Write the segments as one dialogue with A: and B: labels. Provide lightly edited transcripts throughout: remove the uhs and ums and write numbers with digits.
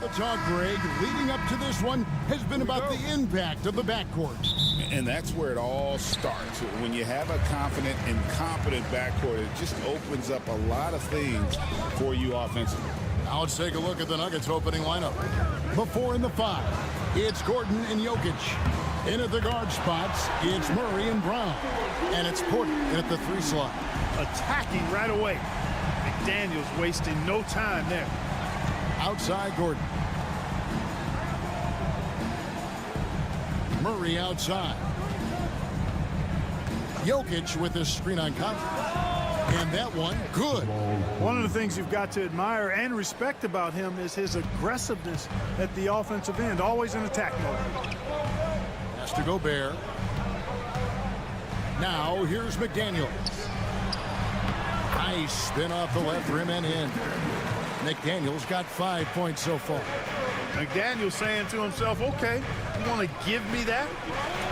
A: The talk, Greg, leading up to this one has been about the impact of the backcourt.
B: And that's where it all starts. When you have a confident and competent backcourt, it just opens up a lot of things for you offensively.
A: Now let's take a look at the Nuggets opening lineup. The 4 and the 5. It's Gordon and Jokic. In at the guard spots, it's Murray and Brown. And it's Porter in at the 3 slot.
C: Attacking right away. McDaniels wasting no time there.
A: Outside Gordon. Murray outside. Jokic with his screen on Conley. And that one, good.
C: One of the things you've got to admire and respect about him is his aggressiveness at the offensive end, always in attack mode.
A: Has to Gobert. Now here's McDaniels. Nice spin off the left rim and in. McDaniels got 5 points so far.
C: McDaniels saying to himself, okay, you want to give me that?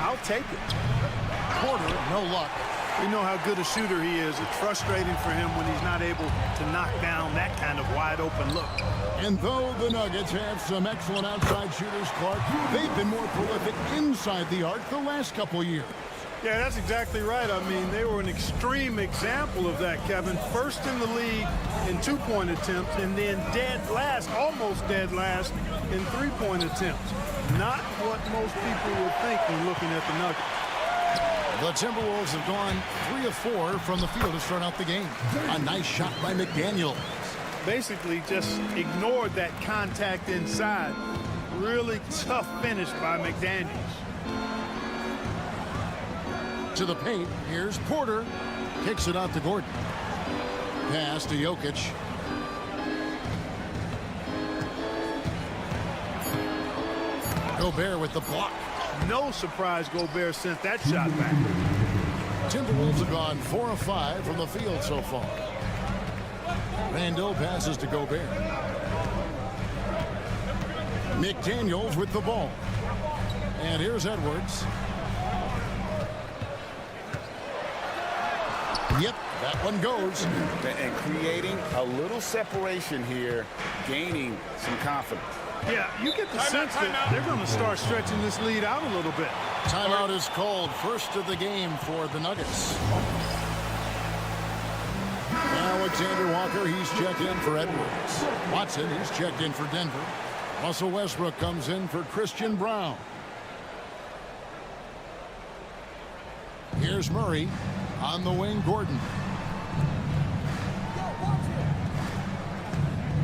C: I'll take it.
A: Porter, no luck.
C: We know how good a shooter he is. It's frustrating for him when he's not able to knock down that kind of wide open look.
A: And though the Nuggets have some excellent outside shooters, Clark, they've been more prolific inside the arc the last couple years.
C: Yeah, that's exactly right. I mean, they were an extreme example of that, Kevin. First in the league in two-point attempts, and then dead last, almost dead last, in three-point attempts. Not what most people would think when looking at the Nuggets.
A: The Timberwolves have gone 3 of 4 from the field to start out the game. A nice shot by McDaniels.
C: Basically just ignored that contact inside. Really tough finish by McDaniels.
A: To the paint, here's Porter. Kicks it out to Gordon. Pass to Jokic. Gobert with the block.
C: No surprise Gobert sent that shot back.
A: Timberwolves have gone 4 of 5 from the field so far. Randle passes to Gobert. McDaniels with the ball. And here's Edwards. Yep, that one goes.
B: And creating a little separation here, gaining some confidence.
C: Yeah, you get the sense that they're going to start stretching this lead out a little bit.
A: Timeout is called. First of the game for the Nuggets. Alexander Walker, he's checked in for Edwards. Watson, he's checked in for Denver. Russell Westbrook comes in for Christian Brown. Here's Murray. On the wing, Gordon.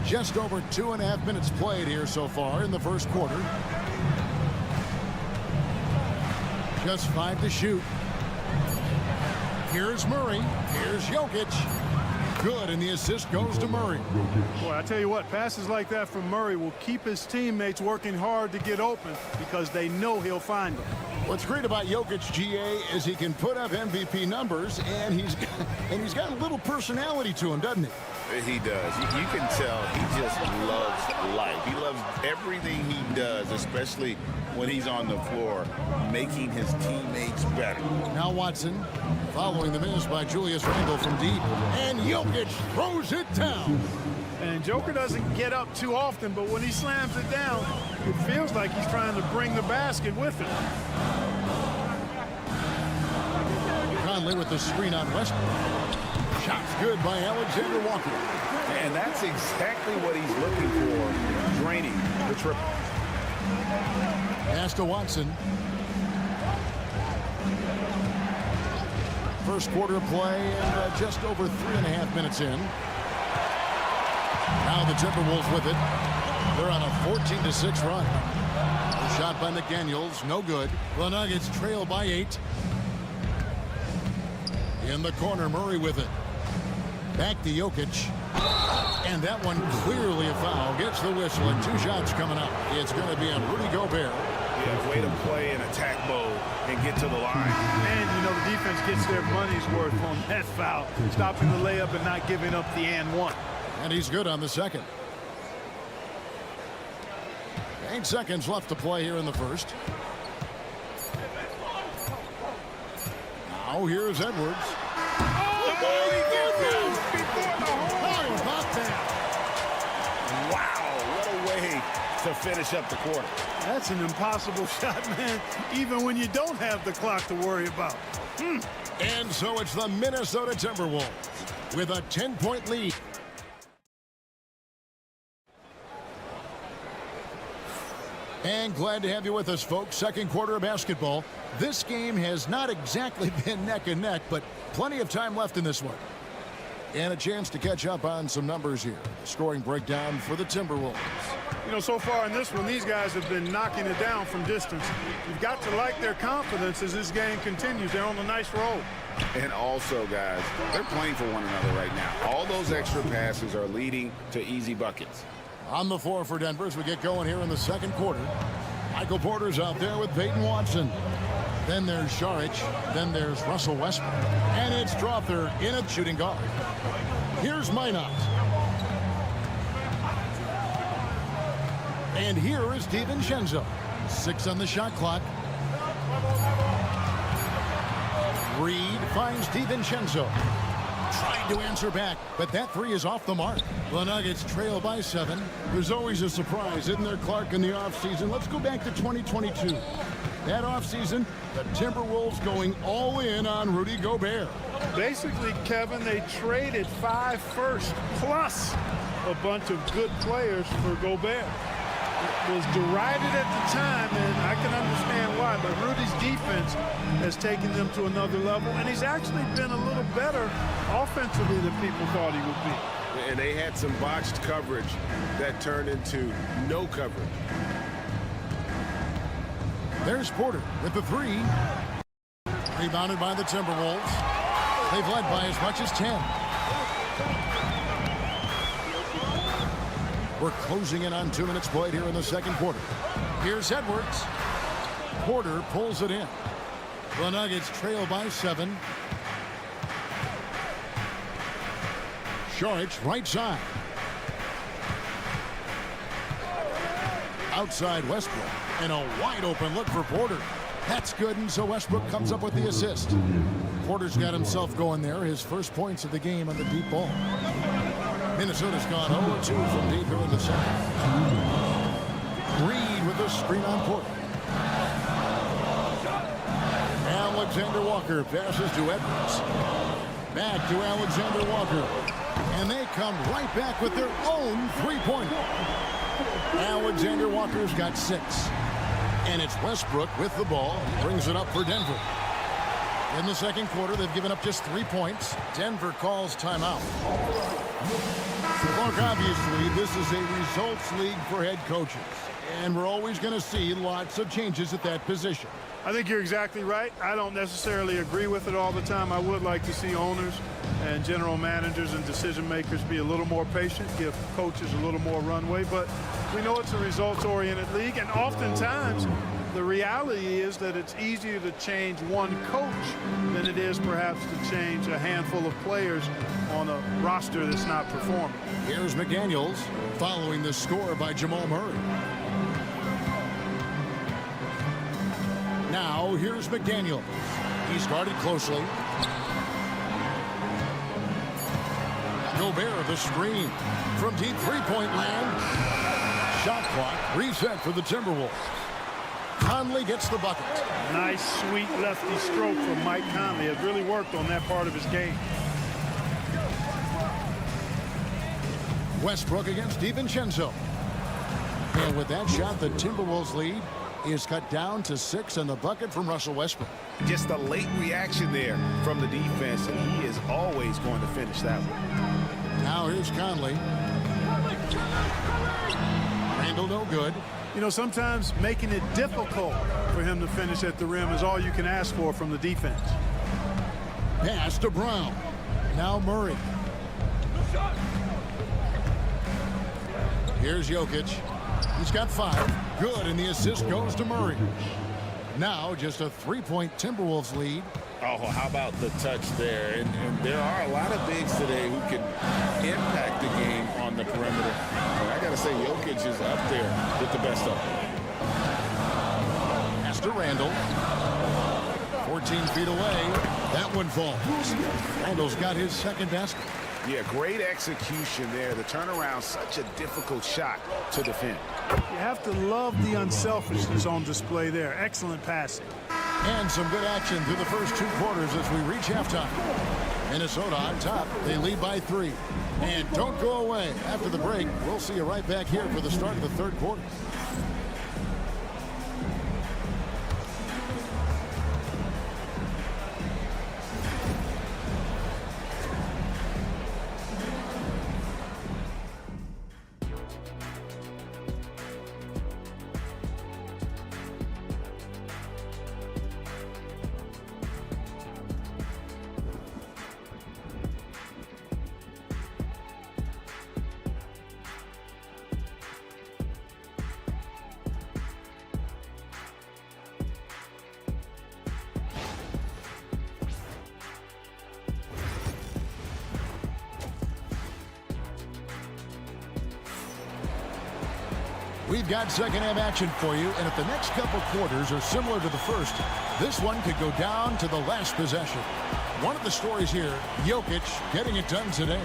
A: Just over 2.5 minutes played here so far in the first quarter. Just 5 to shoot. Here's Murray. Here's Jokic. Good, and the assist goes to Murray.
C: Boy, I tell you what, passes like that from Murray will keep his teammates working hard to get open because they know he'll find them.
A: What's great about Jokic, GA, is he can put up MVP numbers, and he's got a little personality to him, doesn't he?
B: He does. You can tell he just loves life. He loves everything he does, especially when he's on the floor, making his teammates better.
A: Now Watson, following the miss by Julius Randle from deep, and Jokic throws it down.
C: And Joker doesn't get up too often, but when he slams it down, it feels like he's trying to bring the basket with him.
A: Conley with the screen on Westbrook. Shot's good by Alexander Walker.
B: And that's exactly what he's looking for, draining the triple.
A: Pass to Watson. First quarter play and just over 3.5 minutes in. Now the Timberwolves with it. They're on a 14-6 run. A shot by McDaniels, no good. The Nuggets trail by 8. In the corner, Murray with it. Back to Jokic. And that one clearly a foul. Gets the whistle and 2 shots coming up. It's going to be on Rudy Gobert.
B: Yeah, way to play in attack mode and get to the line.
C: And, you know, the defense gets their money's worth on that foul. Stopping the layup and not giving up the and one.
A: And he's good on the second. 8 seconds left to play here in the first. Now here's Edwards.
B: Wow, what a way to finish up the quarter.
C: That's an impossible shot, man, even when you don't have the clock to worry about.
A: And so it's the Minnesota Timberwolves with a 10-point lead. And glad to have you with us, folks. Second quarter of basketball. This game has not exactly been neck and neck, but plenty of time left in this one. And a chance to catch up on some numbers here. Scoring breakdown for the Timberwolves.
C: You know, so far in this one, these guys have been knocking it down from distance. You've got to like their confidence as this game continues. They're on a nice roll.
B: And also, guys, they're playing for one another right now. All those extra passes are leading to easy buckets.
A: On the floor for Denver as we get going here in the second quarter. Michael Porter's out there with Peyton Watson. Then there's Šarić. Then there's Russell Westbrook. And it's Drawther in at shooting guard. Here's Minot. And here is DiVincenzo. 6 on the shot clock. Reed finds DiVincenzo. Trying to answer back, but that 3 is off the mark. The Nuggets trail by 7. There's always a surprise, isn't there, Clark, in the offseason? Let's go back to 2022. That offseason, the Timberwolves going all in on Rudy Gobert.
C: Basically, Kevin, they traded 5 firsts plus a bunch of good players for Gobert. It was derided at the time, and I can understand why, but Rudy's defense has taken them to another level, and he's actually been a little better offensively than people thought he would be.
B: And they had some botched coverage that turned into no coverage.
A: There's Porter with the 3. Rebounded by the Timberwolves. They've led by as much as 10. We're closing in on 2 minutes played here in the second quarter. Here's Edwards. Porter pulls it in. The Nuggets trail by 7. Šarić right side. Outside Westbrook. And a wide open look for Porter. That's good, and so Westbrook comes up with the assist. Porter's got himself going there. His first points of the game on the deep ball. Minnesota's gone 0-2 from deep here in the second. Reed with the screen on Porter. Alexander Walker passes to Edwards. Back to Alexander Walker. And they come right back with their own three-pointer. Alexander Walker's got 6. And it's Westbrook with the ball. He brings it up for Denver. In the second quarter, they've given up just 3 points. Denver calls timeout. Look, obviously, this is a results league for head coaches. And we're always going to see lots of changes at that position.
C: I think you're exactly right. I don't necessarily agree with it all the time. I would like to see owners and general managers and decision makers be a little more patient, give coaches a little more runway. But we know it's a results-oriented league, and oftentimes the reality is that it's easier to change one coach than it is perhaps to change a handful of players on a roster that's not performing.
A: Here's McDaniels following the score by Jamal Murray. Now here's McDaniels. He's guarded closely. Gobert the screen from deep three-point land. Shot clock reset for the Timberwolves. Conley gets the bucket.
C: Nice, sweet lefty stroke from Mike Conley. It really worked on that part of his game.
A: Westbrook against DiVincenzo. And with that shot, the Timberwolves lead is cut down to 6 in the bucket from Russell Westbrook.
B: Just a late reaction there from the defense, and he is always going to finish that one.
A: Now here's Conley. Randall no good.
C: You know, sometimes making it difficult for him to finish at the rim is all you can ask for from the defense.
A: Pass to Brown. Now Murray. Here's Jokic. He's got 5. Good, and the assist goes to Murray. Now just a 3-point Timberwolves lead.
B: Oh, how about the touch there? And there are a lot of bigs today who can impact the game on the perimeter. And I got to say, Jokic is up there with the best of them.
A: Pass to Randall. 14 feet away. That one falls. Randall's got his second basket.
B: Yeah, great execution there. The turnaround, such a difficult shot to defend.
C: You have to love the unselfishness on display there. Excellent passing.
A: And some good action through the first 2 quarters as we reach halftime. Minnesota on top. They lead by 3. And don't go away. After the break, we'll see you right back here for the start of the third quarter. We've got second-half action for you, and if the next couple quarters are similar to the first, this one could go down to the last possession. One of the stories here, Jokic getting it done today.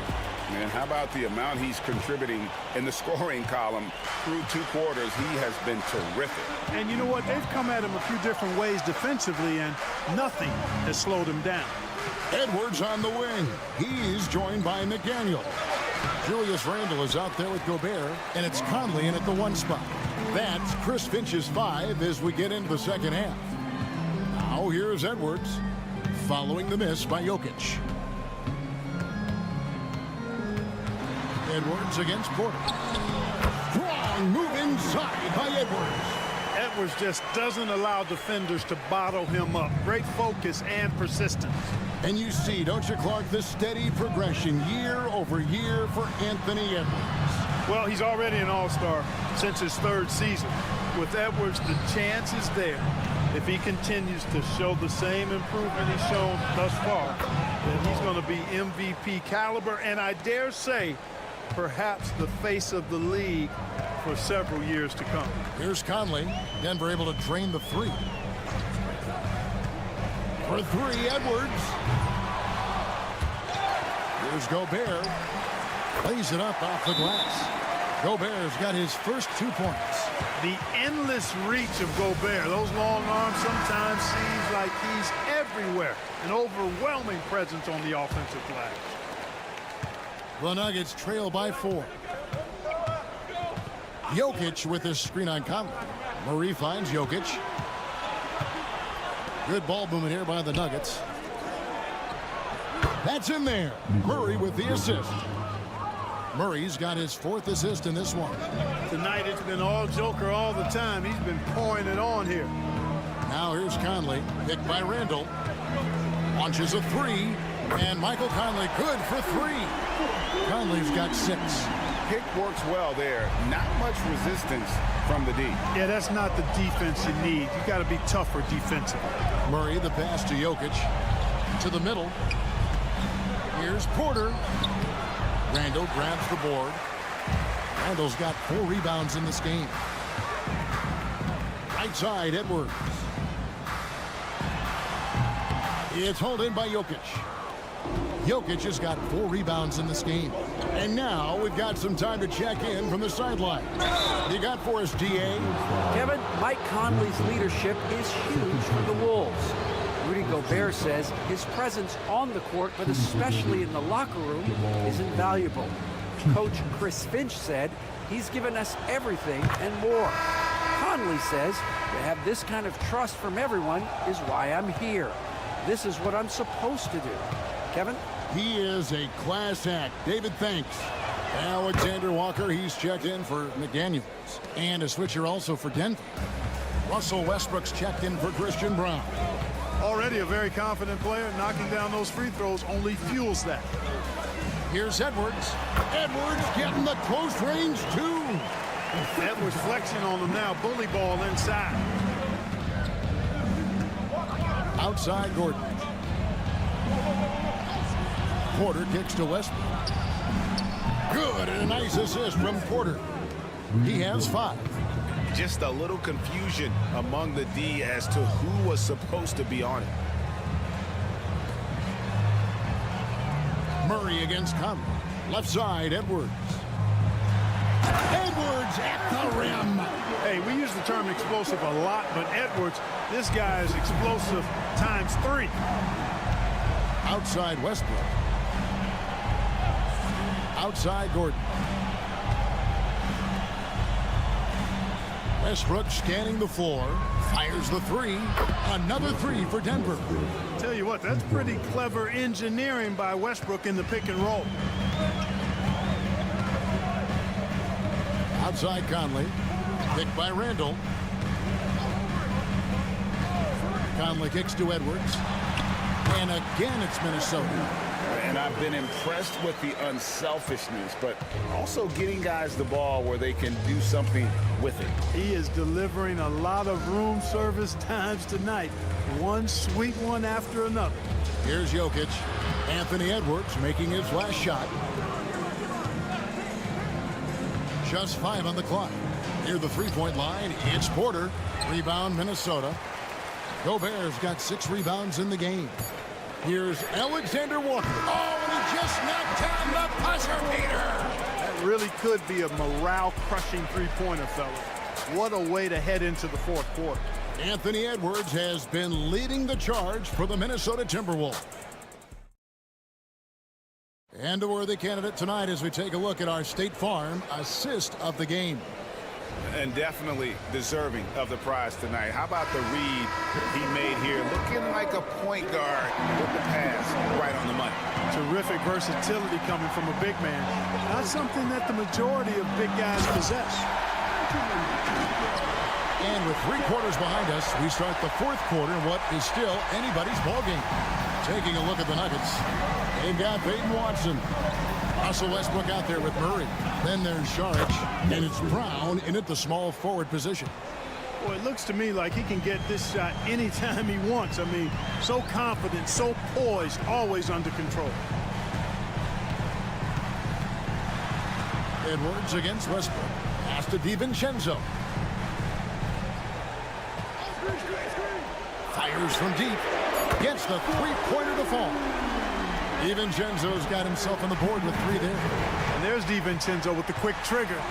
B: Man, how about the amount he's contributing in the scoring column through 2 quarters? He has been terrific.
C: And you know what? They've come at him a few different ways defensively, and nothing has slowed him down.
A: Edwards on the wing. He's joined by McDaniel. Julius Randle is out there with Gobert, and it's Conley in at the 1 spot. That's Chris Finch's 5 as we get into the second half. Now here's Edwards following the miss by Jokic. Edwards against Porter. Strong move inside by Edwards.
C: Edwards just doesn't allow defenders to bottle him up. Great focus and persistence.
A: And you see, don't you, Clark, the steady progression year over year for Anthony Edwards.
C: Well, he's already an all-star since his 3rd season. With Edwards, the chance is there. If he continues to show the same improvement he's shown thus far, then he's going to be MVP caliber, and I dare say, perhaps the face of the league for several years to come.
A: Here's Conley. Denver able to drain the 3. For 3, Edwards. Here's Gobert. Lays it up off the glass. Gobert's got his first 2 points.
C: The endless reach of Gobert. Those long arms sometimes seems like he's everywhere. An overwhelming presence on the offensive glass.
A: The Nuggets trail by 4. Jokic with his screen on Conley. Murray finds Jokic. Good ball movement here by the Nuggets. That's in there. Murray with the assist. Murray's got his 4th assist in this one.
C: Tonight it's been all Joker all the time. He's been pouring it on here.
A: Now here's Conley, picked by Randall. Launches a 3, and Michael Conley good for 3. Conley's got 6.
B: Pick works well there. Not much resistance from the D.
C: Yeah, that's not the defense you need. You got to be tougher defensively.
A: Murray, the pass to Jokic. To the middle. Here's Porter. Randall grabs the board. Randall's got 4 rebounds in this game. Right side, Edwards. It's hauled in by Jokic. Jokic has got 4 rebounds in this game. And now we've got some time to check in from the sideline. You got for us, DA?
D: Kevin, Mike Conley's leadership is huge for the Wolves. Rudy Gobert says his presence on the court, but especially in the locker room, is invaluable. Coach Chris Finch said he's given us everything and more. Conley says, to have this kind of trust from everyone is why I'm here. This is what I'm supposed to do. Kevin?
A: He is a class act. David, thanks. Alexander Walker, he's checked in for McDaniels. And a switcher also for Denver. Russell Westbrook's checked in for Christian Brown.
C: Already a very confident player. Knocking down those free throws only fuels that.
A: Here's Edwards. Edwards getting the close range, too.
C: Edwards flexing on them now. Bully ball inside.
A: Outside Gordon. Porter kicks to Westbrook. Good, and a nice assist from Porter. He has 5.
B: Just a little confusion among the D as to who was supposed to be on it.
A: Murray against Conley. Left side, Edwards. Edwards at the rim.
C: Hey, we use the term explosive a lot, but Edwards, this guy is explosive times 3.
A: Outside Westbrook. Outside Gordon. Westbrook scanning the floor. Fires the 3. Another 3 for Denver.
C: Tell you what, that's pretty clever engineering by Westbrook in the pick and roll.
A: Outside Conley. Picked by Randall. Conley kicks to Edwards. And again, it's Minnesota.
B: And I've been impressed with the unselfishness, but also getting guys the ball where they can do something with it.
C: He is delivering a lot of room service times tonight. One sweet one after another.
A: Here's Jokic. Anthony Edwards making his last shot. Just 5 on the clock. Near the three-point line, it's Porter. Rebound, Minnesota. Gobert's got 6 rebounds in the game. Here's Alexander Walker. Oh, and he just knocked down the buzzer beater.
C: That really could be a morale-crushing three-pointer, fellas. What a way to head into the fourth quarter.
A: Anthony Edwards has been leading the charge for the Minnesota Timberwolves. And a worthy candidate tonight as we take a look at our State Farm assist of the game.
B: And definitely deserving of the prize tonight. How about the read he made here? Looking like a point guard with the pass right on the money.
C: Terrific versatility coming from a big man. Not something that the majority of big guys possess.
A: And with 3 quarters behind us, we start the fourth quarter in what is still anybody's ballgame. Taking a look at the Nuggets. They've got Peyton Watson. Russell Westbrook out there with Murray. Then there's Saric, and it's Brown in at the small forward position.
C: Well, it looks to me like he can get this shot anytime he wants. I mean, so confident, so poised, always under control.
A: Edwards against Westbrook. Pass to DiVincenzo. Fires from deep. Gets the three-pointer to fall. DiVincenzo's got himself on the board with 3 there.
C: And there's DiVincenzo with the quick trigger.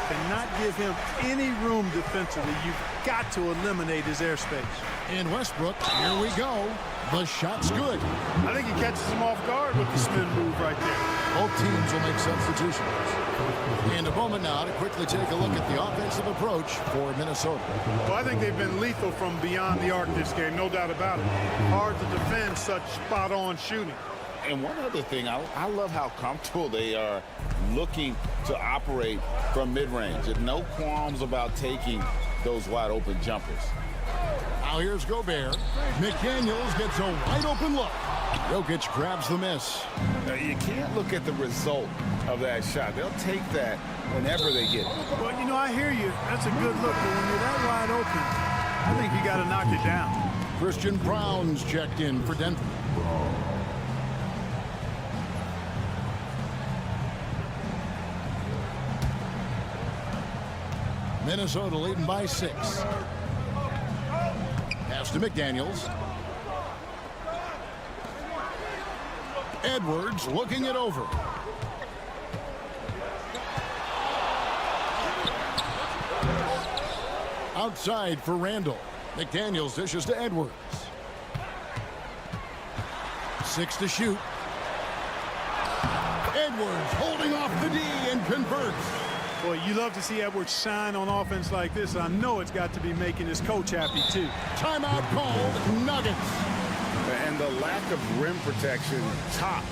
C: Cannot give him any room defensively. You've got to eliminate his airspace.
A: And Westbrook, here we go. The shot's good.
C: I think he catches him off guard with the spin move right there.
A: Both teams will make substitutions. And a moment now to quickly take a look at the offensive approach for Minnesota.
C: Well, I think they've been lethal from beyond the arc this game, no doubt about it. Hard to defend such spot-on shooting.
B: And one other thing, I love how comfortable they are looking to operate from mid-range. And no qualms about taking those wide-open jumpers.
A: Now here's Gobert. McDaniels gets a wide-open look. Jokic grabs the miss.
B: Now, you can't look at the result of that shot. They'll take that whenever they get it.
C: Well, you know, I hear you. That's a good look. But when you're that wide open, I think you got to knock it down.
A: Christian Brown's checked in for Denver. Minnesota leading by 6. Pass to McDaniels. Edwards looking it over. Outside for Randall. McDaniels dishes to Edwards. 6 to shoot. Edwards holding off the D and converts.
C: Boy, you love to see Edwards shine on offense like this. I know it's got to be making his coach happy, too.
A: Timeout called, Nuggets.
B: And the lack of rim protection, top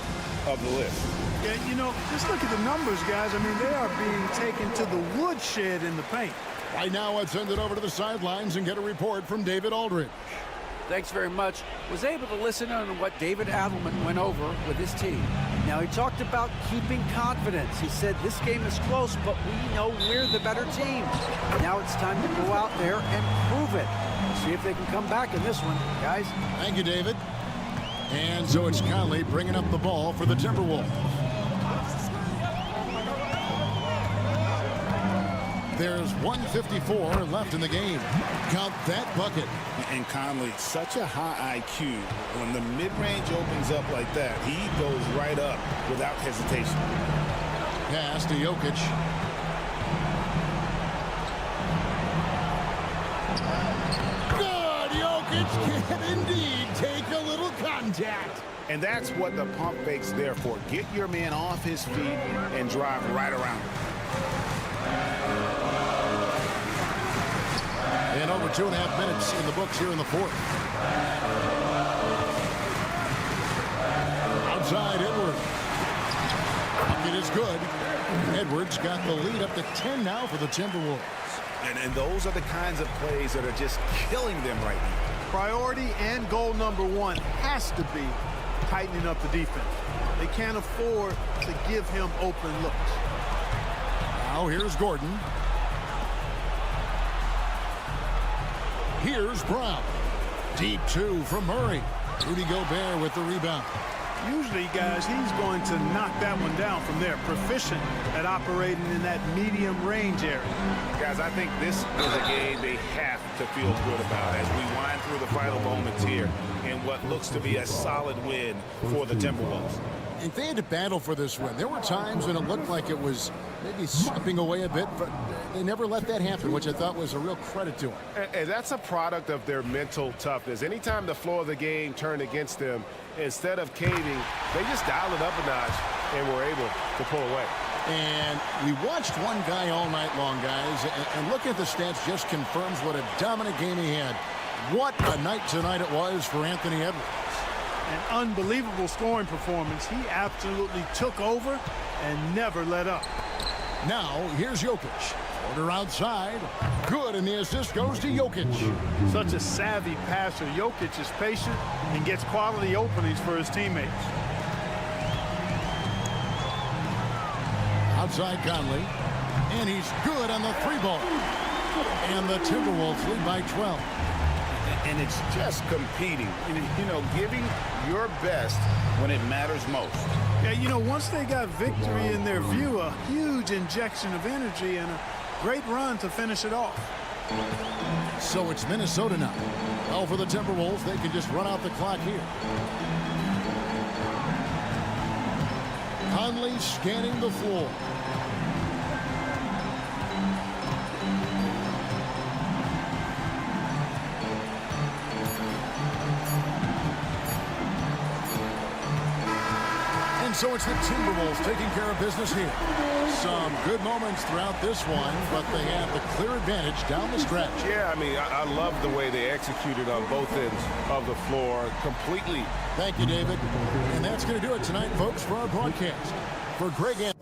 B: of the list.
C: Yeah, you know, just look at the numbers, guys. I mean, they are being taken to the woodshed in the paint.
A: Right now, let's send it over to the sidelines and get a report from David Aldridge.
D: Thanks very much. Was able to listen on what David Adelman went over with his team. Now, he talked about keeping confidence. He said this game is close, but we know we're the better team. Now it's time to go out there and prove it. See if they can come back in this one, guys.
A: Thank you, David. And so it's Conley bringing up the ball for the Timberwolves. There's 1:54 left in the game. Count that bucket.
B: And Conley, such a high IQ. When the mid-range opens up like that, he goes right up without hesitation.
A: Pass to Jokic. Good! Jokic can indeed take a little contact.
B: And that's what the pump fake's there for. Get your man off his feet and drive right around him.
A: And over 2.5 minutes in the books here in the fourth. Outside Edwards. It is good. Edwards got the lead up to 10 now for the Timberwolves.
B: And those are the kinds of plays that are just killing them right now.
C: Priority and goal number one has to be tightening up the defense. They can't afford to give him open looks.
A: Now here's Gordon. Here's Brown. Deep two from Murray. Rudy Gobert with the rebound.
C: Usually, guys, he's going to knock that one down from there. Proficient at operating in that medium range area.
B: Guys, I think this is a game they have to feel good about as we wind through the final moments here in what looks to be a solid win for the Timberwolves.
A: And they had to battle for this win. There were times when it looked like it was maybe slipping away a bit, but they never let that happen, which I thought was a real credit to them.
E: And that's a product of their mental toughness. Anytime the floor of the game turned against them, instead of caving, they just dialed it up a notch and were able to pull away.
A: And we watched one guy all night long, guys, and looking at the stats just confirms what a dominant game he had. What a night tonight it was for Anthony Edwards.
C: An unbelievable scoring performance. He absolutely took over and never let up.
A: Now, here's Jokic. Order outside. Good, and the assist goes to Jokic.
C: Such a savvy passer. Jokic is patient and gets quality openings for his teammates.
A: Outside Conley. And he's good on the three ball. And the Timberwolves lead by 12.
B: And it's just competing, you know, giving your best when it matters most.
C: Yeah, you know, once they got victory in their view, a huge injection of energy and a great run to finish it off.
A: So it's Minnesota now. Well, for the Timberwolves, they can just run out the clock here. Conley scanning the floor. So it's the Timberwolves taking care of business here. Some good moments throughout this one, but they have the clear advantage down the stretch.
E: Yeah, I mean, I love the way they executed on both ends of the floor completely.
A: Thank you, David. And that's going to do it tonight, folks, for our broadcast. For Greg and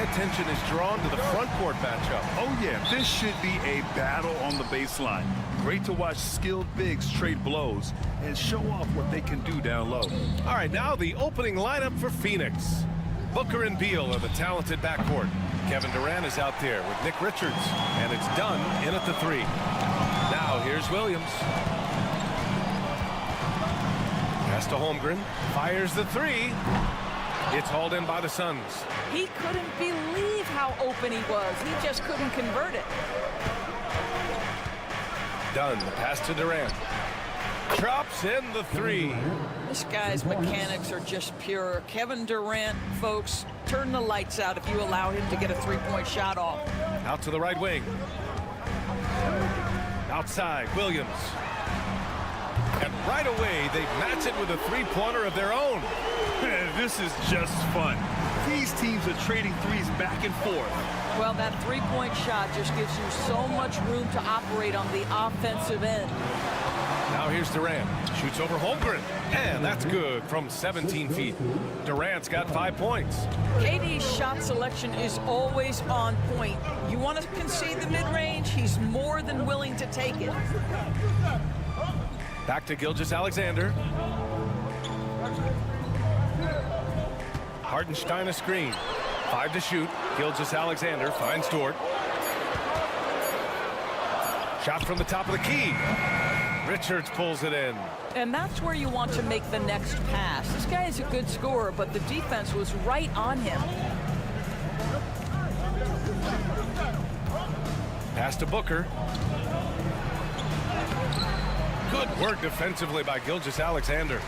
E: my attention is drawn to the front court matchup.
F: Oh, yeah, this should be a battle on the baseline. Great to watch skilled bigs trade blows and show off what they can do down low.
E: All right, now the opening lineup for Phoenix. Booker and Beal are the talented backcourt. Kevin Durant is out there with Nick Richards, and it's done in at the 3. Now here's Williams. Pass to Holmgren, fires the 3. It's hauled in by the Suns.
G: He couldn't believe how open he was. He just couldn't convert it.
E: Dunn, the pass to Durant. Drops in the 3.
G: This guy's mechanics are just pure. Kevin Durant, folks, turn the lights out if you allow him to get a three-point shot off.
E: Out to the right wing. Outside, Williams. And right away, they match it with a three-pointer of their own.
F: This is just fun. These teams are trading threes back and forth.
G: Well, that three-point shot just gives you so much room to operate on the offensive end.
E: Now here's Durant. Shoots over Holmgren. And that's good from 17 feet. Durant's got 5 points.
G: KD's shot selection is always on point. You want to concede the mid-range, he's more than willing to take it.
E: Back to Gilgeous-Alexander. Hartenstein a screen. 5 to shoot. Gilgeous-Alexander finds Dort. Shot from the top of the key. Richards pulls it in.
G: And that's where you want to make the next pass. This guy is a good scorer, but the defense was right on him.
E: Pass to Booker. Good work defensively by Gilgeous-Alexander.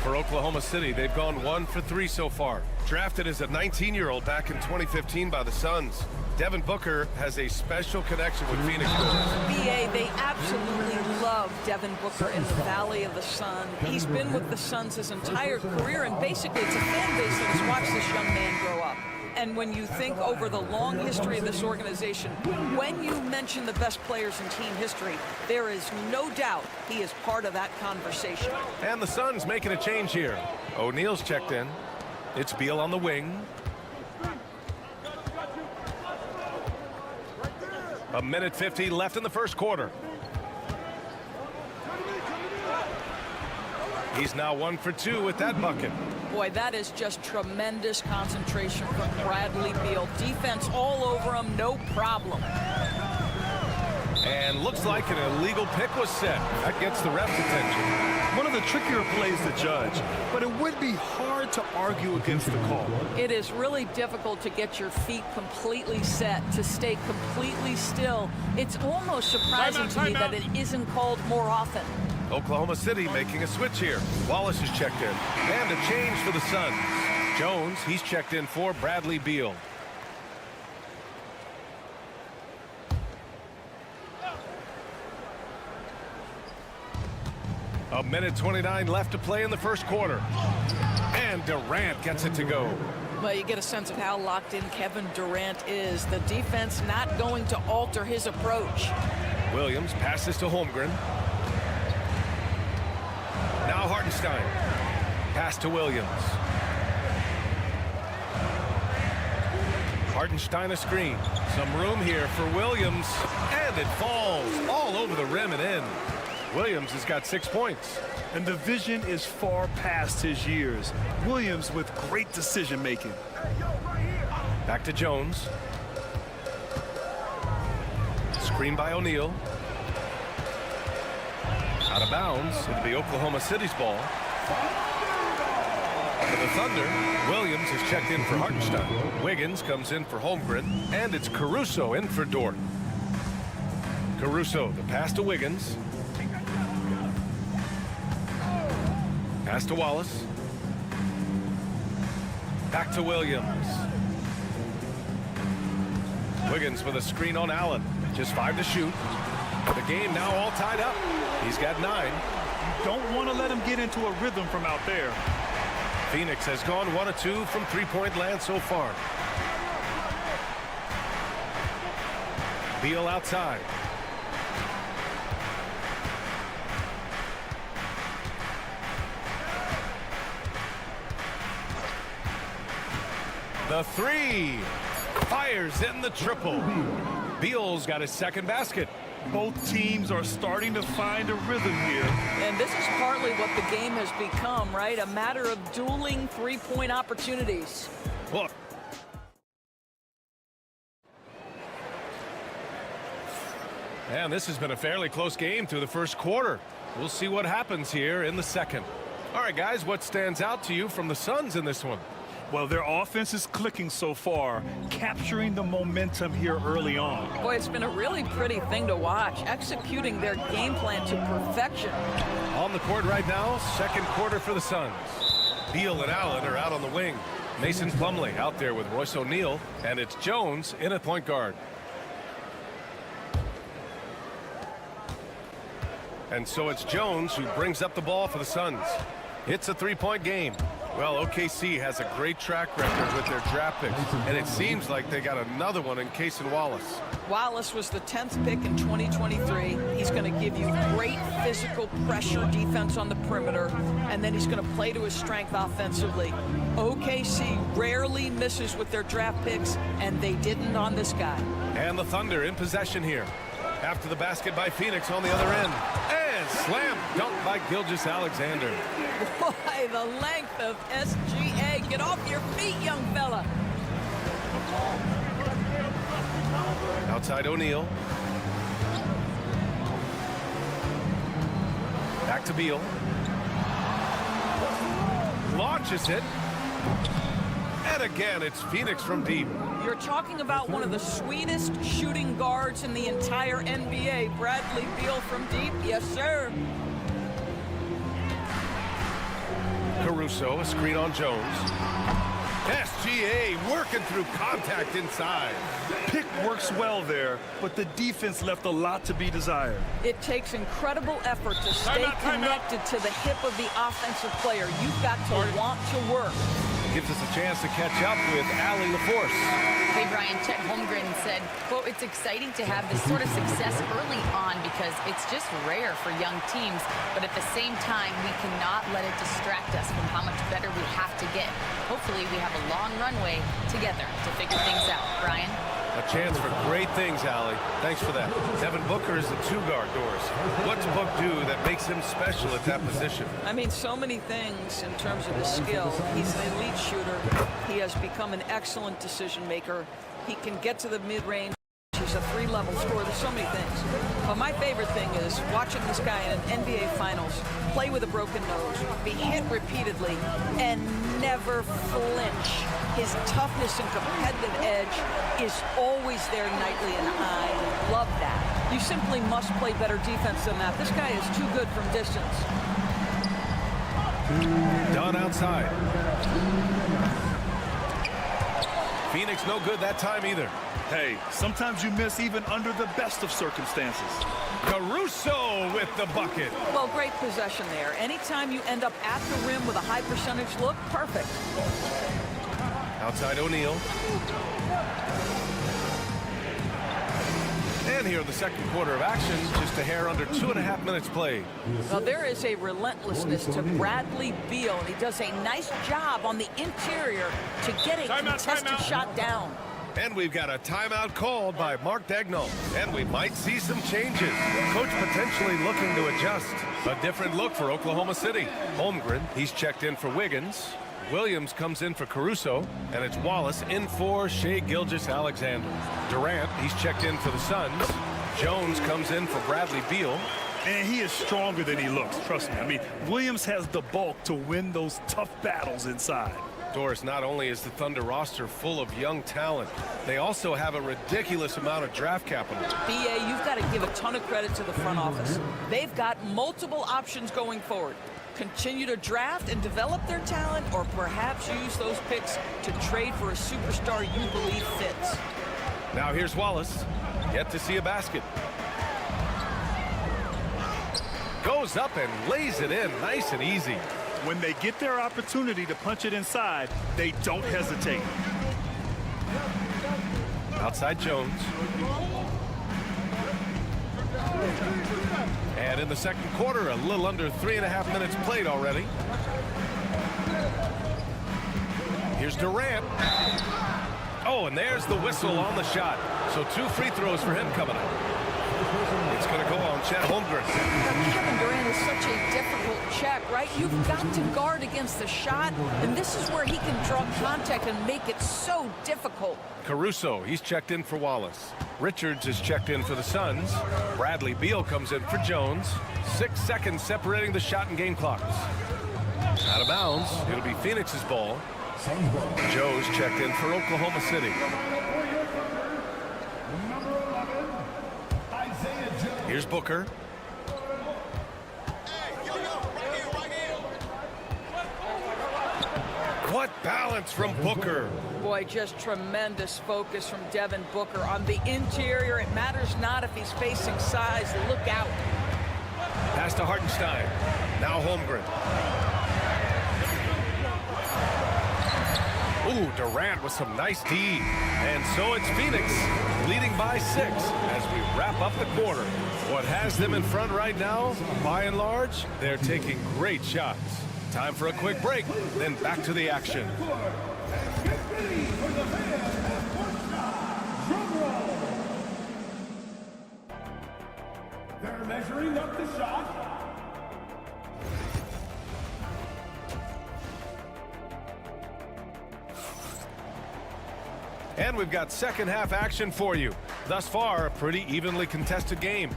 E: For Oklahoma City, they've gone 1 for 3 so far. Drafted as a 19-year-old back in 2015 by the Suns, Devin Booker has a special connection with Phoenix.
G: BA, they absolutely love Devin Booker in the Valley of the Sun. He's been with the Suns his entire career, and basically it's a fan base that has watched this young man grow up. And when you think over the long history of this organization, when you mention the best players in team history, there is no doubt he is part of that conversation.
E: And the Suns making a change here. O'Neal's checked in. It's Beal on the wing. A minute 50 left in the first quarter. He's now 1 for 2 with that bucket.
G: Boy, that is just tremendous concentration from Bradley Beal. Defense all over him, no problem.
E: And looks like an illegal pick was set. That gets the ref's attention.
F: One of the trickier plays to judge, but it would be hard to argue against the call.
G: It is really difficult to get your feet completely set, to stay completely still. It's almost surprising to me that it isn't called more often.
E: Oklahoma City making a switch here. Wallace is checked in. And a change for the Suns. Jones, he's checked in for Bradley Beal. A minute 29 left to play in the first quarter. And Durant gets it to go.
G: Well, you get a sense of how locked in Kevin Durant is. The defense not going to alter his approach.
E: Williams passes to Holmgren. Now Hartenstein. Pass to Williams. Hartenstein a screen. Some room here for Williams. And it falls all over the rim and in. Williams has got 6 points.
F: And the vision is far past his years. Williams with great decision making.
E: Back to Jones. Screen by O'Neal. Out of bounds. It'll be Oklahoma City's ball. For the Thunder, Williams is checked in for Hartenstein. Wiggins comes in for Holmgren. And it's Caruso in for Dort. Caruso, the pass to Wiggins. Pass to Wallace. Back to Williams. Wiggins with a screen on Allen. Just 5 to shoot. The game now all tied up. He's got 9.
F: You don't want to let him get into a rhythm from out there.
E: Phoenix has gone 1 of 2 from three-point land so far. Beal outside. The three. Fires in the triple. Beal's got his second basket.
F: Both teams are starting to find a rhythm here.
G: And this is partly what the game has become, right? A matter of dueling three-point opportunities.
E: Look. And this has been a fairly close game through the first quarter. We'll see what happens here in the second. All right, guys, what stands out to you from the Suns in this one?
F: Well, their offense is clicking so far, capturing the momentum here early on.
G: Boy, it's been a really pretty thing to watch, executing their game plan to perfection.
E: On the court right now, second quarter for the Suns. Beal and Allen are out on the wing. Mason Plumlee out there with Royce O'Neal, and it's Jones in at point guard. And so it's Jones who brings up the ball for the Suns. It's a three-point game. Well, OKC has a great track record with their draft picks, and it seems like they got another one in Cason Wallace.
G: Wallace was the 10th pick in 2023. He's going to give you great physical pressure defense on the perimeter, and then he's going to play to his strength offensively. OKC rarely misses with their draft picks, and they didn't on this guy.
E: And the Thunder in possession here. After the basket by Phoenix on the other end. And slam dunk by Gilgeous-Alexander.
G: Boy, the length of SGA. Get off your feet, young fella.
E: Outside O'Neal. Back to Beal. Launches it. And again, it's Phoenix from deep.
G: You're talking about one of the sweetest shooting guards in the entire NBA. Bradley Beal from deep. Yes, sir.
E: Caruso, a screen on Jones. SGA working through contact inside.
F: Pick works well there, but the defense left a lot to be desired.
G: It takes incredible effort to stay connected to the hip of the offensive player. You've got to want to work.
E: Gives us a chance to catch up with Allie LaForce.
H: Hey, Brian, Chet Holmgren said, quote, it's exciting to have this sort of success early on because it's just rare for young teams. But at the same time, we cannot let it distract us from how much better we have to get. Hopefully, we have a long runway together to figure things out. Brian?
E: A chance for great things, Allie. Thanks for that. Devin Booker is the two-guard, Doris. What's Book do that makes him special at that position?
G: I mean, so many things in terms of his skill. He's an elite shooter. He has become an excellent decision maker. He can get to the mid-range. He's a three-level scorer. There's so many things. But my favorite thing is watching this guy in an NBA Finals play with a broken nose, be hit repeatedly, and never flinch. His toughness and competitive edge is always there nightly, and I love that. You simply must play better defense than that. This guy is too good from distance.
E: Done outside. Phoenix no good that time either.
F: Hey, sometimes you miss even under the best of circumstances.
E: Caruso with the bucket.
G: Well, great possession there. Anytime you end up at the rim with a high percentage look, perfect.
E: Outside O'Neal. And here in the second quarter of action, just a hair under 2.5 minutes played.
G: Well, there is a relentlessness to Bradley Beal, and he does a nice job on the interior to get a contested shot down.
E: And we've got a timeout called by Mark Dagnall. And we might see some changes. Coach potentially looking to adjust. A different look for Oklahoma City. Holmgren, he's checked in for Wiggins. Williams comes in for Caruso. And it's Wallace in for Shai Gilgeous-Alexander. Durant, he's checked in for the Suns. Jones comes in for Bradley Beal.
F: And he is stronger than he looks, trust me. I mean, Williams has the bulk to win those tough battles inside.
E: Doris, not only is the Thunder roster full of young talent, they also have a ridiculous amount of draft capital.
G: BA, you've got to give a ton of credit to the front office. They've got multiple options going forward. Continue to draft and develop their talent, or perhaps use those picks to trade for a superstar you believe fits.
E: Now here's Wallace. Yet to see a basket. Goes up and lays it in nice and easy.
F: When they get their opportunity to punch it inside, they don't hesitate.
E: Outside Jones. And in the second quarter, a little under 3.5 minutes played already. Here's Durant. Oh, and there's the whistle on the shot. So 2 free throws for him coming up. It's going to go on Chet Holmgren.
G: Kevin Durant is such a difficult check, right? You've got to guard against the shot, and this is where he can draw contact and make it so difficult.
E: Caruso, he's checked in for Wallace. Richards is checked in for the Suns. Bradley Beal comes in for Jones. 6 seconds separating the shot and game clocks. Out of bounds. It'll be Phoenix's ball. Joe's checked in for Oklahoma City. Here's Booker. What balance from Booker.
G: Boy, just tremendous focus from Devin Booker on the interior. It matters not if he's facing size. Look out.
E: Pass to Hartenstein. Now Holmgren. Ooh, Durant with some nice D. And so it's Phoenix leading by 6 as we wrap up the quarter. What has them in front right now, by and large, they're taking great shots. Time for a quick break, then back to the action.
I: They're measuring up the shot.
E: And we've got second half action for you. Thus far, a pretty evenly contested game.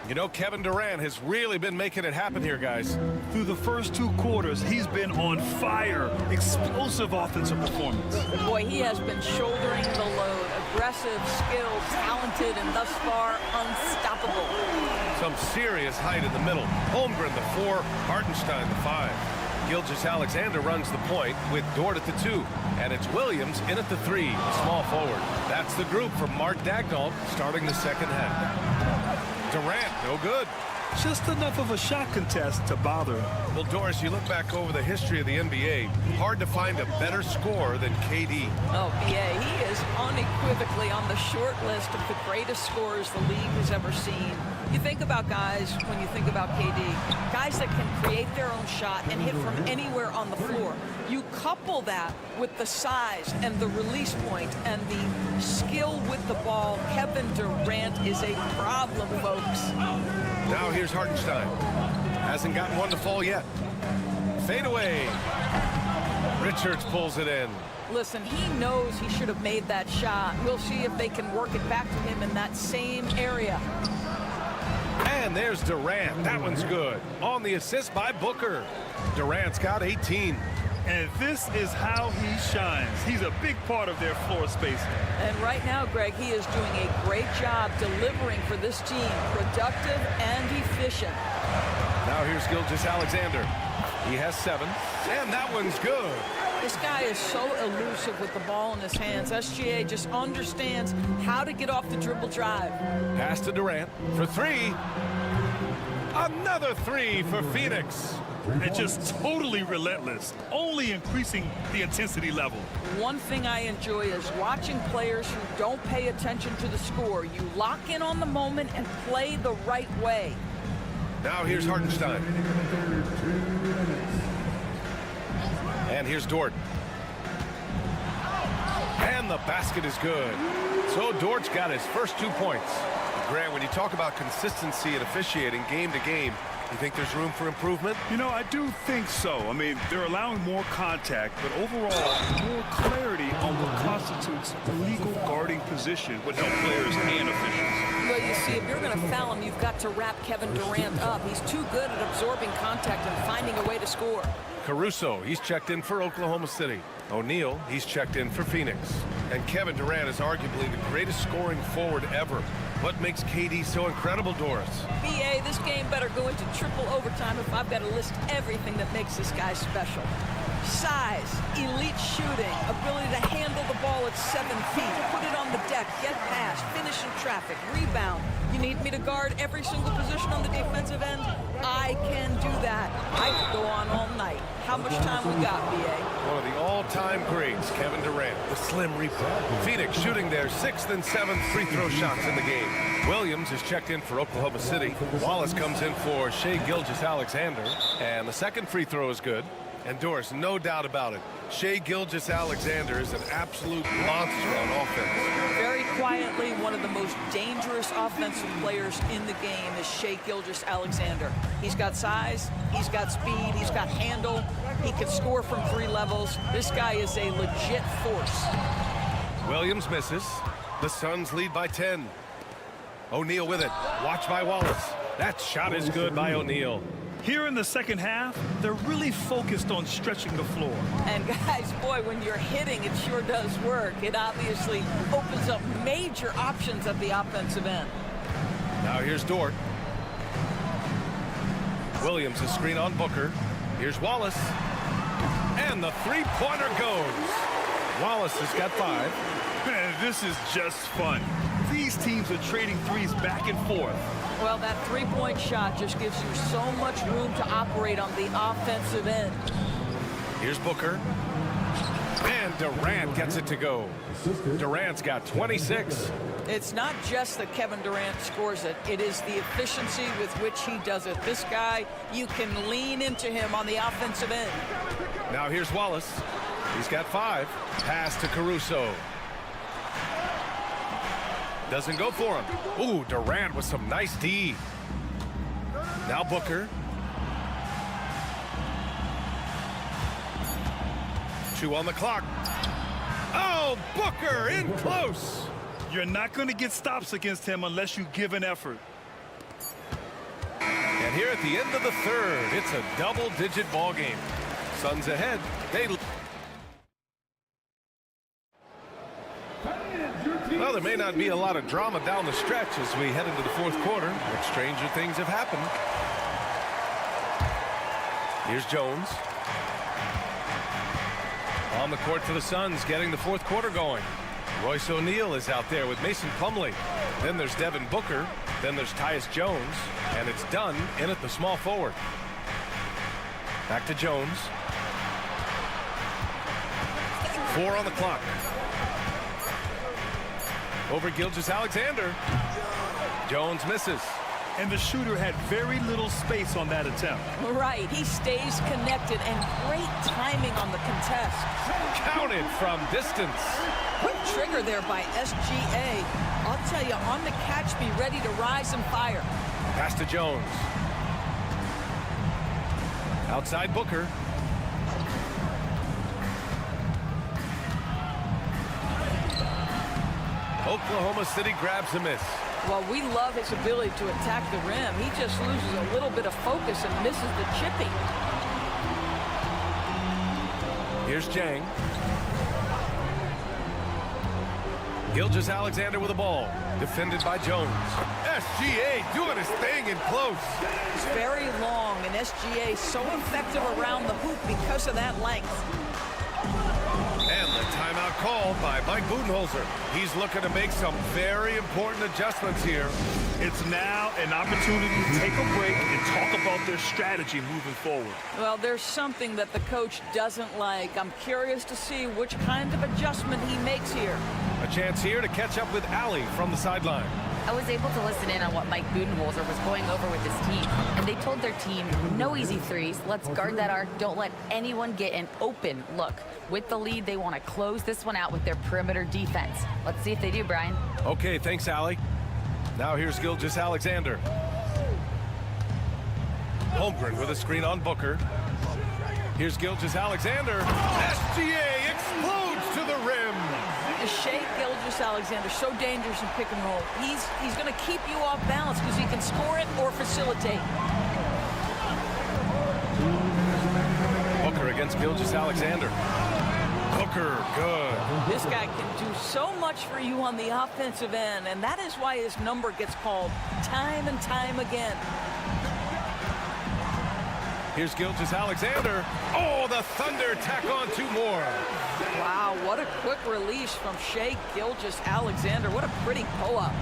E: You know, Kevin Durant has really been making it happen here, guys.
F: Through the first 2 quarters, he's been on fire. Explosive offensive performance.
G: Boy, he has been shouldering the load. Aggressive, skilled, talented, and thus far, unstoppable.
E: Some serious height in the middle. Holmgren, the 4, Hartenstein, the 5. Gilgeous-Alexander runs the point with Dort at the 2. And it's Williams in at the 3, the small forward. That's the group for Mark Daigneault starting the second half. Durant, no good.
F: Just enough of a shot contest to bother him.
E: Well, Doris, you look back over the history of the NBA, hard to find a better scorer than KD.
G: Oh, BA, he is unequivocally on the short list of the greatest scorers the league has ever seen. You think about guys, when you think about KD, guys that can create their own shot and hit from anywhere on the floor. You couple that with the size and the release point and the skill with the ball. Kevin Durant is a problem, folks.
E: Now here's Hartenstein. Hasn't gotten one to fall yet. Fade away. Richards pulls it in.
G: Listen, he knows he should have made that shot. We'll see if they can work it back to him in that same area.
E: And there's Durant. That one's good. On the assist by Booker. Durant's got 18.
F: And this is how he shines. He's a big part of their floor space.
G: And right now, Greg, he is doing a great job delivering for this team. Productive and efficient.
E: Now here's Gilgeous-Alexander. He has 7. And that one's good.
G: This guy is so elusive with the ball in his hands. SGA just understands how to get off the dribble drive.
E: Pass to Durant for 3. Another 3 for Phoenix.
F: And just totally relentless, only increasing the intensity level.
G: One thing I enjoy is watching players who don't pay attention to the score. You lock in on the moment and play the right way.
E: Now here's Hartenstein. And here's Dort. And the basket is good. So Dort's got his first 2 points. Grant, when you talk about consistency and officiating game to game, you think there's room for improvement?
F: You know, I do think so. I mean, they're allowing more contact, but overall, more clarity on what constitutes the legal guarding position would help players and officials.
G: Well, you see, if you're going to foul him, you've got to wrap Kevin Durant up. He's too good at absorbing contact and finding a way to score.
E: Caruso, he's checked in for Oklahoma City. O'Neal, he's checked in for Phoenix. And Kevin Durant is arguably the greatest scoring forward ever. What makes KD so incredible, Doris?
G: BA, this game better go into triple overtime if I've got to list everything that makes this guy special. Size, elite shooting, ability to handle the ball at 7 feet, put it on the deck, get past, finish in traffic, rebound. You need me to guard every single position on the defensive end? I can do that. I could go on all night. How much time we got, BA?
E: One of the all-time greats, Kevin Durant, the slim reaper. Phoenix shooting their 6th and 7th free throw shots in the game. Williams is checked in for Oklahoma City. Wallace comes in for Shai Gilgeous-Alexander. And the second free throw is good. And Doris, no doubt about it, Shai Gilgeous-Alexander is an absolute monster on offense.
G: Very quietly, one of the most dangerous offensive players in the game is Shai Gilgeous-Alexander. He's got size, he's got speed, he's got handle, he can score from 3 levels. This guy is a legit force.
E: Williams misses. The Suns lead by 10. O'Neal with it. Watch by Wallace. That shot is good by O'Neal.
F: Here in the second half, they're really focused on stretching the floor.
G: And guys, boy, when you're hitting, it sure does work. It obviously opens up major options at the offensive end.
E: Now here's Dort. Williams, a screen on Booker. Here's Wallace. And the three-pointer goes. Wallace has got 5.
F: Man, this is just fun. These teams are trading threes back and forth.
G: Well, that three-point shot just gives you so much room to operate on the offensive end.
E: Here's Booker. And Durant gets it to go. Durant's got 26.
G: It's not just that Kevin Durant scores it. It is the efficiency with which he does it. This guy, you can lean into him on the offensive end.
E: Now here's Wallace. He's got 5. Pass to Caruso. Doesn't go for him. Ooh, Durant with some nice D. Now Booker. 2 on the clock. Oh, Booker in close.
F: You're not going to get stops against him unless you give an effort.
E: And here at the end of the third, it's a double-digit ball game. Suns ahead. Well, there may not be a lot of drama down the stretch as we head into the fourth quarter, but stranger things have happened. Here's Jones. On the court for the Suns, getting the fourth quarter going. Royce O'Neal is out there with Mason Plumlee. Then there's Devin Booker. Then there's Tyus Jones. And it's done in at the small forward. Back to Jones. 4 on the clock. Over Gilgeous-Alexander. Jones misses.
F: And the shooter had very little space on that attempt.
G: Right, he stays connected and great timing on the contest.
E: Counted from distance.
G: Quick trigger there by SGA. I'll tell you, on the catch, be ready to rise and fire.
E: Pass to Jones. Outside Booker. Oklahoma City grabs a miss.
G: Well, we love his ability to attack the rim. He just loses a little bit of focus and misses the chipping.
E: Here's Jang. Gilgeous-Alexander with the ball. Defended by Jones. SGA doing his thing in close.
G: It's very long, and SGA so effective around the hoop because of that length.
E: And the timeout called by Mike Budenholzer. He's looking to make some very important adjustments here.
F: It's now an opportunity to take a break and talk about their strategy moving forward.
G: Well, there's something that the coach doesn't like. I'm curious to see which kind of adjustment he makes here.
E: A chance here to catch up with Allie from the sideline.
H: I was able to listen in on what Mike Budenholzer was going over with his team, and they told their team, no easy threes, let's guard that arc, don't let anyone get an open look. With the lead, they want to close this one out with their perimeter defense. Let's see if they do, Brian.
E: Okay, thanks, Allie. Now here's Gilgeous-Alexander. Holmgren with a screen on Booker. Here's Gilgeous-Alexander. SGA explodes to the rim.
G: Shai Gilgeous-Alexander, so dangerous in pick and roll. He's going to keep you off balance because he can score it or facilitate.
E: Booker against Gilgeous-Alexander. Booker, good.
G: This guy can do so much for you on the offensive end, and that is why his number gets called time and time again.
E: Here's Gilgeous-Alexander. Oh, the Thunder tack on 2 more.
G: Wow, what a quick release from Shai Gilgeous-Alexander. What a pretty pull-up.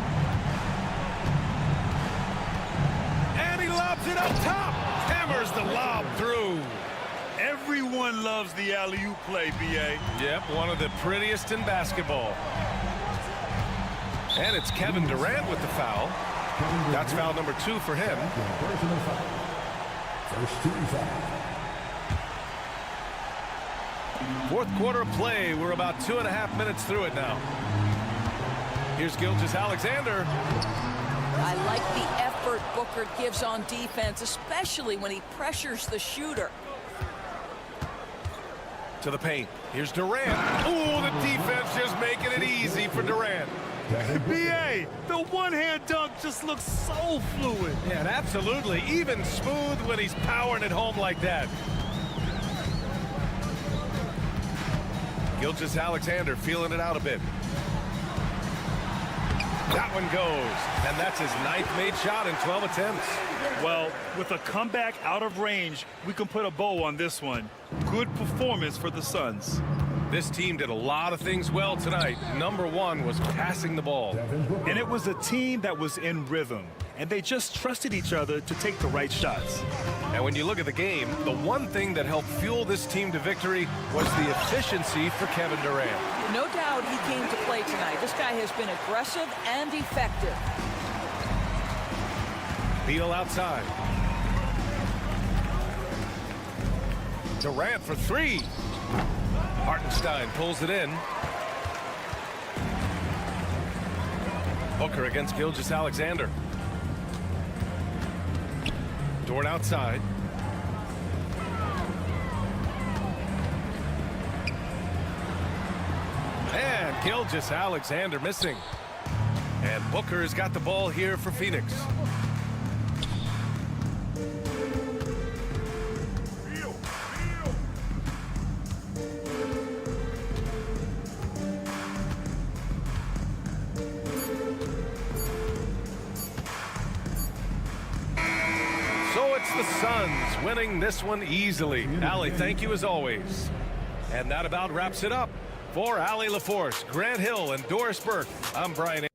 E: And he lobs it up top. Hammers the lob through.
F: Everyone loves the alley-oop play, B.A.
E: Yep, one of the prettiest in basketball. And it's Kevin Durant with the foul. That's foul number 2 for him.
A: First team foul.
E: Fourth quarter of play. We're about 2.5 minutes through it now. Here's Gilgeous-Alexander.
G: I like the effort Booker gives on defense, especially when he pressures the shooter.
E: To the paint. Here's Durant. Ooh, the defense just making it easy for Durant.
F: BA, the one-hand dunk just looks so fluid.
E: Yeah, and absolutely. Even smooth when he's powering it home like that. Gilgeous-Alexander feeling it out a bit. That one goes, and that's his 9th made shot in 12 attempts.
F: Well, with a comeback out of range, we can put a bow on this one. Good performance for the Suns.
E: This team did a lot of things well tonight. Number one was passing the ball.
F: And it was a team that was in rhythm, and they just trusted each other to take the right shots.
E: And when you look at the game, the one thing that helped fuel this team to victory was the efficiency for Kevin Durant.
G: No doubt he came to play tonight. This guy has been aggressive and effective.
E: Beal outside. Durant for 3. Hartenstein pulls it in. Booker against Gilgeous-Alexander. Dort outside. And Gilgeous-Alexander missing. And Booker's got the ball here for Phoenix. The Suns winning this one easily. Allie, thank you as always. And that about wraps it up. For Allie LaForce, Grant Hill, and Doris Burke, I'm Brian.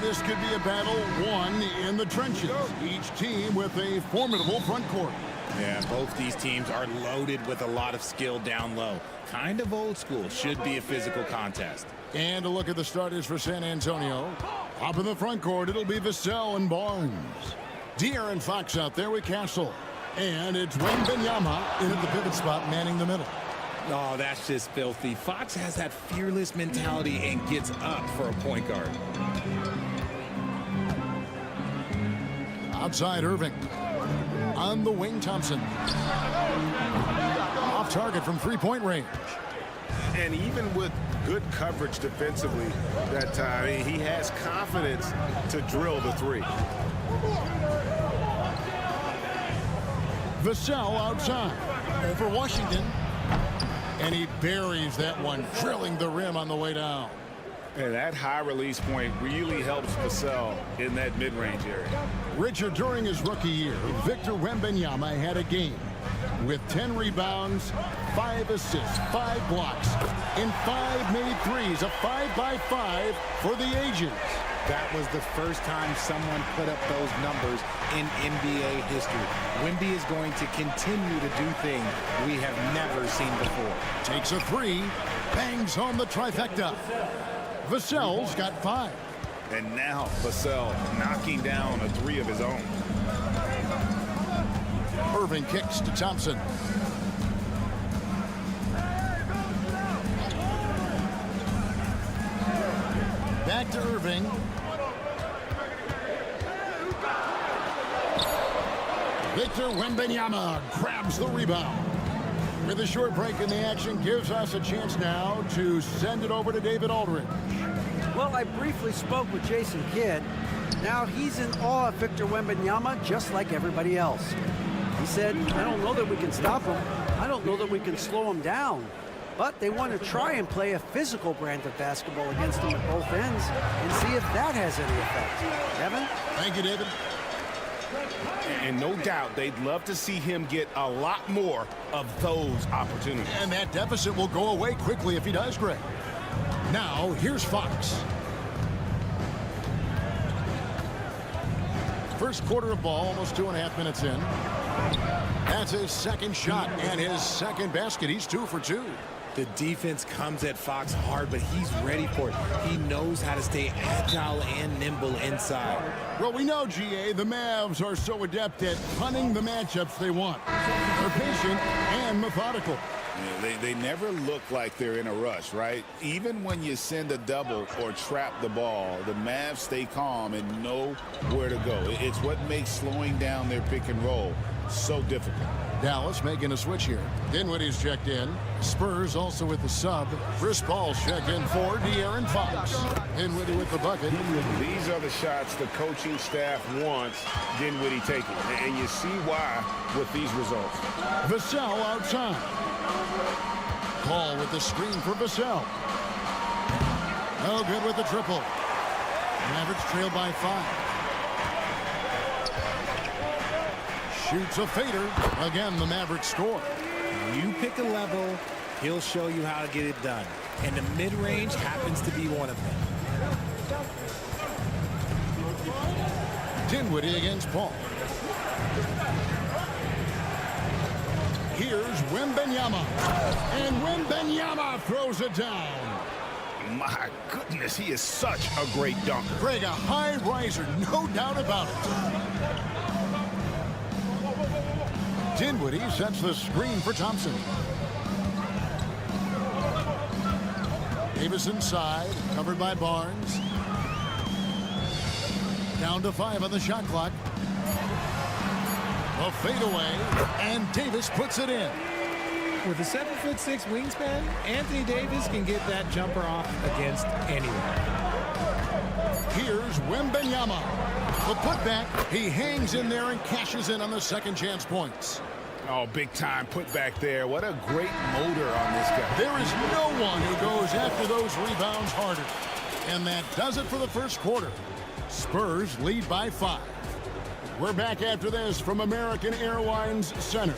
A: this could be a battle won in the trenches. Each team with a formidable front court.
J: Yeah, both these teams are loaded with a lot of skill down low. Kind of old school. Should be a physical contest.
A: And a look at the starters for San Antonio. Up in the front court, it'll be Vassell and Barnes. De'Aaron Fox out there with Castle. And it's Wembanyama in at the pivot spot, manning the middle.
J: Oh, that's just filthy. Fox has that fearless mentality and gets up for a point guard.
A: Outside Irving. On the wing, Thompson. Off target from three-point range.
B: And even with good coverage defensively that time, he has confidence to drill the three.
A: Vassell outside. Over Washington. And he buries that one, drilling the rim on the way down.
B: And that high release point really helps Vassell in that mid-range area.
A: Richard, during his rookie year, Victor Wembanyama had a game with 10 rebounds, 5 assists, 5 blocks, and 5 made threes, a 5-by-5 for the ages.
J: That was the first time someone put up those numbers in NBA history. Wemby is going to continue to do things we have never seen before.
A: Takes a three, bangs on the trifecta. Vassell's got 5.
B: And now Vassell knocking down a three of his own.
A: Irving kicks to Thompson. Back to Irving. Victor Wembanyama grabs the rebound. With a short break in the action, gives us a chance now to send it over to David Aldridge.
D: Well, I briefly spoke with Jason Kidd. Now he's in awe of Victor Wembanyama just like everybody else. He said, I don't know that we can stop him. I don't know that we can slow him down. But they want to try and play a physical brand of basketball against him at both ends and see if that has any effect. Kevin?
A: Thank you, David.
B: And no doubt they'd love to see him get a lot more of those opportunities.
A: And that deficit will go away quickly if he does, Greg. Now, here's Fox. First quarter of ball, almost 2.5 minutes in. That's his second shot and his second basket. He's 2 for 2.
J: The defense comes at Fox hard, but he's ready for it. He knows how to stay agile and nimble inside.
A: Well, we know, GA, the Mavs are so adept at punting the matchups they want. They're patient and methodical.
B: Yeah, they never look like they're in a rush, right? Even when you send a double or trap the ball, the Mavs stay calm and know where to go. It's what makes slowing down their pick and roll so difficult.
A: Dallas making a switch here. Dinwiddie's checked in. Spurs also with the sub. Chris Paul's checked in for De'Aaron Fox. Dinwiddie with the bucket.
B: These are the shots the coaching staff wants Dinwiddie taking. And you see why with these results.
A: Vassell outside. Paul with the screen for Vassell. No good with the triple. Mavericks trail by 5. Shoots a fader. Again, the Mavericks score.
J: You pick a level, he'll show you how to get it done. And the mid-range happens to be one of them.
A: Dinwiddie against Paul. Here's Wembanyama. And Wembanyama throws it down.
B: My goodness, he is such a great dunker.
A: Greg, a high riser, no doubt about it. Dinwiddie sets the screen for Thompson. Davis inside, covered by Barnes. Down to 5 on the shot clock. A fadeaway, and Davis puts it in.
J: With a 7'6" wingspan, Anthony Davis can get that jumper off against anyone.
A: Here's Wembanyama. The putback, he hangs in there and cashes in on the second chance points.
B: Oh, big time put back there. What a great motor on this guy.
A: There is no one who goes after those rebounds harder. And that does it for the first quarter. Spurs lead by 5. We're back after this from American Airlines Center.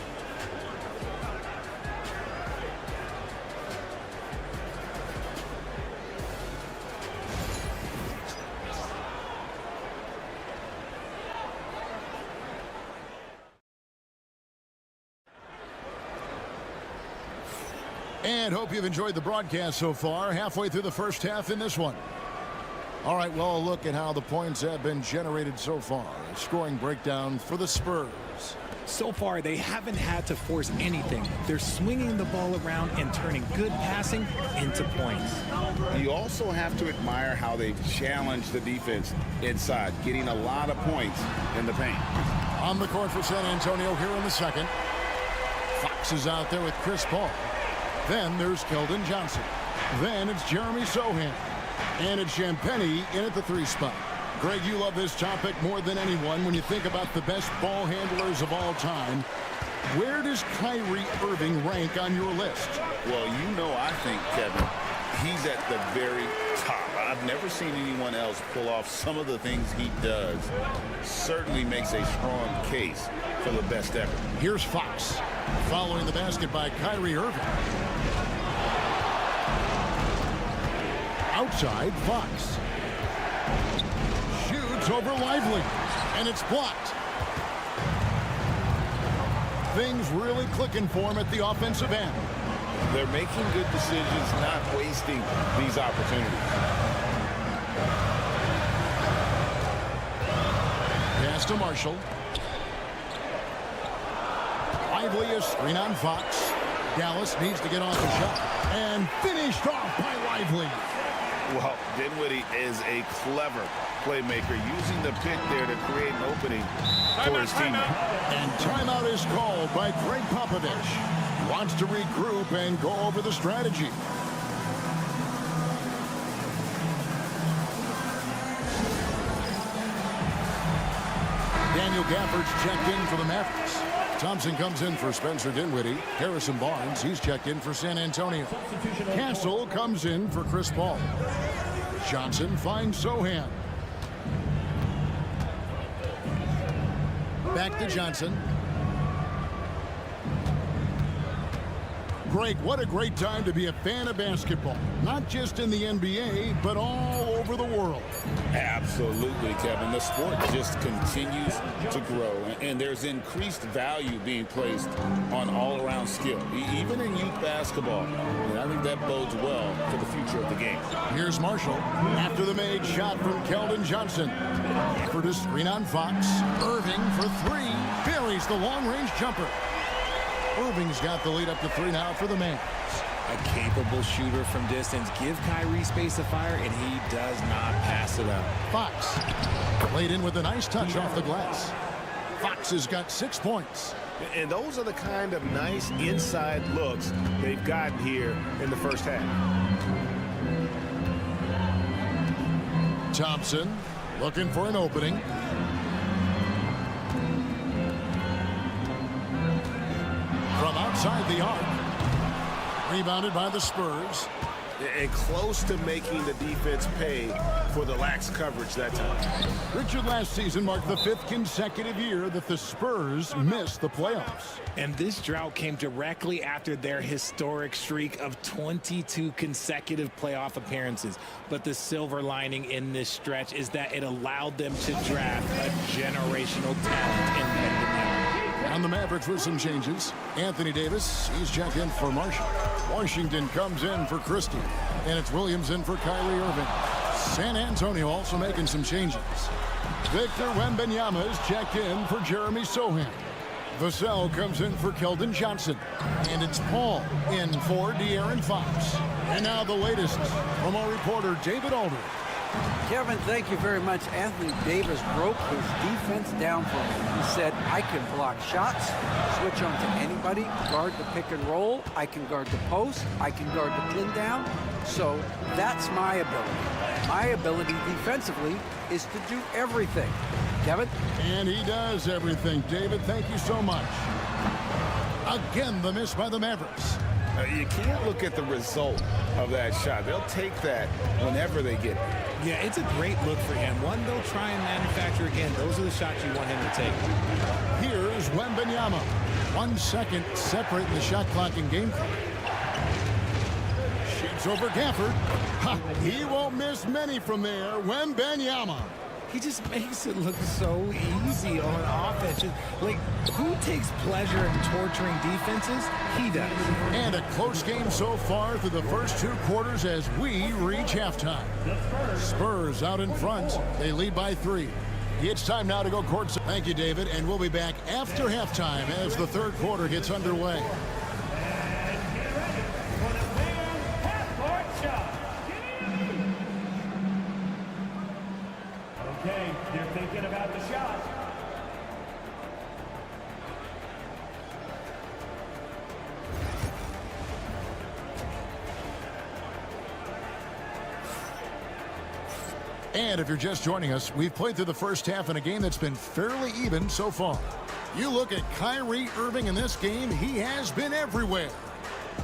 A: And hope you've enjoyed the broadcast so far. Halfway through the first half in this one. All right, well, a look at how the points have been generated so far. A scoring breakdown for the Spurs.
J: So far, they haven't had to force anything. They're swinging the ball around and turning good passing into points.
B: You also have to admire how they've challenged the defense inside, getting a lot of points in the paint.
A: On the court for San Antonio here in the second. Fox is out there with Chris Paul. Then there's Keldon Johnson. Then it's Jeremy Sohan. And it's Champagnie in at the 3 spot. Greg, you love this topic more than anyone when you think about the best ball handlers of all time. Where does Kyrie Irving rank on your list?
B: Well, I think, Kevin, he's at the very top. I've never seen anyone else pull off some of the things he does. Certainly makes a strong case for the best ever.
A: Here's Fox following the basket by Kyrie Irving. Outside, Fox. Shoots over Lively, and it's blocked. Things really clicking for him at the offensive end.
B: They're making good decisions, not wasting these opportunities.
A: Pass to Marshall. Lively is screen on Fox. Dallas needs to get off the shot. And finished off by Lively.
B: Well, Dinwiddie is a clever playmaker, using the pick there to create an opening for his team.
A: And timeout is called by Greg Popovich. Wants to regroup and go over the strategy. Daniel Gafford's checked in for the Mavericks. Thompson comes in for Spencer Dinwiddie. Harrison Barnes, he's checked in for San Antonio. Castle comes in for Chris Paul. Johnson finds Sohan. Back to Johnson. Greg, what a great time to be a fan of basketball. Not just in the NBA, but all over the world.
B: Absolutely, Kevin. The sport just continues to grow, and there's increased value being placed on all-around skill, even in youth basketball. And I think that bodes well for the future of the game.
A: Here's Marshall after the made shot from Keldon Johnson. For the screen on Fox. Irving for 3. Buries the long-range jumper. Irving's got the lead up to 3 now for the Mavs.
J: A capable shooter from distance. Give Kyrie space to fire, and he does not pass it up.
A: Fox laid in with a nice touch off the glass. Fox has got 6 points.
F: And those are the kind of nice inside looks they've gotten here in the first half.
A: Thompson looking for an opening. From outside the arc. Rebounded by the Spurs.
F: And close to making the defense pay for the lax coverage that time.
A: Richard, last season marked the 5th consecutive year that the Spurs missed the playoffs.
J: And this drought came directly after their historic streak of 22 consecutive playoff appearances. But the silver lining in this stretch is that it allowed them to draft a generational talent in Wembanyama.
A: On the Mavericks with some changes. Anthony Davis, he's checked in for Marshall. Washington comes in for Christie. And it's Williams in for Kyrie Irving. San Antonio also making some changes. Victor Wembanyama is checked in for Jeremy Sohan. Vassell comes in for Keldon Johnson. And it's Paul in for De'Aaron Fox. And now the latest from our reporter David Aldridge.
D: Kevin, thank you very much. Anthony Davis broke his defense down for me. He said, I can block shots, switch on to anybody, guard the pick and roll, I can guard the post, I can guard the pin down. So that's my ability. My ability defensively is to do everything. Kevin?
A: And he does everything. David, thank you so much. Again, the miss by the Mavericks.
B: You can't look at the result of that shot. They'll take that whenever they get it.
J: Yeah, it's a great look for him. One they'll try and manufacture again. Those are the shots you want him to take.
A: Here's Wembanyama. 1 second separating the shot clock and game clock. Shoots over Gafford. Ha, he won't miss many from there. Wembanyama.
J: he just makes it look so easy on offense. Like, who takes pleasure in torturing defenses? He does.
A: And a close game so far through the first 2 quarters as we reach halftime. Spurs out in front. They lead by 3. It's time now to go courtside. Thank you, David, and we'll be back after halftime as the 3rd quarter gets underway.
I: Okay, they're thinking about the shot.
A: And if you're just joining us, we've played through the first half in a game that's been fairly even so far. You look at Kyrie Irving in this game, he has been everywhere.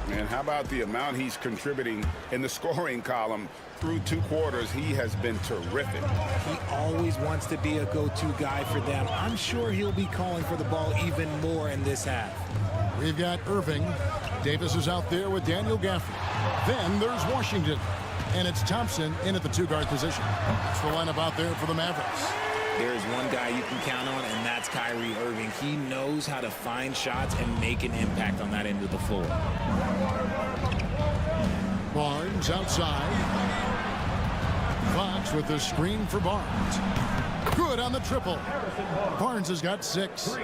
B: And how about the amount he's contributing in the scoring column? Through 2 quarters, he has been terrific.
J: He always wants to be a go-to guy for them. I'm sure he'll be calling for the ball even more in this half.
A: We've got Irving. Davis is out there with Daniel Gafford. Then there's Washington. And it's Thompson in at the 2-guard position. That's the lineup out there for the Mavericks.
J: There's one guy you can count on, and that's Kyrie Irving. He knows how to find shots and make an impact on that end of the floor.
A: Barnes outside. Fox with the screen for Barnes. Good on the triple. Barnes has got 6.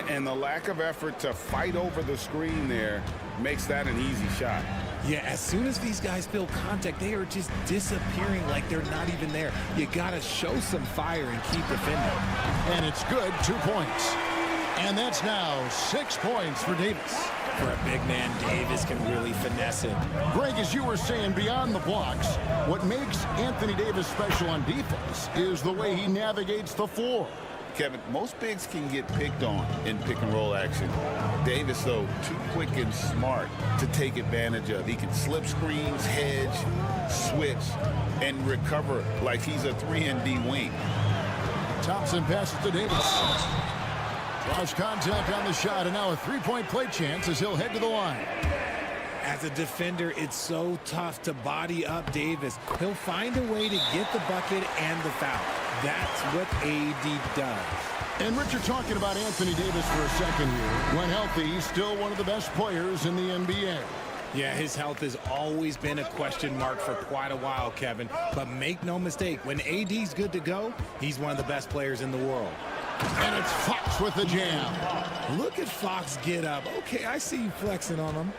B: And the lack of effort to fight over the screen there makes that an easy shot.
J: Yeah, as soon as these guys feel contact, they are just disappearing like they're not even there. You got to show some fire and keep defending.
A: And it's good, 2 points. And that's now 6 points for Davis.
J: For a big man, Davis can really finesse it.
A: Greg, as you were saying, beyond the blocks, what makes Anthony Davis special on defense is the way he navigates the floor.
B: Kevin, most bigs can get picked on in pick-and-roll action. Davis, though, too quick and smart to take advantage of. He can slip screens, hedge, switch, and recover like he's a 3-and-D wing.
A: Thompson passes to Davis. Draws contact on the shot, and now a 3-point play chance as he'll head to the line.
J: As a defender, it's so tough to body up Davis. He'll find a way to get the bucket and the foul. That's what AD does.
A: And Richard, talking about Anthony Davis for a second here. When healthy, he's still one of the best players in the NBA.
J: Yeah, his health has always been a question mark for quite a while, Kevin. But make no mistake, when AD's good to go, he's one of the best players in the world.
A: And it's Fox with the jam.
J: Look at Fox get up. Okay, I see you flexing on him.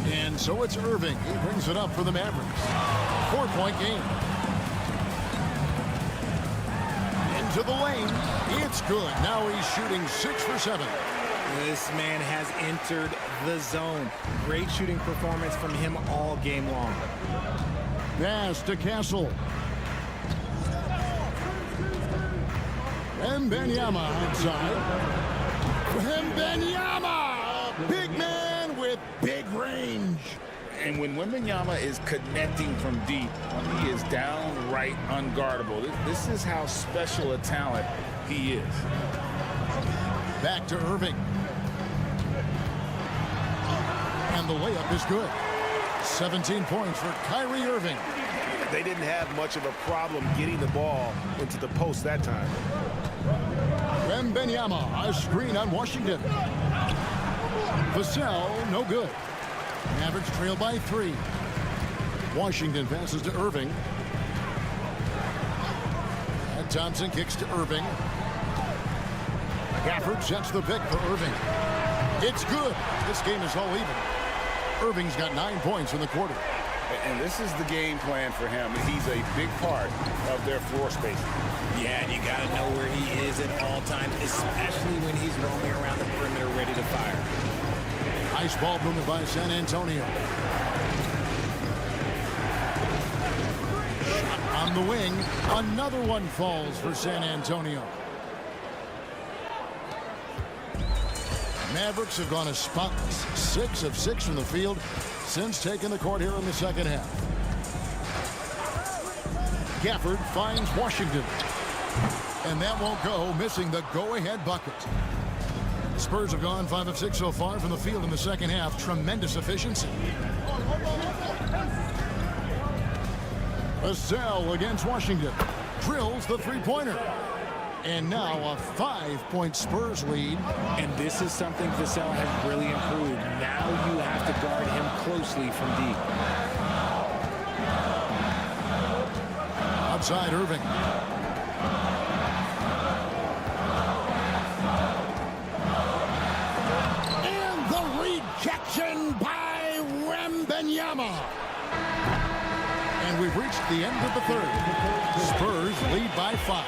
A: And so it's Irving. He brings it up for the Mavericks. 4-point game. Into the lane. It's good. Now he's shooting 6 for 7.
J: This man has entered the zone. Great shooting performance from him all game long.
A: Pass to Castle. Wembanyama outside. Wembanyama! Big man with big range.
B: And when Wembanyama is connecting from deep, he is downright unguardable. This is how special a talent he is.
A: Back to Irving. And the layup is good. 17 points for Kyrie Irving.
K: They didn't have much of a problem getting the ball into the post that time.
A: Wembanyama, a screen on Washington. Vassell, no good. Mavericks trail by 3. Washington passes to Irving. And Thompson kicks to Irving. Gafford sets the pick for Irving. It's good. This game is all even. Irving's got 9 points in the quarter.
B: And this is the game plan for him. He's a big part of their floor spacing.
J: Yeah, and you got to know where he is at all times, especially when he's roaming around the perimeter ready to fire.
A: Nice ball movement by San Antonio. Shot on the wing. Another one falls for San Antonio. Mavericks have gone a spotless 6 of 6 from the field since taking the court here in the second half. Gafford finds Washington. And that won't go, missing the go-ahead bucket. The Spurs have gone 5 of 6 so far from the field in the second half. Tremendous efficiency. Vassell against Washington. drills the three-pointer. And now a 5-point Spurs lead.
J: And this is something Vassell has really improved. Now you have to guard him closely from deep.
A: Outside Irving. And the rejection by Wembanyama. And we've reached the end of the third. Spurs lead by 5.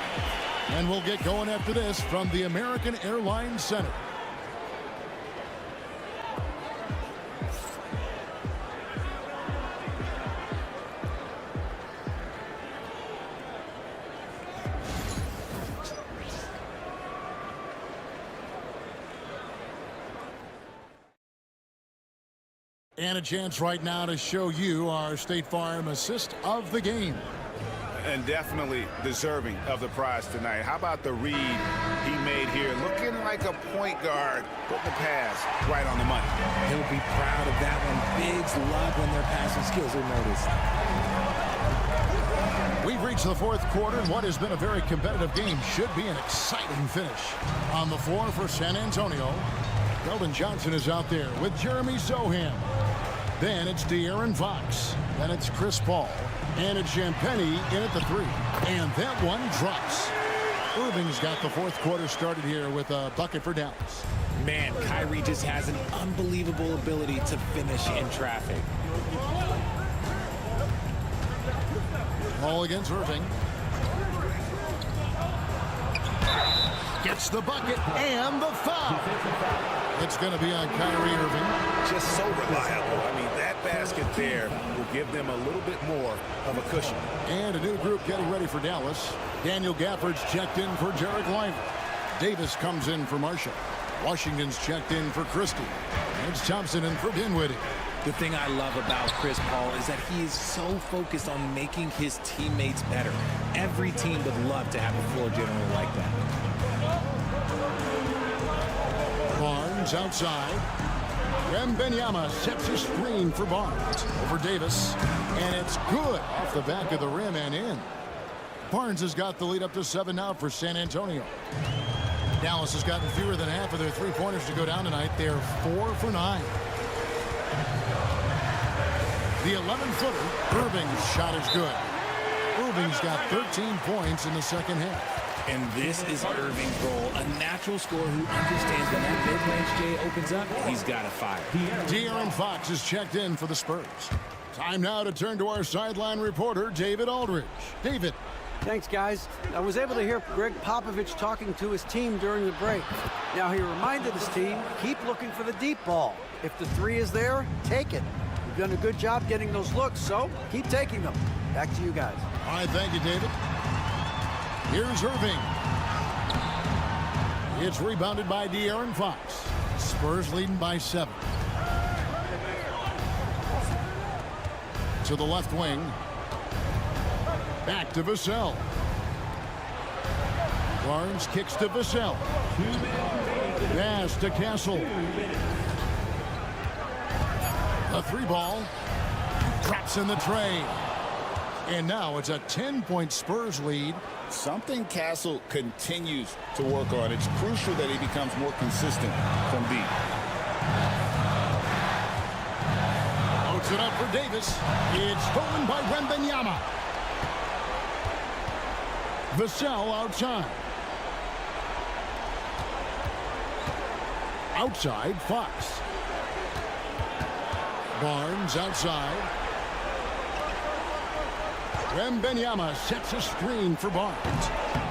A: And we'll get going after this from the American Airlines Center. And a chance right now to show you our State Farm assist of the game.
B: And definitely deserving of the prize tonight. How about the read he made here? Looking like a point guard, putting the pass right on the money.
J: He'll be proud of that one. Bigs love when their passing skills are noticed.
A: We've reached the fourth quarter, and what has been a very competitive game should be an exciting finish. On the floor for San Antonio, Keldon Johnson is out there with Jeremy Sohan. Then it's De'Aaron Fox. Then it's Chris Paul. And it's Champagnie in at the 3. And that one drops. Irving's got the fourth quarter started here with a bucket for Dallas.
J: Man, Kyrie just has an unbelievable ability to finish in traffic.
A: Ball against Irving. Gets the bucket and the foul. It's going to be on Kyrie Irving.
K: Just so reliable. I mean, that basket there will give them a little bit more of a cushion.
A: And a new group getting ready for Dallas. Daniel Gafford's checked in for Jarek Lively. Davis comes in for Marshall. Washington's checked in for Christie. And it's Thompson in for Dinwiddie.
J: The thing I love about Chris Paul is that he is so focused on making his teammates better. Every team would love to have a floor general like that.
A: Barnes outside. Wembanyama sets a screen for Barnes. Over Davis. And it's good off the back of the rim and in. Barnes has got the lead up to 7 now for San Antonio. Dallas has gotten fewer than half of their three-pointers to go down tonight. They're 4 for 9. The 11-footer, Irving's shot is good. Irving's got 13 points in the second half.
J: And this is Irving's role, a natural scorer who understands when that mid-range J opens up, he's got to fire.
A: De'Aaron Fox is checked in for the Spurs. Time now to turn to our sideline reporter, David Aldridge. David.
D: Thanks, guys. I was able to hear Greg Popovich talking to his team during the break. Now, he reminded his team, keep looking for the deep ball. If the 3 is there, take it. You've done a good job getting those looks, so keep taking them. Back to you guys.
A: All right, thank you, David. Here's Irving. It's rebounded by De'Aaron Fox. Spurs leading by 7. To the left wing. Back to Vassell. Barnes kicks to Vassell. Pass to Castle. A 3-ball. Drops in the tray. And now it's a 10-point Spurs lead.
B: Something Castle continues to work on. It's crucial that he becomes more consistent from deep.
A: Outs it up for Davis. It's stolen by Wembanyama. Vassell outside. Outside, Fox. Barnes outside. Wembanyama sets a screen for Barnes.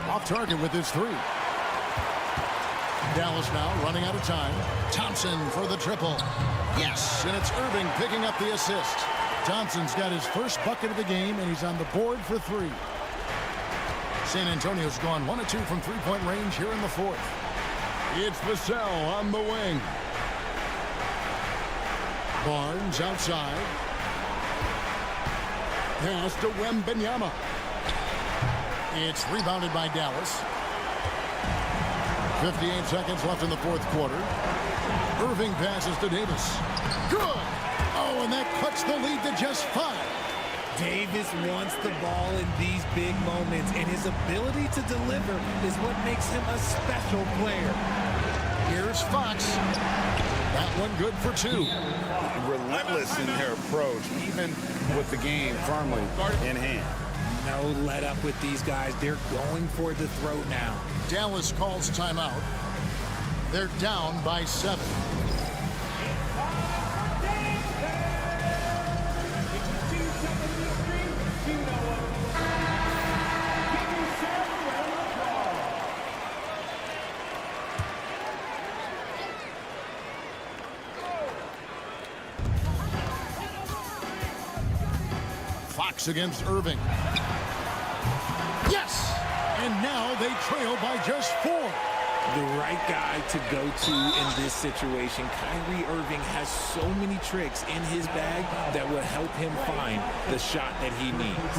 A: Off target with his 3. Dallas now running out of time. Thompson for the triple. Yes, and it's Irving picking up the assist. Thompson's got his first bucket of the game, and he's on the board for 3. San Antonio's gone 1 of 2 from three-point range here in the fourth. It's Vassell on the wing. Barnes outside. Pass to Wembanyama. It's rebounded by Dallas. 58 seconds left in the fourth quarter. Irving passes to Davis. Good! Oh, and that cuts the lead to just 5.
J: Davis wants the ball in these big moments, and his ability to deliver is what makes him a special player.
A: Here's Fox. That one good for 2.
B: Relentless in their approach, even with the game firmly in hand.
J: No let up with these guys. They're going for the throat now.
A: Dallas calls timeout. They're down by 7. Fox against Irving. Yes! And now they trail by just 4.
J: The right guy to go to in this situation. Kyrie Irving has so many tricks in his bag that will help him find the shot that he needs.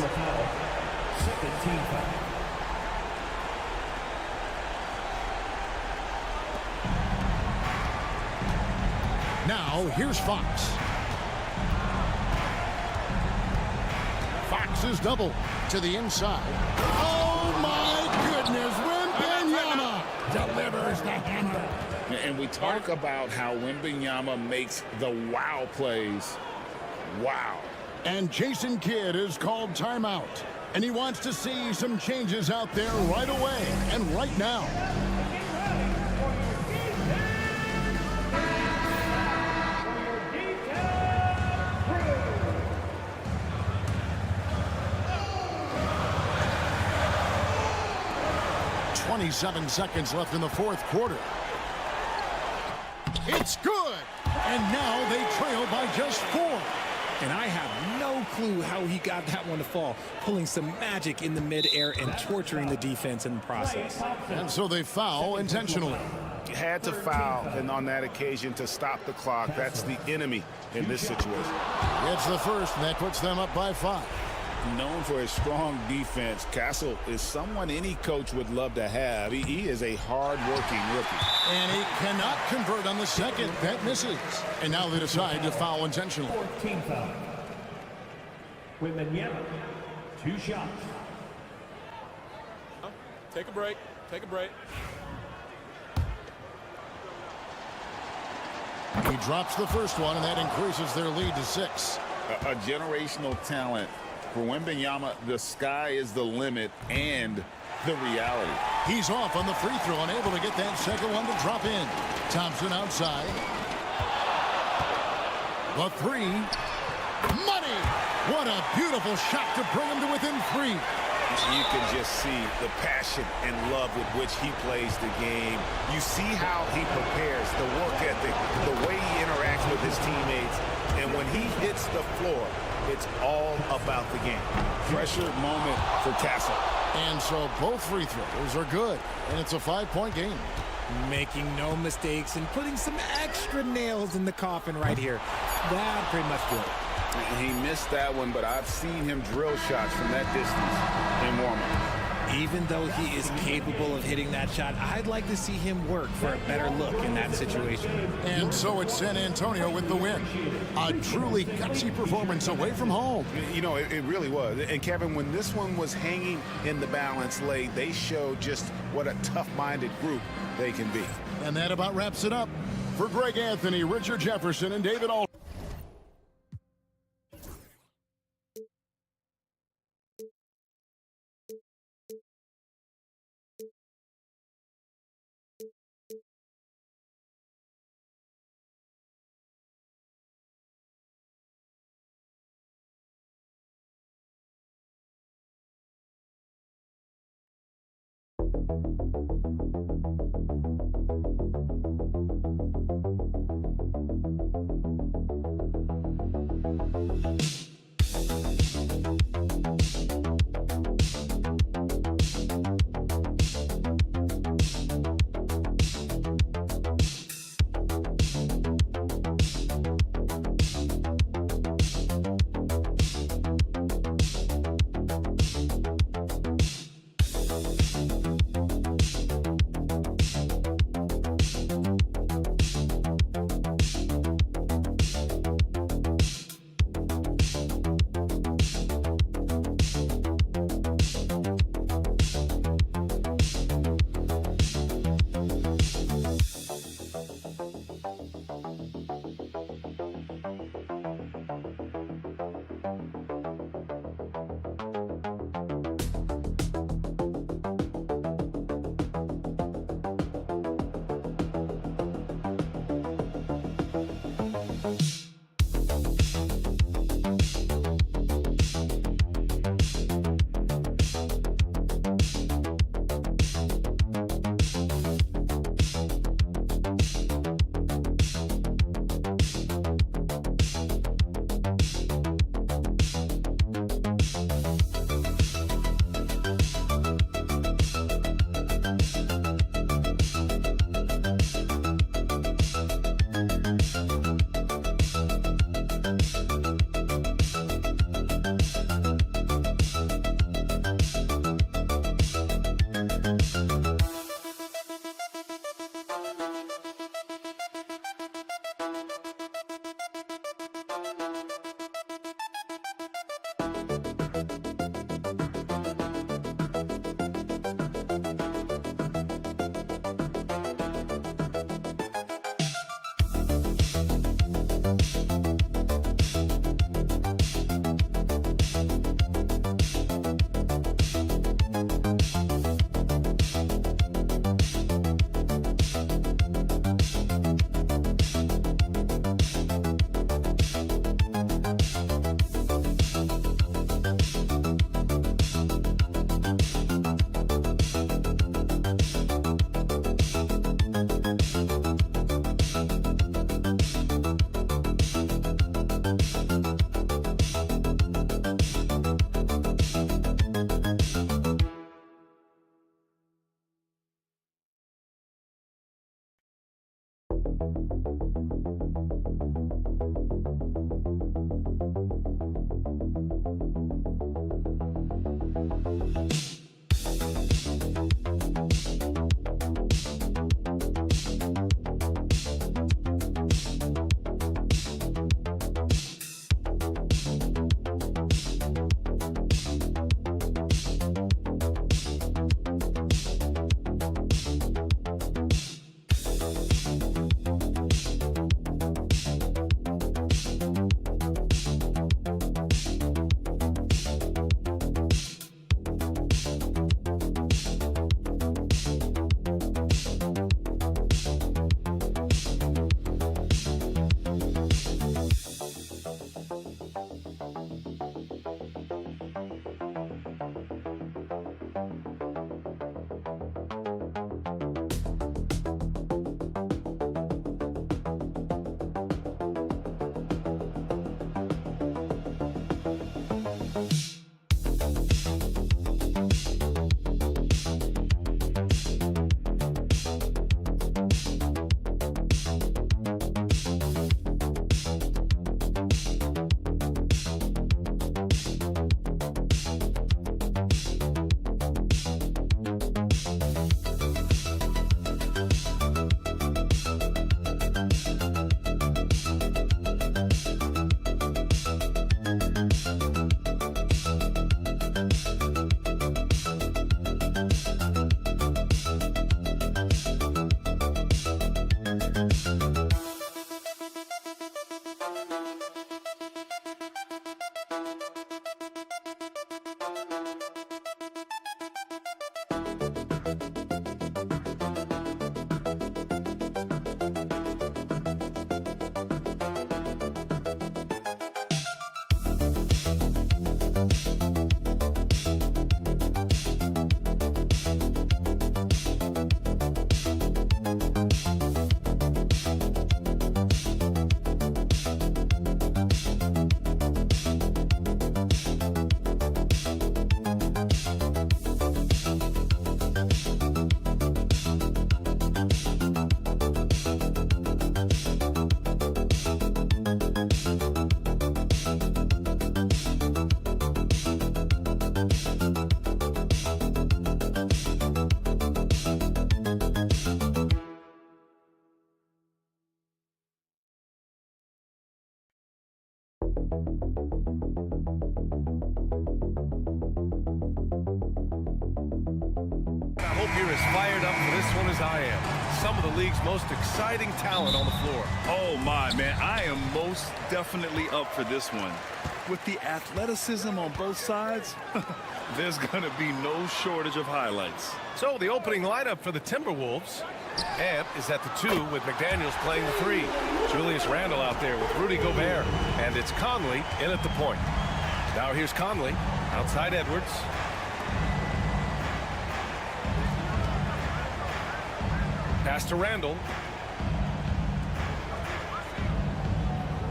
A: Now, here's Fox. Fox is double to the inside. Oh, my goodness. Wembanyama delivers the hammer.
B: And we talk about how Wembanyama makes the wow plays. Wow.
A: And Jason Kidd is called timeout. And he wants to see some changes out there right away and right now. .27 seconds left in the 4th quarter. It's good! And now they trail by just 4.
J: And I have no clue how he got that one to fall, pulling some magic in the midair and torturing the defense in the process.
A: And so they foul intentionally.
B: Had to foul, and on that occasion to stop the clock. That's the enemy in this situation.
A: It's the first, and that puts them up by 5.
B: Known for his strong defense, Castle is someone any coach would love to have. He is a hard-working rookie.
A: And he cannot convert on the second. That misses. And now they decide to foul intentionally.
I: 14 foul. Wembanyama, 2 shots.
L: Take a break. Take a break.
A: He drops the first one, and that increases their lead to 6.
B: A generational talent. For Wembanyama, the sky is the limit and the reality.
A: He's off on the free throw, unable to get that second one to drop in. Thompson outside. The 3. Money! What a beautiful shot to bring him to within 3.
B: You can just see the passion and love with which he plays the game. You see how he prepares, the work ethic, the way he interacts with his teammates. And when he hits the floor, it's all about the game. Pressure moment for Castle.
A: And so both free throws are good. And it's a 5-point game.
J: Making no mistakes and putting some extra nails in the coffin right here. That pretty much did it.
B: He missed that one, but I've seen him drill shots from that distance in warm-up.
J: Even though he is capable of hitting that shot, I'd like to see him work for a better look in that situation.
A: And so it's San Antonio with the win. A truly gutsy performance away from home.
B: You know, it really was. And Kevin, when this one was hanging in the balance late, they showed just what a tough-minded group they can be.
A: And that about wraps it up. For Greg Anthony, Richard Jefferson, and David Aldridge.
E: I hope you're as fired up for this one as I am. Some of the league's most exciting talent on the floor.
F: Oh, my, man. I am most definitely up for this one. With the athleticism on both sides, there's going to be no shortage of highlights.
E: So the opening lineup for the Timberwolves. Ant is at the 2 with McDaniels playing the 3. Julius Randle out there with Rudy Gobert. And it's Conley in at the point. Now here's Conley outside Edwards. Pass to Randle.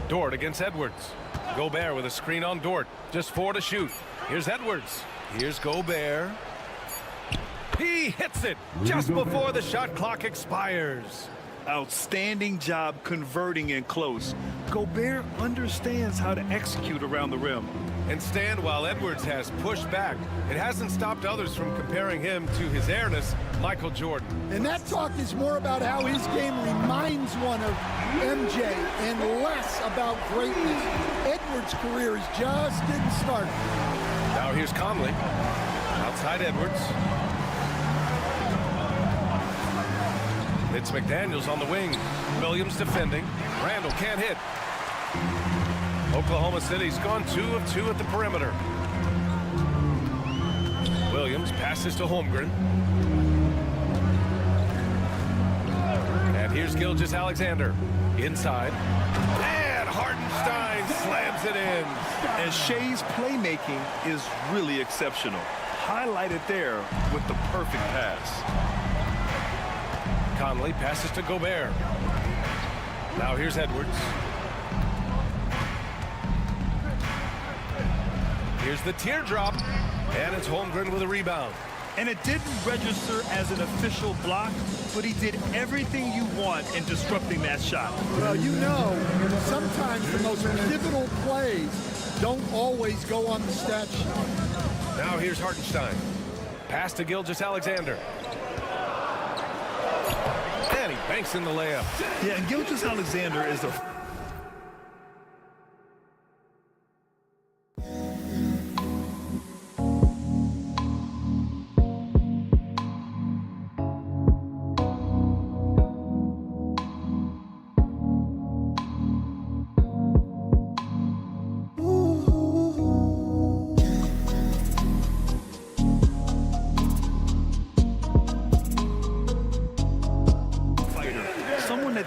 E: Dort against Edwards. Gobert with a screen on Dort. Just 4 to shoot. Here's Edwards. Here's Gobert. He hits it just before the shot clock expires.
F: Outstanding job converting in close. Gobert understands how to execute around the rim.
E: And stand while Edwards has pushed back. It hasn't stopped others from comparing him to his airness, Michael Jordan.
M: And that talk is more about how his game reminds one of MJ and less about greatness. Edwards' career is just getting started.
E: Now here's Conley. Outside Edwards. It's McDaniels on the wing. Williams defending. Randle can't hit. Oklahoma City's gone 2 of 2 at the perimeter. Williams passes to Holmgren. And here's Gilgeous-Alexander. Inside. And Hartenstein slams it in.
F: And Shea's playmaking is really exceptional. Highlighted there with the perfect pass.
E: Conley passes to Gobert. Now here's Edwards. Here's the teardrop. And it's Holmgren with a rebound.
F: And it didn't register as an official block, but he did everything you want in disrupting that shot.
M: Well, you know, sometimes the most pivotal plays don't always go on the stat sheet.
E: Now here's Hartenstein. Pass to Gilgeous-Alexander. And he banks in the layup.
F: Yeah, and Gilgeous-Alexander is the...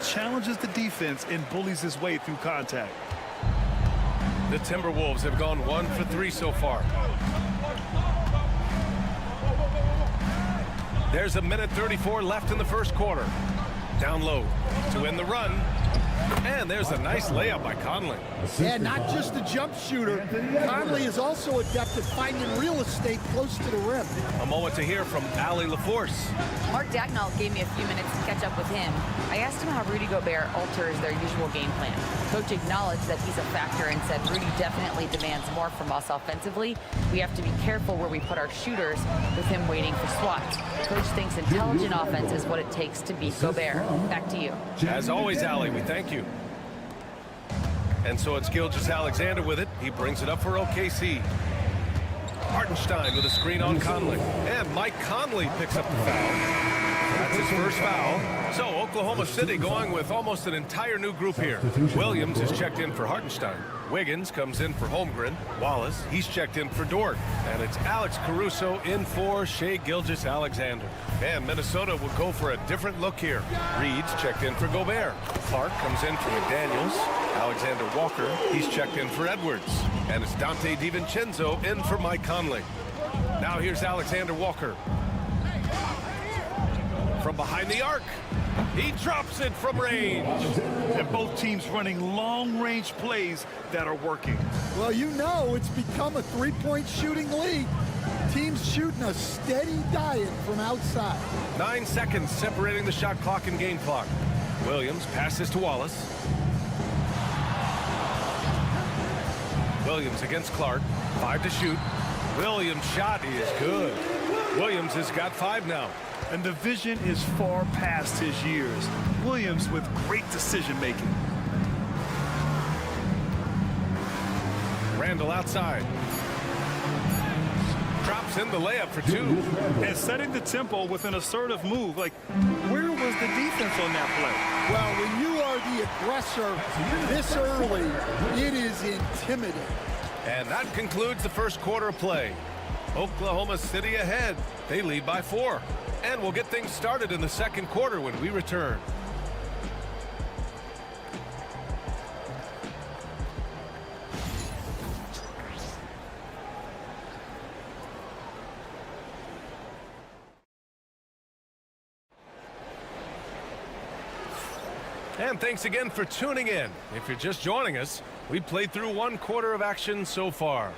F: challenges the defense and bullies his way through contact.
E: The Timberwolves have gone 1 for 3 so far. There's 1:34 left in the first quarter. Down low to end the run. And there's a nice layup by Conley.
M: Yeah, not just a jump shooter. Conley is also adept at finding real estate close to the rim.
E: A moment to hear from Allie LaForce.
H: Mark Dagnall gave me a few minutes to catch up with him. I asked him how Rudy Gobert alters their usual game plan. Coach acknowledged that he's a factor and said Rudy definitely demands more from us offensively. We have to be careful where we put our shooters with him waiting for swats. Coach thinks intelligent offense is what it takes to beat Gobert. Back to you.
E: As always, Allie, we thank you. And so it's Gilgeous-Alexander with it. He brings it up for OKC. Hartenstein with a screen on Conley. And Mike Conley picks up the foul. That's his first foul. So Oklahoma City going with almost an entire new group here. Williams is checked in for Hartenstein. Wiggins comes in for Holmgren. Wallace, he's checked in for Dort. And it's Alex Caruso in for Shai Gilgeous-Alexander. And Minnesota will go for a different look here. Reed's checked in for Gobert. Clark comes in for McDaniels. Alexander Walker, he's checked in for Edwards. And it's Dante DiVincenzo in for Mike Conley. Now here's Alexander Walker. From behind the arc. He drops it from range.
F: And both teams running long-range plays that are working.
M: Well, you know it's become a three-point shooting league. Teams shooting a steady diet from outside.
E: 9 seconds separating the shot clock and game clock. Williams passes to Wallace. Williams against Clark. 5 to shoot. Williams' shot is good. Williams has got 5 now.
F: And the vision is far past his years. Williams with great decision-making.
E: Randall outside. Drops in the layup for 2.
F: And setting the tempo with an assertive move. Like, where was the defense on that play?
M: Well, when you are the aggressor this early, it is intimidating.
E: And that concludes the first quarter of play. Oklahoma City ahead. They lead by 4. And we'll get things started in the second quarter when we return. And thanks again for tuning in. If you're just joining us, we've played through 1 quarter of action so far.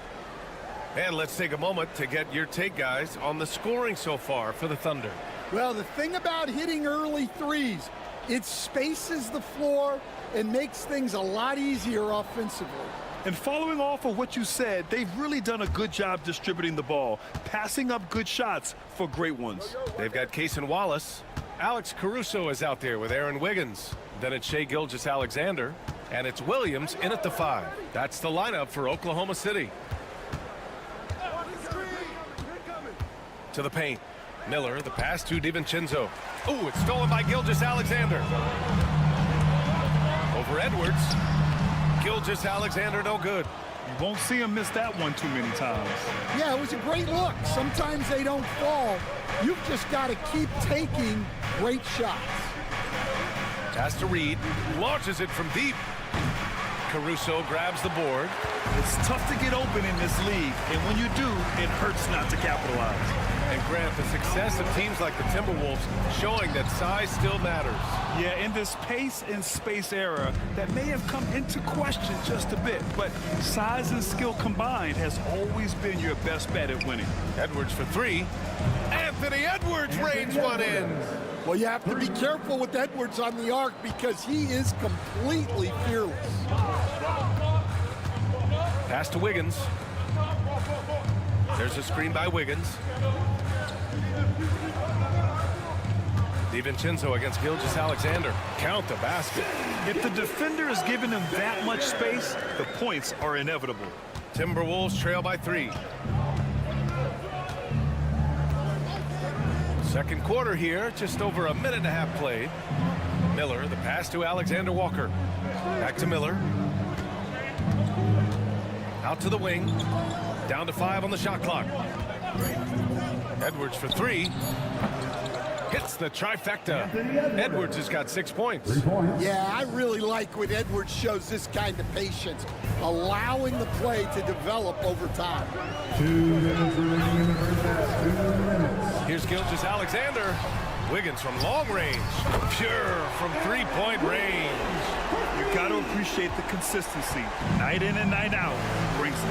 E: And let's take a moment to get your take, guys, on the scoring so far for the Thunder.
M: Well, the thing about hitting early threes, it spaces the floor and makes things a lot easier offensively.
F: And following off of what you said, they've really done a good job distributing the ball, passing up good shots for great ones.
E: They've got Cason Wallace. Alex Caruso is out there with Aaron Wiggins. Then it's Shai Gilgeous-Alexander. And it's Williams in at the 5. That's the lineup for Oklahoma City. To the paint. Miller, the pass to DiVincenzo. Oh, it's stolen by Gilgeous-Alexander. Over Edwards. Gilgeous-Alexander, no good.
F: You won't see him miss that one too many times.
M: Yeah, it was a great look. Sometimes they don't fall. You've just got to keep taking great shots.
E: Pass to Reed. Launches it from deep. Caruso grabs the board.
F: It's tough to get open in this league, and when you do, it hurts not to capitalize.
E: And Grant, the success of teams like the Timberwolves showing that size still matters.
F: Yeah, in this pace and space era, that may have come into question just a bit, but size and skill combined has always been your best bet at winning.
E: Edwards for 3. Anthony Edwards rains one in.
M: Well, you have to be careful with Edwards on the arc because he is completely fearless.
E: Pass to Wiggins. There's a screen by Wiggins. DiVincenzo against Gilgeous-Alexander. Count the basket.
F: If the defender is giving him that much space, the points are inevitable.
E: Timberwolves trail by 3. Second quarter here, just over a minute and a half played. Miller, the pass to Alexander Walker. Back to Miller. Out to the wing. Down to 5 on the shot clock. Edwards for 3. Hits the trifecta. Edwards has got 6 points.
M: Yeah, I really like when Edwards shows this kind of patience, allowing the play to develop over time.
I: 2 minutes remaining in the first half. 2 minutes.
E: Here's Gilgeous-Alexander. Wiggins from long range. Pure from 3-point range.
F: You got to appreciate the consistency. Night in and night out brings it.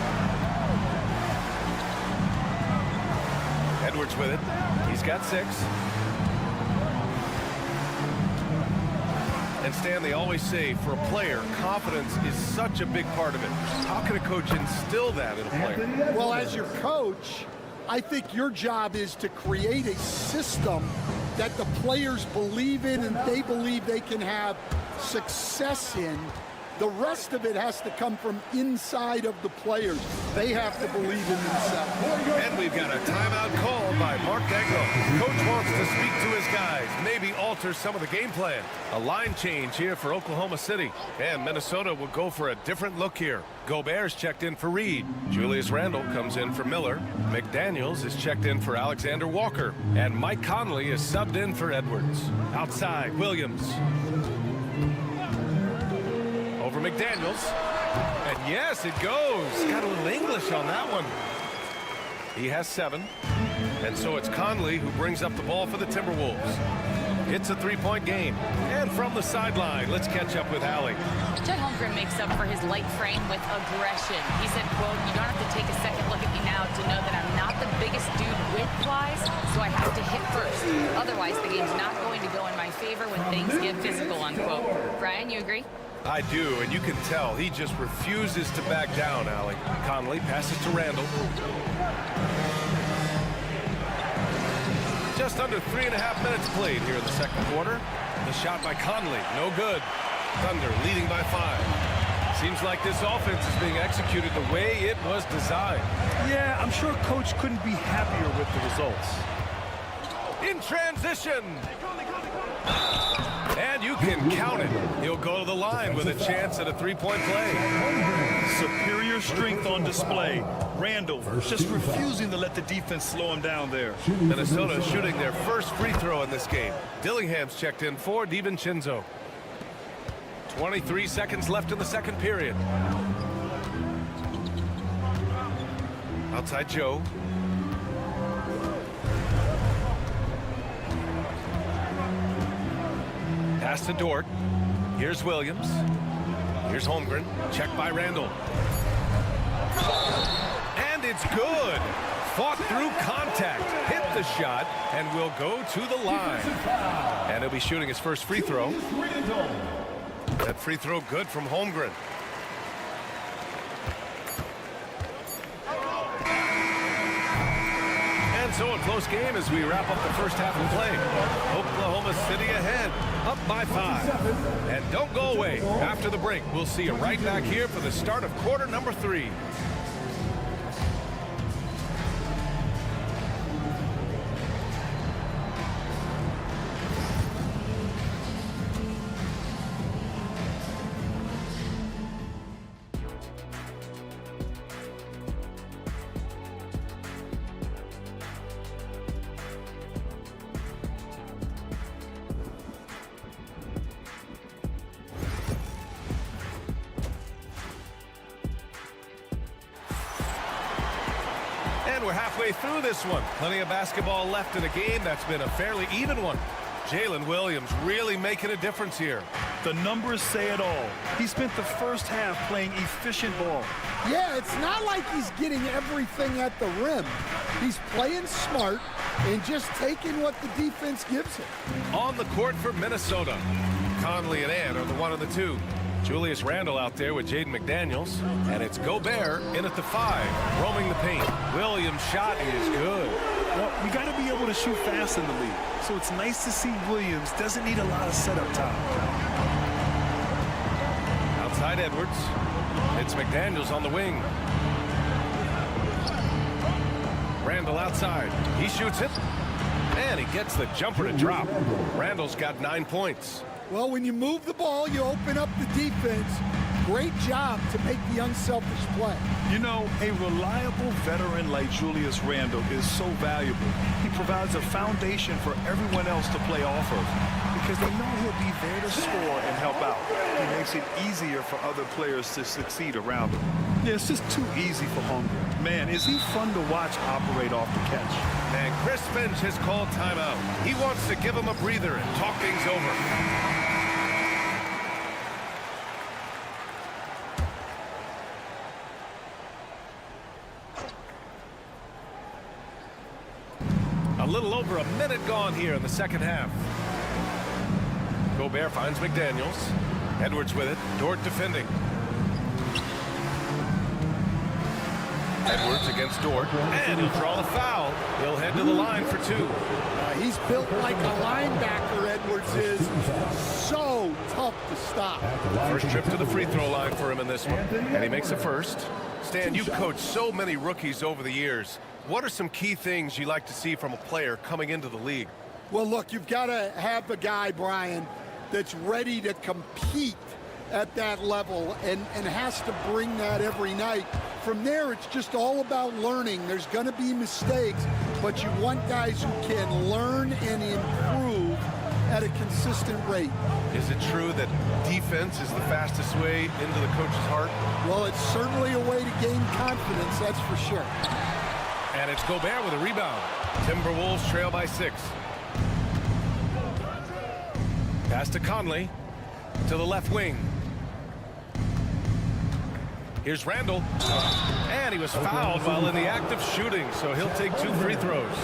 E: Edwards with it. He's got 6. And Stan, they always say for a player, confidence is such a big part of it. How can a coach instill that in a player?
M: Well, as your coach, I think your job is to create a system that the players believe in and they believe they can have success in. The rest of it has to come from inside of the players. They have to believe in themselves.
E: And we've got a timeout called by Mark Daigneault. Coach wants to speak to his guys, maybe alter some of the game plan. A line change here for Oklahoma City. And Minnesota will go for a different look here. Gobert's checked in for Reed. Julius Randle comes in for Miller. McDaniels is checked in for Alexander Walker. And Mike Conley is subbed in for Edwards. Outside, Williams. Over McDaniels. And yes, it goes. Got a little English on that one. He has 7. And so it's Conley who brings up the ball for the Timberwolves. It's a 3-point game. And from the sideline, let's catch up with Allie.
H: Chet Holmgren makes up for his light frame with aggression. He said, quote, "You don't have to take a second look at me now to know that I'm not the biggest dude width-wise, so I have to hit first. Otherwise, the game's not going to go in my favor when things get physical," unquote. Brian, you agree?
E: I do, and you can tell he just refuses to back down, Allie. Conley passes to Randall. Just under 3.5 minutes played here in the second quarter. The shot by Conley, no good. Thunder leading by 5. Seems like this offense is being executed the way it was designed.
F: Yeah, I'm sure Coach couldn't be happier with the results.
E: In transition. And you can count it. He'll go to the line with a chance at a three-point play.
F: Superior strength on display. Randall just refusing to let the defense slow him down there.
E: Minnesota shooting their first free throw in this game. Dillingham's checked in for DiVincenzo. 23 seconds left in the second period. Outside Joe. Pass to Dort. Here's Williams. Here's Holmgren. Checked by Randall. And it's good. Fought through contact. Hit the shot and will go to the line. And he'll be shooting his first free throw. That free throw good from Holmgren. And so a close game as we wrap up the first half of play. Oklahoma City ahead, up by 5. And don't go away. After the break, we'll see you right back here for the start of quarter number 3. We're halfway through this one. Plenty of basketball left in a game that's been a fairly even one. Jalen Williams really making a difference here.
F: The numbers say it all. He spent the first half playing efficient ball.
M: Yeah, it's not like he's getting everything at the rim. He's playing smart and just taking what the defense gives him.
E: On the court for Minnesota, Conley and Ant are the 1 and the 2. Julius Randle out there with Jaden McDaniels. And it's Gobert in at the 5, roaming the paint. Williams' shot is good.
F: Well, you got to be able to shoot fast in the league. So it's nice to see Williams doesn't need a lot of setup time.
E: Outside Edwards. It's McDaniels on the wing. Randle outside. He shoots it. And he gets the jumper to drop. Randle's got 9 points.
M: Well, when you move the ball, you open up the defense. Great job to make the unselfish play.
F: You know, a reliable veteran like Julius Randle is so valuable. He provides a foundation for everyone else to play off of because they know he'll be there to score and help out. He makes it easier for other players to succeed around him. Yeah, it's just too easy for Holmgren. Man, is he fun to watch operate off the catch.
E: And Chris Finch has called timeout. He wants to give him a breather and talk things over. A little over a minute gone here in the second half. Gobert finds McDaniels. Edwards with it. Dort defending. Edwards against Dort. And he'll draw the foul. He'll head to the line for 2.
M: He's built like a linebacker, Edwards is. So tough to stop.
E: First trip to the free throw line for him in this one. And he makes a first. Stan, you've coached so many rookies over the years. What are some key things you like to see from a player coming into the league?
M: Well, look, you've got to have a guy, Brian, that's ready to compete at that level and has to bring that every night. From there, it's just all about learning. There's going to be mistakes, but you want guys who can learn and improve at a consistent rate.
E: Is it true that defense is the fastest way into the coach's heart?
M: Well, it's certainly a way to gain confidence, that's for sure.
E: And it's Gobert with a rebound. Timberwolves trail by 6. Pass to Conley. To the left wing. Here's Randle. And he was fouled while in the act of shooting, so he'll take 2 free throws.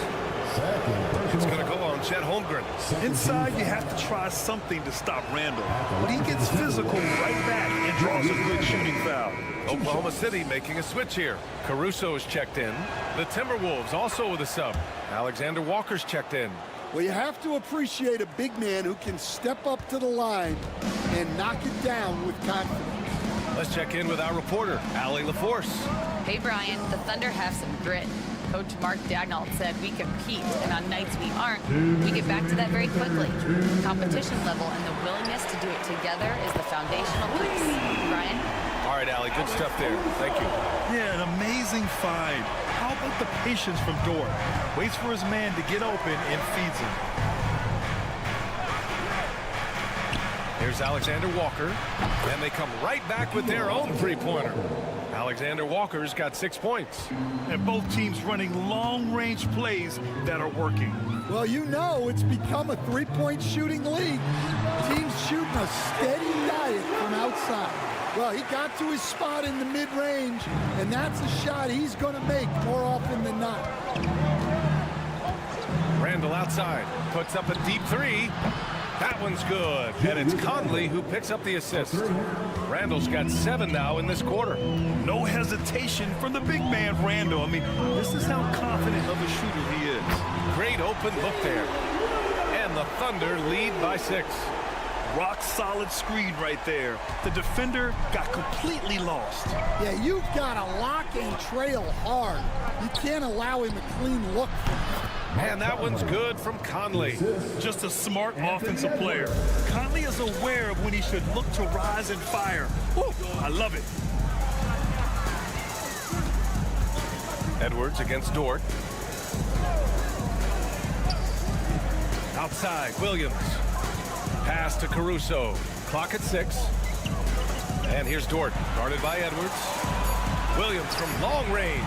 E: It's going to go on Chet Holmgren.
F: Inside, you have to try something to stop Randle. But he gets physical right back and draws a good shooting foul.
E: Oklahoma City making a switch here. Caruso is checked in. The Timberwolves also with a sub. Alexander Walker's checked in.
M: Well, you have to appreciate a big man who can step up to the line and knock it down with confidence.
E: Let's check in with our reporter, Allie LaForce.
H: Hey, Brian, the Thunder have some grit. Coach Mark Dagnall said we compete, and on nights we aren't, we get back to that very quickly. Competition level and the willingness to do it together is the foundational piece. Brian?
E: All right, Allie, good stuff there. Thank you.
F: Yeah, an amazing find. How about the patience from Dort? Waits for his man to get open and feeds him.
E: Here's Alexander Walker, and they come right back with their own three-pointer. Alexander Walker's got 6 points.
F: And both teams running long-range plays that are working.
M: Well, you know it's become a three-point shooting league. Teams shooting a steady diet from outside. Well, he got to his spot in the mid-range, and that's a shot he's going to make more often than not.
E: Randall outside, puts up a deep three. That one's good, and it's Conley who picks up the assist. Randall's got 7 now in this quarter.
F: No hesitation from the big man, Randall. I mean, this is how confident of a shooter he is.
E: Great open look there. And the Thunder lead by 6.
F: Rock solid screen right there. The defender got completely lost.
M: Yeah, you've got to lock and trail hard. You can't allow him a clean look.
E: And that one's good from Conley.
F: Just a smart offensive player. Conley is aware of when he should look to rise and fire. Woo, I love it.
E: Edwards against Dort. Outside, Williams. Pass to Caruso. Clock at 6. And here's Dort, guarded by Edwards. Williams from long range.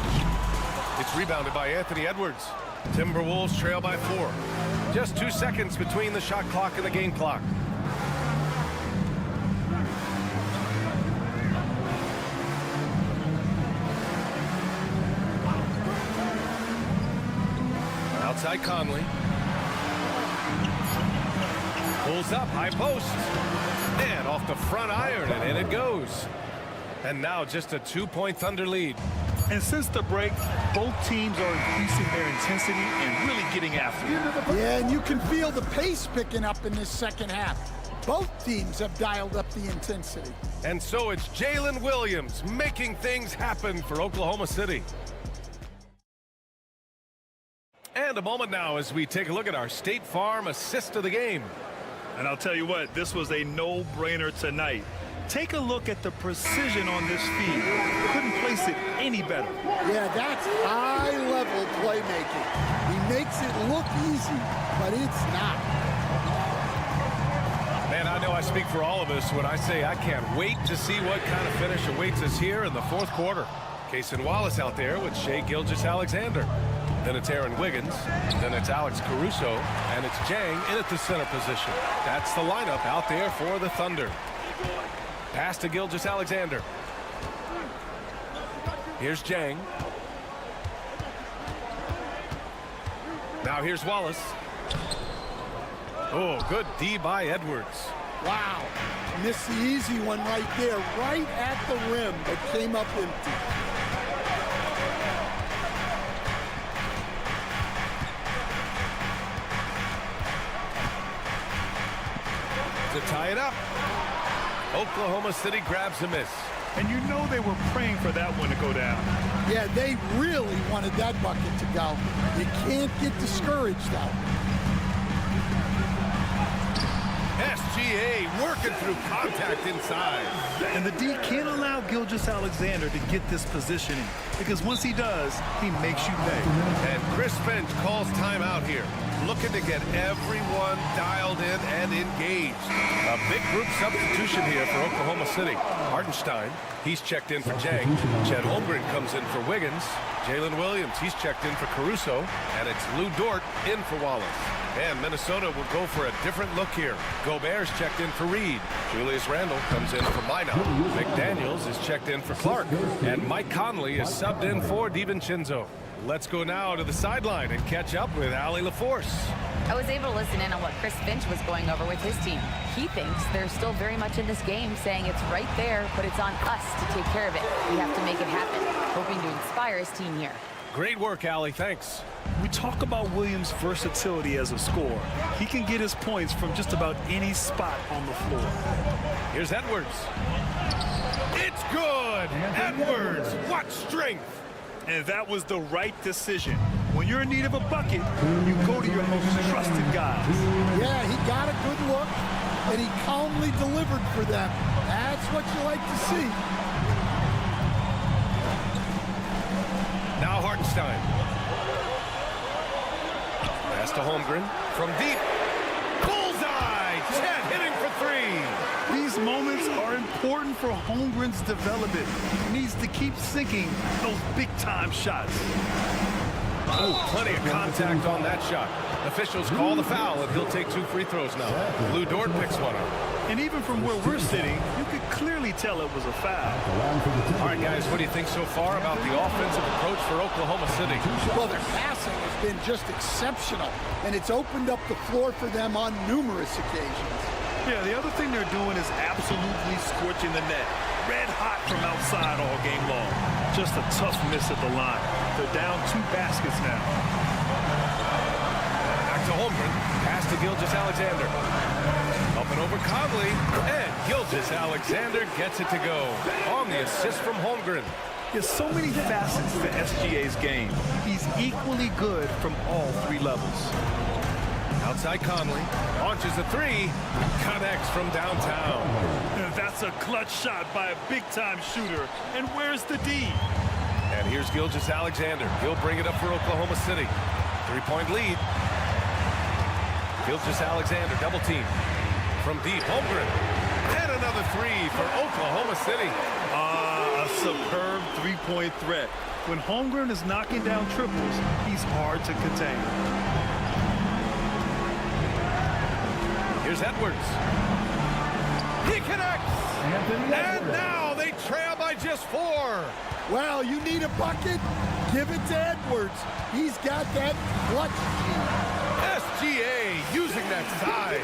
E: It's rebounded by Anthony Edwards. Timberwolves trail by 4. Just 2 seconds between the shot clock and the game clock. Outside Conley. Pulls up, high post. And off the front iron, and in it goes. And now just a 2-point Thunder lead.
F: And since the break, both teams are increasing their intensity and really getting after it.
M: Yeah, and you can feel the pace picking up in this second half. Both teams have dialed up the intensity.
E: And so it's Jalen Williams making things happen for Oklahoma City. And a moment now as we take a look at our State Farm assist of the game.
F: And I'll tell you what, this was a no-brainer tonight. Take a look at the precision on this feed. Couldn't place it any better.
M: Yeah, that's high-level playmaking. He makes it look easy, but it's not.
E: Man, I know I speak for all of us when I say I can't wait to see what kind of finish awaits us here in the fourth quarter. Cason Wallace out there with Shai Gilgeous-Alexander. Then it's Aaron Wiggins. Then it's Alex Caruso. And it's Jang in at the center position. That's the lineup out there for the Thunder. Pass to Gilgeous-Alexander. Here's Jang. Now here's Wallace. Oh, good D by Edwards.
M: Wow. Missed the easy one right there, right at the rim, but came up empty.
E: To tie it up. Oklahoma City grabs a miss.
F: And you know they were praying for that one to go down.
M: Yeah, they really wanted that bucket to go. You can't get discouraged, though.
E: SGA working through contact inside.
F: And the D can't allow Gilgeous-Alexander to get this positioning, because once he does, he makes you pay.
E: And Chris Finch calls timeout here, looking to get everyone dialed in and engaged. A big group substitution here for Oklahoma City. Hartenstein, he's checked in for Jang. Chet Holmgren comes in for Wiggins. Jalen Williams, he's checked in for Caruso. And it's Lou Dort in for Wallace. And Minnesota will go for a different look here. Gobert's checked in for Reed. Julius Randle comes in for Minot. McDaniels is checked in for Clark. And Mike Conley is subbed in for DiVincenzo. Let's go now to the sideline and catch up with Allie LaForce.
H: I was able to listen in on what Chris Finch was going over with his team. He thinks they're still very much in this game, saying it's right there, but it's on us to take care of it. We have to make it happen, hoping to inspire his team here.
E: Great work, Allie. Thanks.
F: We talk about Williams' versatility as a scorer. He can get his points from just about any spot on the floor.
E: Here's Edwards. It's good. Edwards, what strength.
F: And that was the right decision. When you're in need of a bucket, you go to your most trusted guys.
M: Yeah, he got a good look, and he calmly delivered for them. That's what you like to see.
E: Now Hartenstein. Pass to Holmgren from deep. Bullseye! Chet hitting for three.
F: These moments are important for Holmgren's development. He needs to keep sinking those big-time shots.
E: Oh, plenty of contact on that shot. Officials call the foul, and he'll take 2 free throws now. Lou Dort picks one up.
F: And even from where we're sitting, you could clearly tell it was a foul.
E: All right, guys, what do you think so far about the offensive approach for Oklahoma City?
M: Well, their passing has been just exceptional, and it's opened up the floor for them on numerous occasions.
F: Yeah, the other thing they're doing is absolutely scorching the net. Red hot from outside all game long. Just a tough miss at the line. They're down 2 baskets now.
E: Back to Holmgren. Pass to Gilgeous-Alexander. Up and over Conley. And Gilgeous-Alexander gets it to go. On the assist from Holmgren.
F: There's so many facets to SGA's game. He's equally good from all 3 levels.
E: Outside Conley. Launches a 3. Connects from downtown.
F: That's a clutch shot by a big-time shooter. And where's the D?
E: And here's Gilgeous-Alexander. He'll bring it up for Oklahoma City. 3-point lead. Gilgeous-Alexander double team. From deep, Holmgren. And another 3 for Oklahoma City.
F: A superb 3-point threat. When Holmgren is knocking down triples, he's hard to contain.
E: Here's Edwards. He connects. And now they trail by just 4.
M: Well, you need a bucket? Give it to Edwards. He's got that clutch.
E: SGA using that size.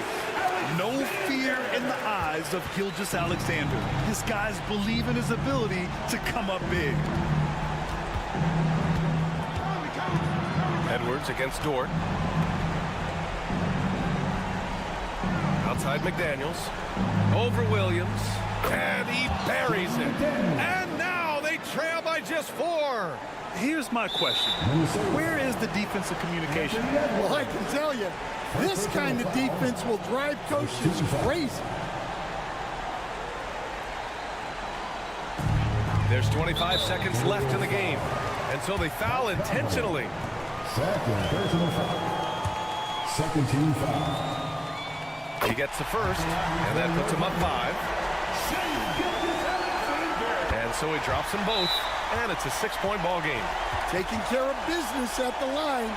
F: No fear in the eyes of Gilgeous-Alexander. His guys believe in his ability to come up big.
E: Edwards against Dort. Outside McDaniels. Over Williams. And he buries it. And now they trail by just 4.
F: Here's my question. Where is the defensive communication?
M: Well, I can tell you, this kind of defense will drive coaches crazy.
E: There's 25 seconds left in the game. And so they foul intentionally.
I: Second personal foul. Second team foul.
E: He gets the first, and that puts him up 5. And so he drops them both, and it's a 6-point ball game.
M: Taking care of business at the line.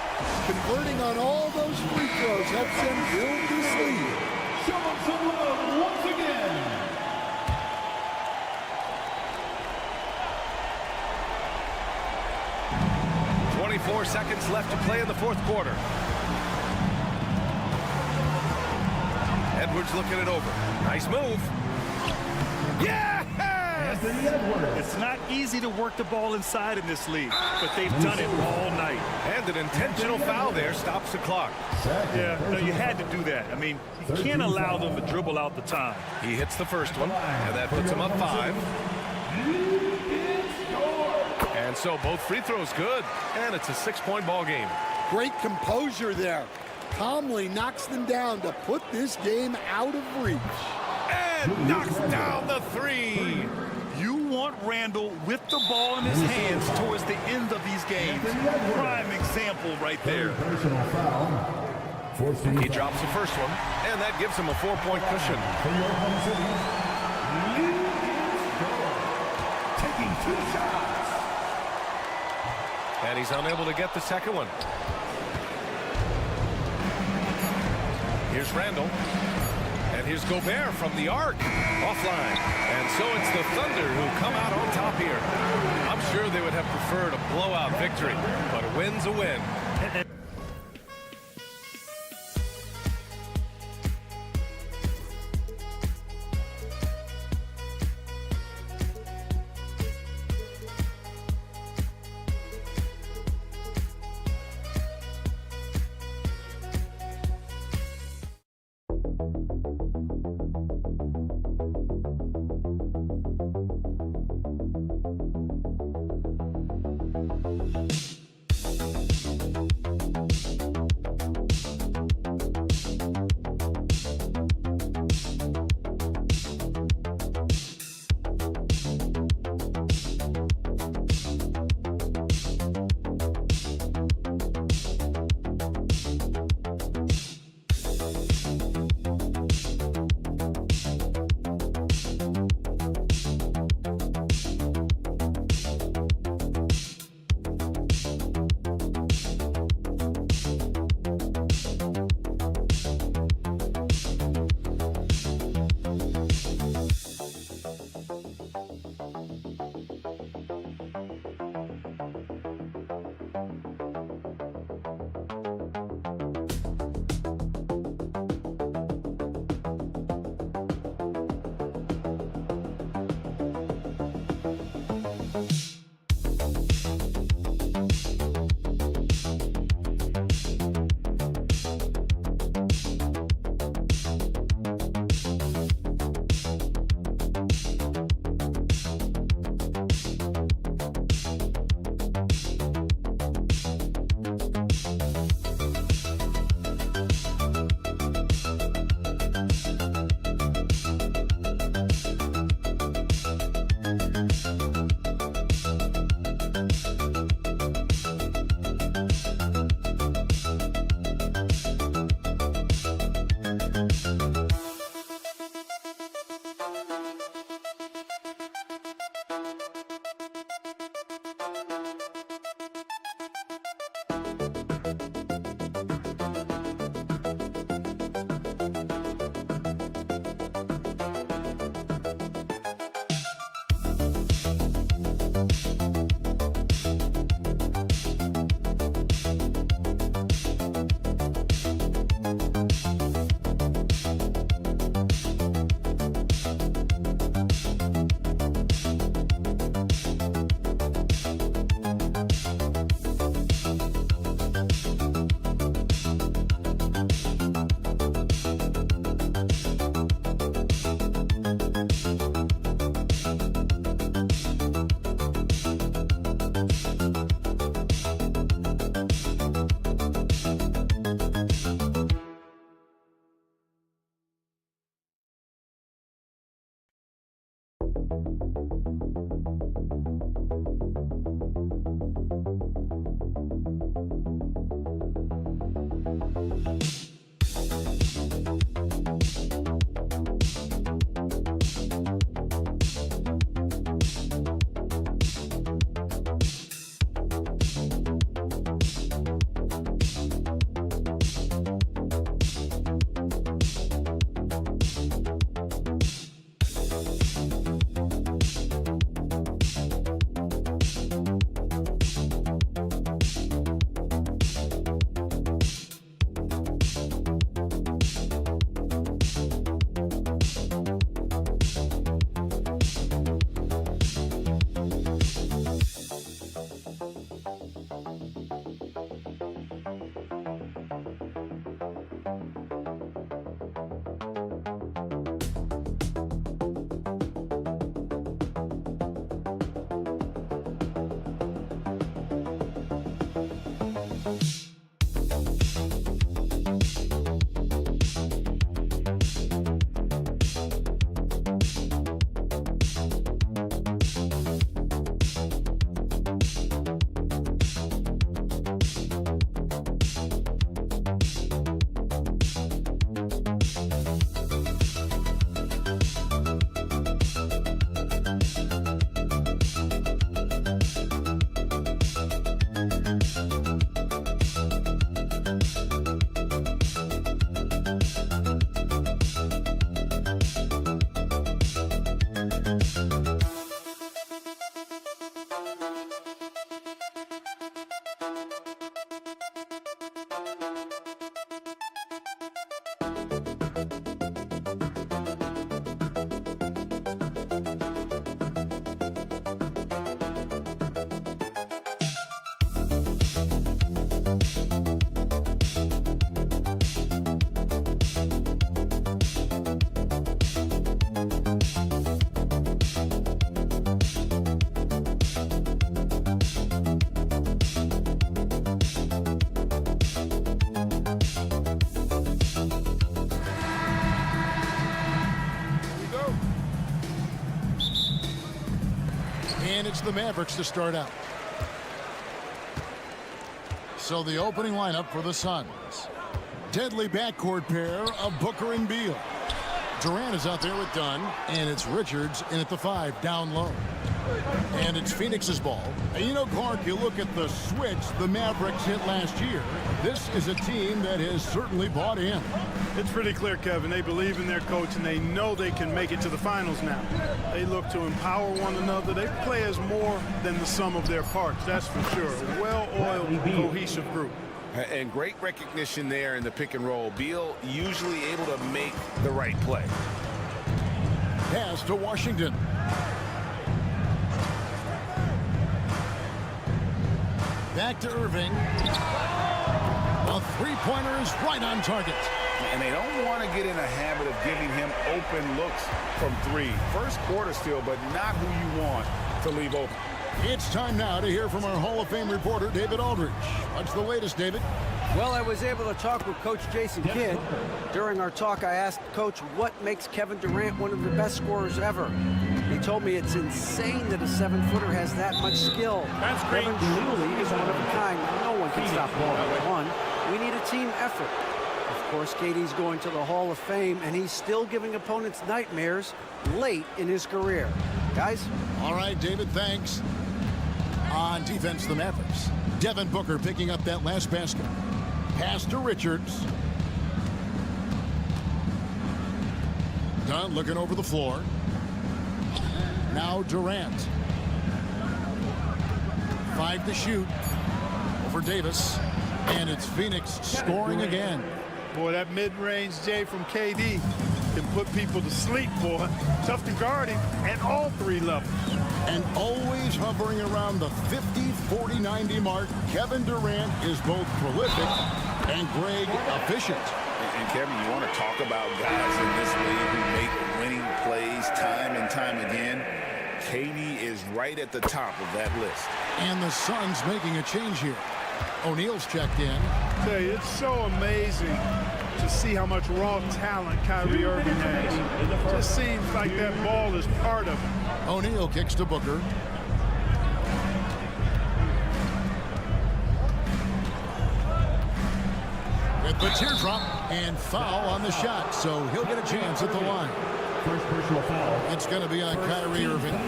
M: Converting on all those free throws helps them build this lead.
I: Show them some love once again.
E: .24 seconds left to play in the 4th quarter. Edwards looking it over. Nice move. Yeah!
F: It's not easy to work the ball inside in this league, but they've done it all night.
E: And an intentional foul there stops the clock.
F: Yeah, no, you had to do that. I mean, you can't allow them to dribble out the time.
E: He hits the first one, and that puts him up 5. And so both free throws good, and it's a 6-point ball game.
M: Great composure there. Calmly knocks them down to put this game out of reach.
E: And knocks down the 3.
F: You want Randall with the ball in his hands towards the end of these games. Prime example right there.
I: Personal foul.
E: He drops the first one, and that gives him a 4-point cushion.
I: Taking 2 shots.
E: And he's unable to get the second one. Here's Randall. And here's Gobert from the arc. Offline. And so it's the Thunder who come out on top here. I'm sure they would have preferred a blowout victory, but a win's a win.
A: It's the Mavericks to start out. So the opening lineup for the Suns. Deadly backcourt pair of Booker and Beal. Durant is out there with Dunn, and it's Richards in at the 5, down low. And it's Phoenix's ball. And you know, Clark, you look at the switch the Mavericks hit last year. This is a team that has certainly bought in.
C: It's pretty clear, Kevin. They believe in their coach, and they know they can make it to the finals now. They look to empower one another. They play as more than the sum of their parts, that's for sure. A well-oiled, cohesive group.
K: And great recognition there in the pick and roll. Beal usually able to make the right play.
A: Pass to Washington. Back to Irving. A three-pointer is right on target.
B: And they don't want to get in a habit of giving him open looks from 3. First quarter still, but not who you want to leave open.
A: It's time now to hear from our Hall of Fame reporter, David Aldridge. What's the latest, David?
D: Well, I was able to talk with Coach Jason Kidd. During our talk, I asked Coach what makes Kevin Durant one of the best scorers ever. He told me it's insane that a 7-footer has that much skill. Kevin truly is one of a kind. No one can stop ball at one. We need a team effort. Of course, KD's going to the Hall of Fame, and he's still giving opponents nightmares late in his career. Guys?
A: All right, David, thanks. On defense, the Mavericks. Devin Booker picking up that last basket. Pass to Richards. Dunn looking over the floor. Now Durant. 5 to shoot. Over Davis. And it's Phoenix scoring again.
C: Boy, that mid-range, Jay, from KD can put people to sleep, boy. Tough to guard him at all 3 levels.
A: And always hovering around the 50, 40, 90 mark, Kevin Durant is both prolific and Greg efficient.
B: And Kevin, you want to talk about guys in this league who make winning plays time and time again. KD is right at the top of that list.
A: And the Suns making a change here. O'Neal's checked in.
C: I tell you, it's so amazing to see how much raw talent Kyrie Irving has. It just seems like that ball is part of it.
A: O'Neal kicks to Booker. With the teardrop and foul on the shot, so he'll get a chance at the line.
I: First personal foul.
A: It's going to be on Kyrie Irving.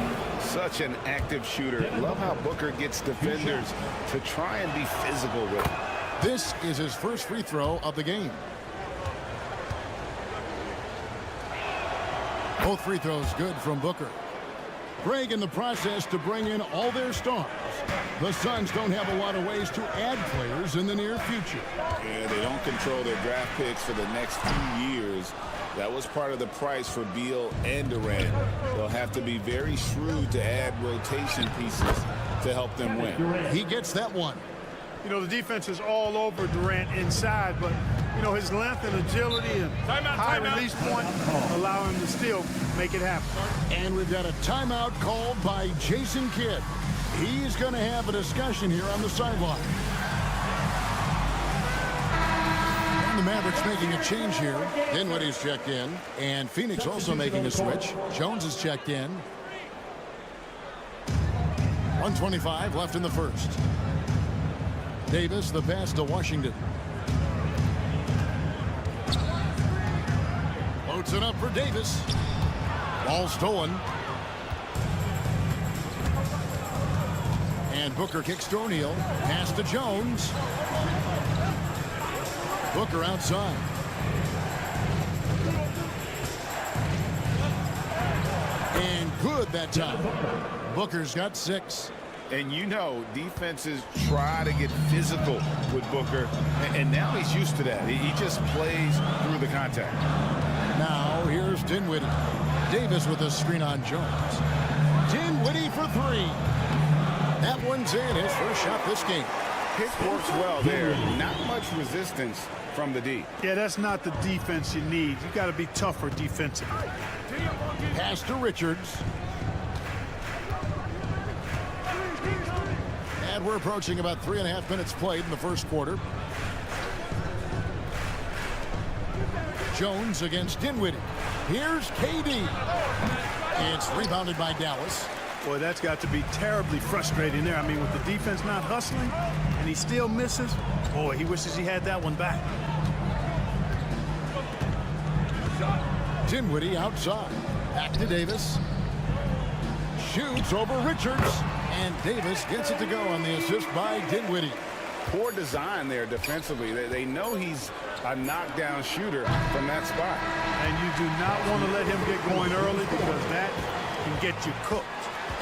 B: Such an active shooter. Love how Booker gets defenders to try and be physical with him.
A: This is his first free throw of the game. Both free throws good from Booker. Greg in the process to bring in all their stars. The Suns don't have a lot of ways to add players in the near future.
B: Yeah, they don't control their draft picks for the next few years. That was part of the price for Beal and Durant. They'll have to be very shrewd to add rotation pieces to help them win.
A: He gets that one.
C: You know, the defense is all over Durant inside, but, you know, his length and agility and high release point allow him to still make it happen.
A: And we've got a timeout called by Jason Kidd. He's going to have a discussion here on the sideline. And the Mavericks making a change here. Dinwiddie's checked in. And Phoenix also making a switch. Jones is checked in. 1:25 left in the first. Davis, the pass to Washington. Loads it up for Davis. Ball stolen. And Booker kicks to O'Neal. Pass to Jones. Booker outside. And good that time. Booker's got 6.
B: And you know, defenses try to get physical with Booker, and now he's used to that. He just plays through the contact.
A: Now here's Dinwiddie. Davis with a screen on Jones. Dinwiddie for 3. That one's in, his first shot this game.
B: Pick works well there. Not much resistance from the D.
C: Yeah, that's not the defense you need. You got to be tougher defensively.
A: Pass to Richards. And we're approaching about 3.5 minutes played in the first quarter. Jones against Dinwiddie. Here's KD. It's rebounded by Dallas.
C: Boy, that's got to be terribly frustrating there. I mean, with the defense not hustling and he still misses, boy, he wishes he had that one back.
A: Dinwiddie outside. Back to Davis. Shoots over Richards. And Davis gets it to go on the assist by Dinwiddie.
B: Poor design there defensively. They know he's a knockdown shooter from that spot.
C: And you do not want to let him get going early because that can get you cooked.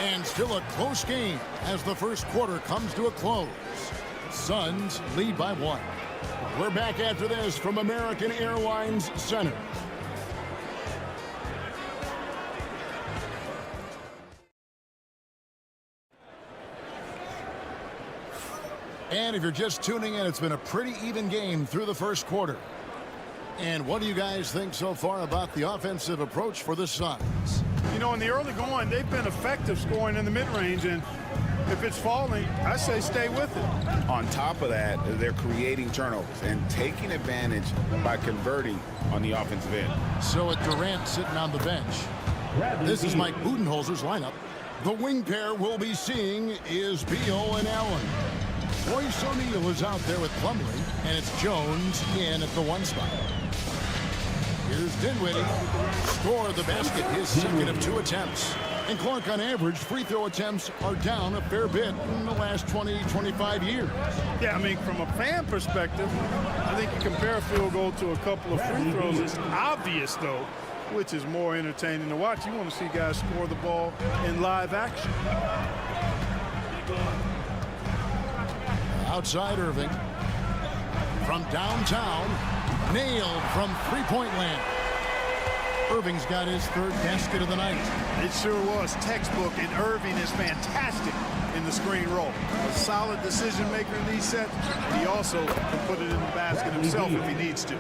A: And still a close game as the first quarter comes to a close. Suns lead by 1. We're back after this from American Airlines Center. And if you're just tuning in, it's been a pretty even game through the first quarter. And what do you guys think so far about the offensive approach for the Suns?
C: You know, in the early going, they've been effective scoring in the mid-range, and if it's falling, I say stay with it.
B: On top of that, they're creating turnovers and taking advantage by converting on the offensive end.
A: So with Durant sitting on the bench, this is Mike Budenholzer's lineup. The wing pair we'll be seeing is Beal and Allen. Royce O'Neal is out there with Plumlee, and it's Jones in at the 1 spot. Here's Dinwiddie. Scored the basket, his second of 2 attempts. And Clark, on average, free throw attempts are down a fair bit in the last 20, 25 years.
C: Yeah, I mean, from a fan perspective, I think you compare a field goal to a couple of free throws. It's obvious, though, which is more entertaining to watch. You want to see guys score the ball in live action.
A: Outside Irving. From downtown. Nailed from three-point land. Irving's got his 3rd basket of the night.
C: It sure was textbook, and Irving is fantastic in the screen roll. A solid decision maker in these sets. He also can put it in the basket himself if he needs to.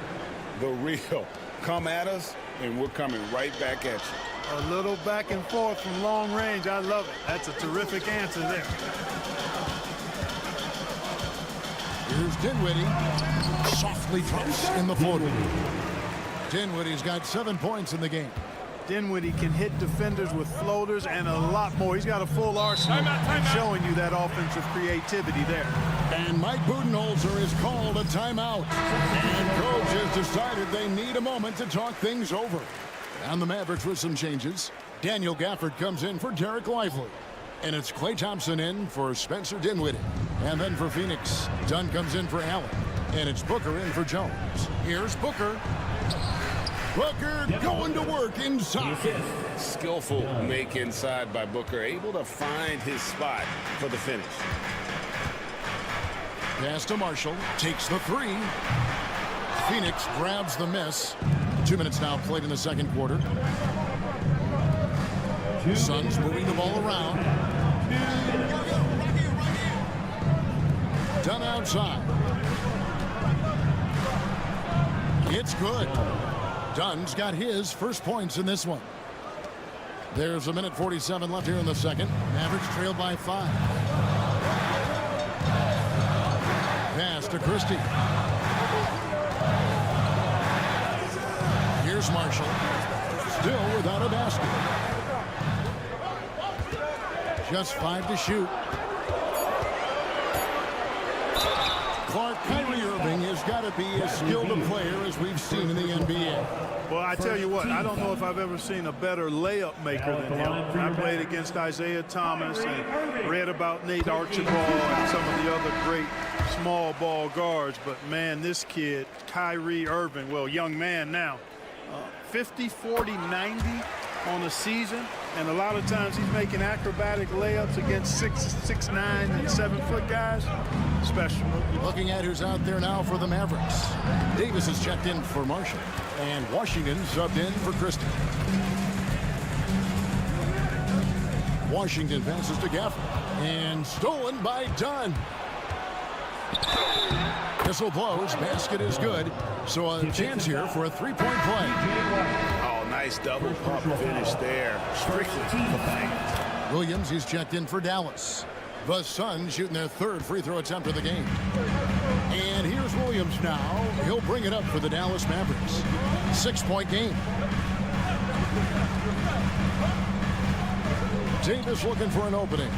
B: The real. Come at us, and we're coming right back at you.
C: A little back and forth from long range. I love it. That's a terrific answer there.
A: Here's Dinwiddie. Softly drops in the floater. Dinwiddie's got 7 points in the game.
C: Dinwiddie can hit defenders with floaters and a lot more. He's got a full arsenal, showing you that offensive creativity there.
A: And Mike Budenholzer has called a timeout. And coach has decided they need a moment to talk things over. And the Mavericks with some changes. Daniel Gafford comes in for Derek Lively. And it's Klay Thompson in for Spencer Dinwiddie. And then for Phoenix, Dunn comes in for Allen. And it's Booker in for Jones. Here's Booker. Booker going to work inside.
B: Skillful make inside by Booker, able to find his spot for the finish.
A: Pass to Marshall, takes the 3. Phoenix grabs the miss. 2 minutes now played in the second quarter. Suns moving the ball around. Done outside. It's good. Dunn's got his first points in this one. There's 1:47 left here in the second. Mavericks trail by 5. Pass to Christie. Here's Marshall. Still without a basket. Just 5 to shoot. Clark, Kyrie Irving has got to be as skilled a player as we've seen in the NBA.
C: Well, I tell you what, I don't know if I've ever seen a better layup maker than him. I played against Isaiah Thomas and read about Nate Archibald and some of the other great small ball guards. But, man, this kid, Kyrie Irving, well, young man now, 50, 40, 90 on a season. And a lot of times he's making acrobatic layups against 6'9" and 7-foot guys. Special.
A: Looking at who's out there now for the Mavericks. Davis is checked in for Marshall. And Washington subbed in for Christie. Washington passes to Gafford. And stolen by Dunn. Whistle blows. Basket is good. So a chance here for a 3-point play.
B: Nice double pump finish there. Strictly for the bank.
A: Williams, he's checked in for Dallas. The Suns shooting their 3rd free throw attempt of the game. And here's Williams now. He'll bring it up for the Dallas Mavericks. 6-point game. Davis looking for an opening.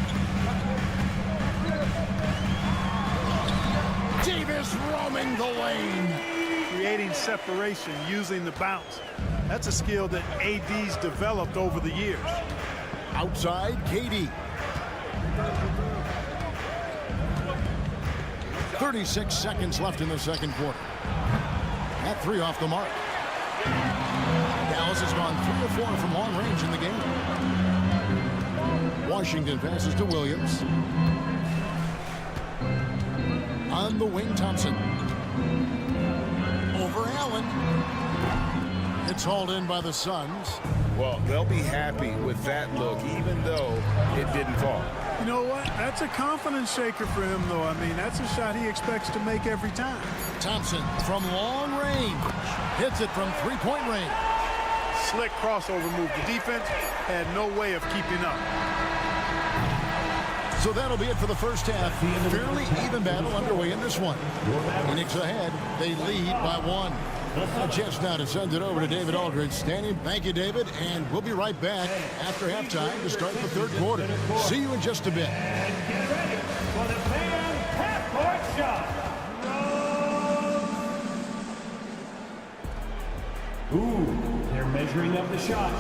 A: Davis roaming the lane.
C: Creating separation using the bounce. That's a skill that AD's developed over the years.
A: Outside, KD. 36 seconds left in the second quarter. That three off the mark. Dallas has gone 3 of 4 from long range in the game. Washington passes to Williams. On the wing, Thompson. Over Allen. It's hauled in by the Suns.
B: Well, they'll be happy with that look, even though it didn't fall.
C: You know what? That's a confidence shaker for him, though. I mean, that's a shot he expects to make every time.
A: Thompson from long range. Hits it from three-point range.
C: Slick crossover move. The defense had no way of keeping up.
A: So that'll be it for the first half. Fairly even battle underway in this one. Phoenix ahead. They lead by 1. A chance now to send it over to David Aldridge. Standing. Thank you, David. And we'll be right back after halftime to start the third quarter. See you in just a bit.
I: And get ready for the fan half-court shot. Ooh, they're measuring up the shot.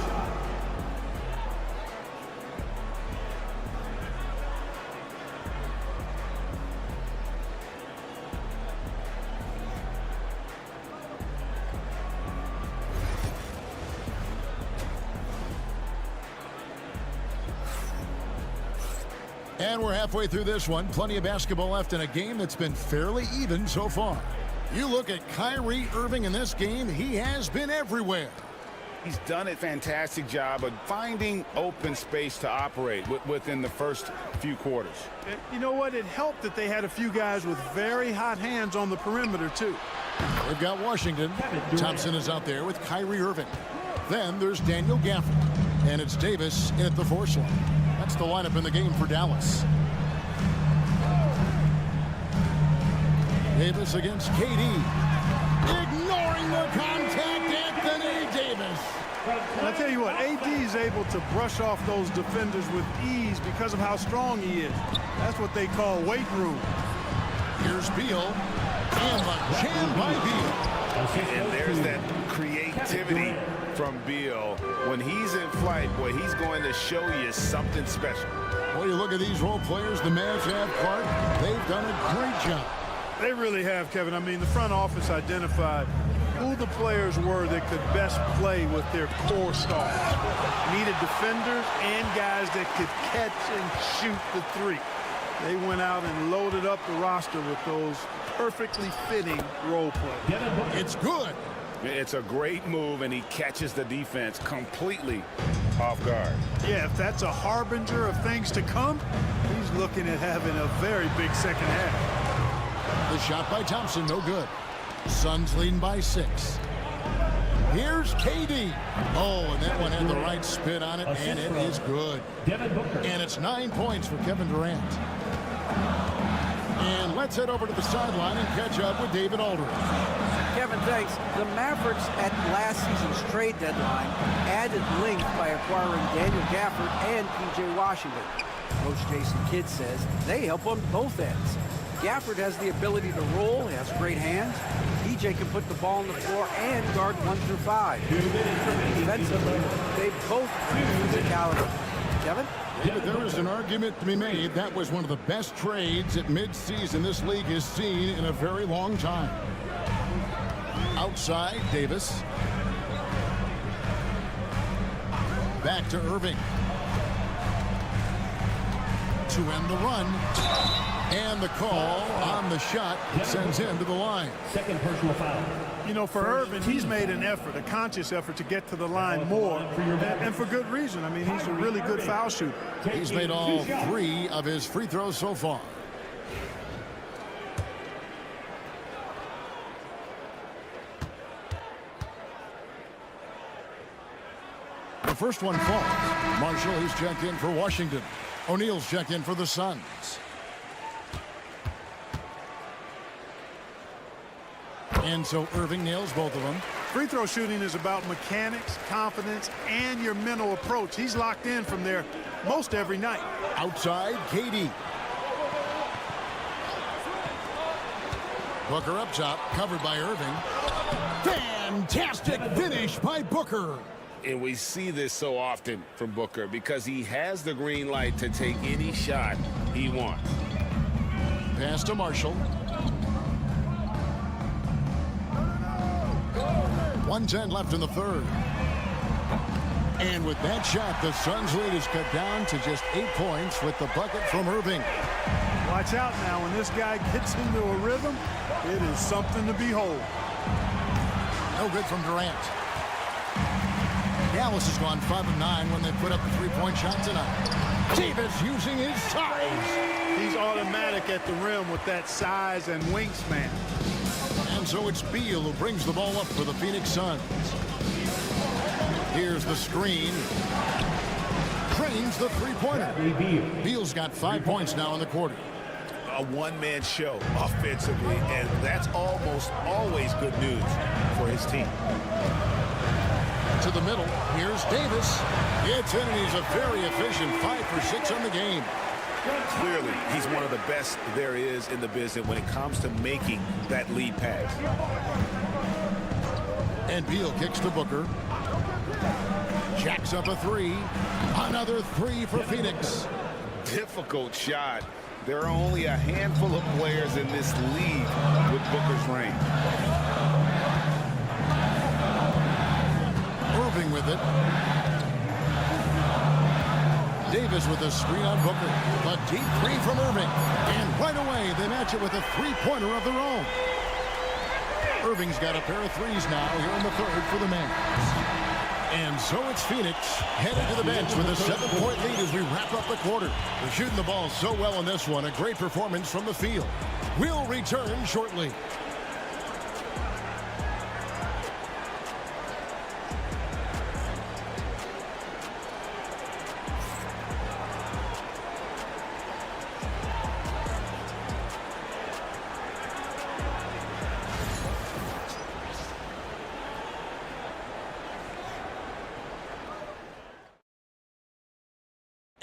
A: And we're halfway through this one. Plenty of basketball left in a game that's been fairly even so far. You look at Kyrie Irving in this game, he has been everywhere.
B: He's done a fantastic job of finding open space to operate within the first few quarters.
C: And you know what? It helped that they had a few guys with very hot hands on the perimeter, too.
A: They've got Washington. Thompson is out there with Kyrie Irving. Then there's Daniel Gafford. And it's Davis in at the 4 slot. That's the lineup in the game for Dallas. Davis against KD. Ignoring the contact, Anthony Davis.
C: And I tell you what, AD is able to brush off those defenders with ease because of how strong he is. That's what they call weight room.
A: Here's Beal. And the jam by Beal.
B: And there's that creativity from Beal. When he's in flight, boy, he's going to show you something special.
A: Well, you look at these role players the Mavs have, Clark. They've done a great job.
C: They really have, Kevin. I mean, the front office identified who the players were that could best play with their core stars. Needed defenders and guys that could catch and shoot the three. They went out and loaded up the roster with those perfectly fitting role players.
A: It's good.
B: It's a great move, and he catches the defense completely off guard.
C: Yeah, if that's a harbinger of things to come, he's looking at having a very big second half.
A: The shot by Thompson, no good. Suns leading by 6. Here's KD. Oh, and that one had the right spin on it, and it is good. And it's 9 points for Kevin Durant. And let's head over to the sideline and catch up with David Aldridge.
D: Kevin, thanks. The Mavericks at last season's trade deadline added length by acquiring Daniel Gafford and P.J. Washington. Coach Jason Kidd says they help on both ends. Gafford has the ability to roll, has great hands. P.J. can put the ball on the floor and guard 1 through 5. Defensively, they both bring physicality. Kevin?
A: David, there is an argument to be made. That was one of the best trades at midseason this league has seen in a very long time. Outside, Davis. Back to Irving. To end the run. And the call on the shot sends him to the line.
I: Second personal foul.
C: You know, for Irving, he's made an effort, a conscious effort to get to the line more, and for good reason. I mean, he's a really good foul shooter.
A: He's made all 3 of his free throws so far. The first one falls. Marshall, he's checked in for Washington. O'Neal's checked in for the Suns. And so Irving nails both of them.
C: Free throw shooting is about mechanics, confidence, and your mental approach. He's locked in from there most every night.
A: Outside, KD. Booker up top, covered by Irving. Fantastic finish by Booker.
B: And we see this so often from Booker because he has the green light to take any shot he wants.
A: Pass to Marshall. 1:10 left in the third. And with that shot, the Suns' lead is cut down to just 8 points with the bucket from Irving.
C: Watch out now. When this guy gets into a rhythm, it is something to behold.
A: No good from Durant. Dallas has gone 5 of 9 when they put up a three-point shot tonight. Davis using his size.
C: He's automatic at the rim with that size and wingspan.
A: And so it's Beal who brings the ball up for the Phoenix Suns. Here's the screen. Trains the three-pointer. Beal's got 5 points now in the quarter.
K: A one-man show offensively, and that's almost always good news for his team.
A: To the middle, here's Davis. It's in, and he's a very efficient 5 for 6 on the game.
K: Clearly, he's one of the best there is in the business when it comes to making that lead pass.
A: And Beal kicks to Booker. Jacks up a 3. Another 3 for Phoenix.
B: Difficult shot. There are only a handful of players in this league with Booker's range.
A: Irving with it. Davis with a screen on Booker. A deep 3 from Irving. And right away, they match it with a three-pointer of their own. Irving's got a pair of threes now here in the third for the Mavs. And so it's Phoenix headed to the bench with a 7-point lead as we wrap up the quarter. They're shooting the ball so well in this one. A great performance from the field. We'll return shortly.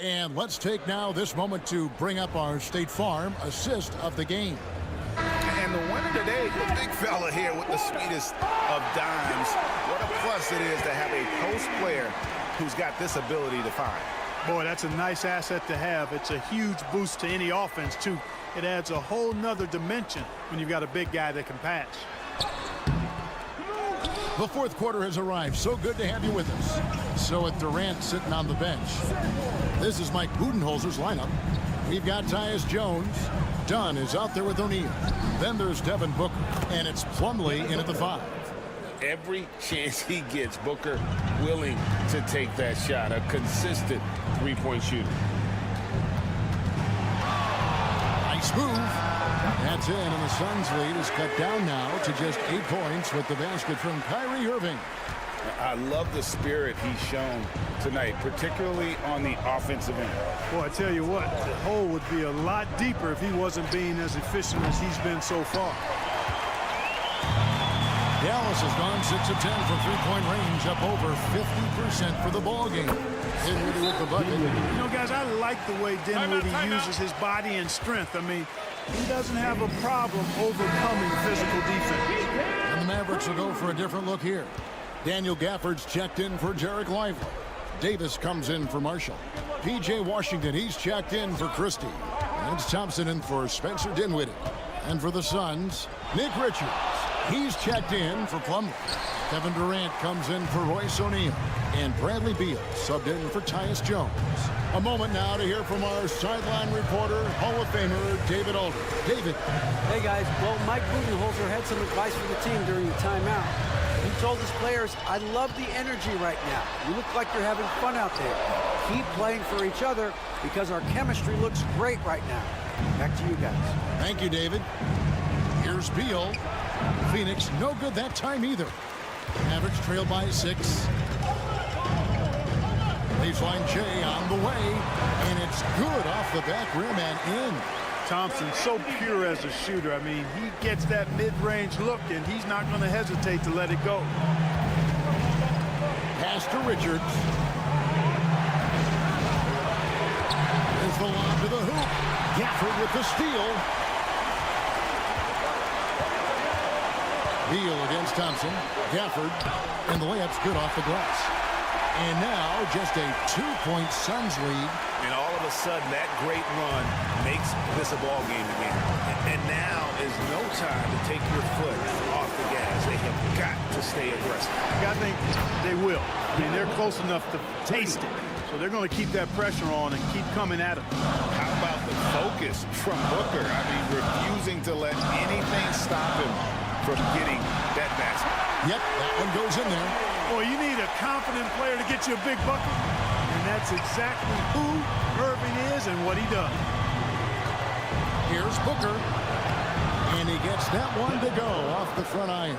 A: And let's take now this moment to bring up our State Farm assist of the game.
B: And the winner today, the big fella here with the sweetest of dimes. What a plus it is to have a post player who's got this ability to find.
C: Boy, that's a nice asset to have. It's a huge boost to any offense, too. It adds a whole nother dimension when you've got a big guy that can pass.
A: The fourth quarter has arrived. So good to have you with us. So with Durant sitting on the bench, this is Mike Budenholzer's lineup. We've got Tyus Jones. Dunn is out there with O'Neal. Then there's Devin Booker, and it's Plumlee in at the 5.
B: Every chance he gets, Booker willing to take that shot. A consistent three-point shooter.
A: Nice move. That's in, and the Suns' lead is cut down now to just 8 points with the basket from Kyrie Irving.
B: I love the spirit he's shown tonight, particularly on the offensive end.
C: Boy, I tell you what, the hole would be a lot deeper if he wasn't being as efficient as he's been so far.
A: Dallas has gone 6 of 10 from three-point range, up over 50% for the ball game. Dinwiddie with the bucket.
C: You know, guys, I like the way Dinwiddie uses his body and strength. I mean, he doesn't have a problem overcoming physical defense.
A: And the Mavericks will go for a different look here. Daniel Gafford's checked in for Jarek Lively. Davis comes in for Marshall. P.J. Washington, he's checked in for Christie. And it's Thompson in for Spencer Dinwiddie. And for the Suns, Nick Richards. He's checked in for Plumlee. Kevin Durant comes in for Royce O'Neal. And Bradley Beal subbed in for Tyus Jones. A moment now to hear from our sideline reporter, Hall of Famer David Aldridge. David.
D: Hey, guys. Well, Mike Budenholzer had some advice for the team during the timeout. He told his players, I love the energy right now. You look like you're having fun out there. Keep playing for each other because our chemistry looks great right now. Back to you guys.
A: Thank you, David. Here's Beal. Phoenix, no good that time either. Mavericks trail by 6. Baseline Jay on the way, and it's good off the back rim and in.
C: Thompson, so pure as a shooter. I mean, he gets that mid-range look, and he's not going to hesitate to let it go.
A: Pass to Richards. There's the lob to the hoop. Gafford with the steal. Beal against Thompson. Gafford, and the layup's good off the glass. And now just a 2-point Suns lead.
K: And all of a sudden, that great run makes this a ball game again. And now is no time to take your foot off the gas. They have got to stay aggressive.
C: I think they will. I mean, they're close enough to taste it. So they're going to keep that pressure on and keep coming at him.
B: How about the focus from Booker? I mean, refusing to let anything stop him from getting that basket.
A: Yep, that one goes in there.
C: Boy, you need a confident player to get you a big bucket. And that's exactly who Irving is and what he does.
A: Here's Booker. And he gets that one to go off the front iron.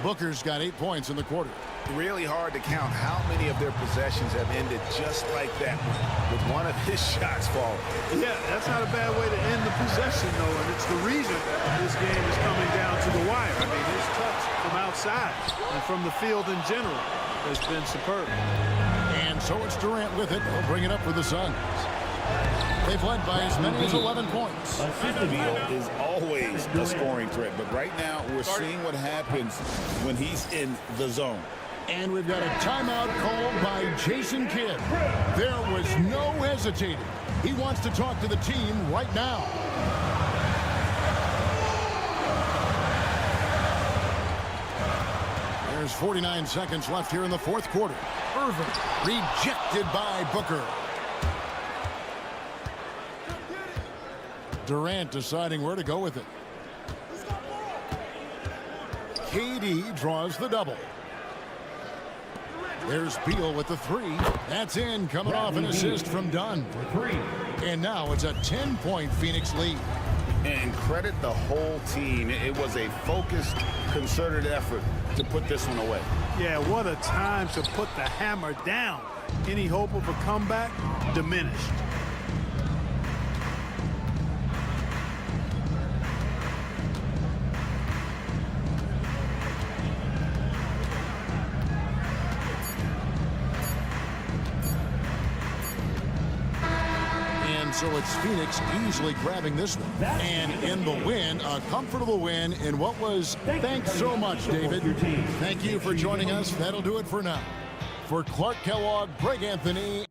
A: Booker's got 8 points in the quarter.
B: Really hard to count how many of their possessions have ended just like that with one of his shots falling.
C: Yeah, that's not a bad way to end the possession, though, and it's the reason this game is coming down to the wire. I mean, his touch from outside and from the field in general has been superb.
A: And so it's Durant with it. They'll bring it up for the Suns. They've led by as many as 11 points.
B: Beal is always a scoring threat, but right now we're seeing what happens when he's in the zone.
A: And we've got a timeout called by Jason Kidd. There was no hesitating. He wants to talk to the team right now. There's 49 seconds left here in the fourth quarter. Irving rejected by Booker. Durant deciding where to go with it. KD draws the double. There's Beal with the three. That's in, coming off an assist from Dunn. And now it's a 10-point Phoenix lead.
B: And credit the whole team. It was a focused, concerted effort to put this one away.
C: Yeah, what a time to put the hammer down. Any hope of a comeback diminished.
A: So it's Phoenix easily grabbing this one. And in the win, a comfortable win in what was... Thanks so much, David. Thank you for joining us. That'll do it for now. For Clark Kellogg, Greg Anthony...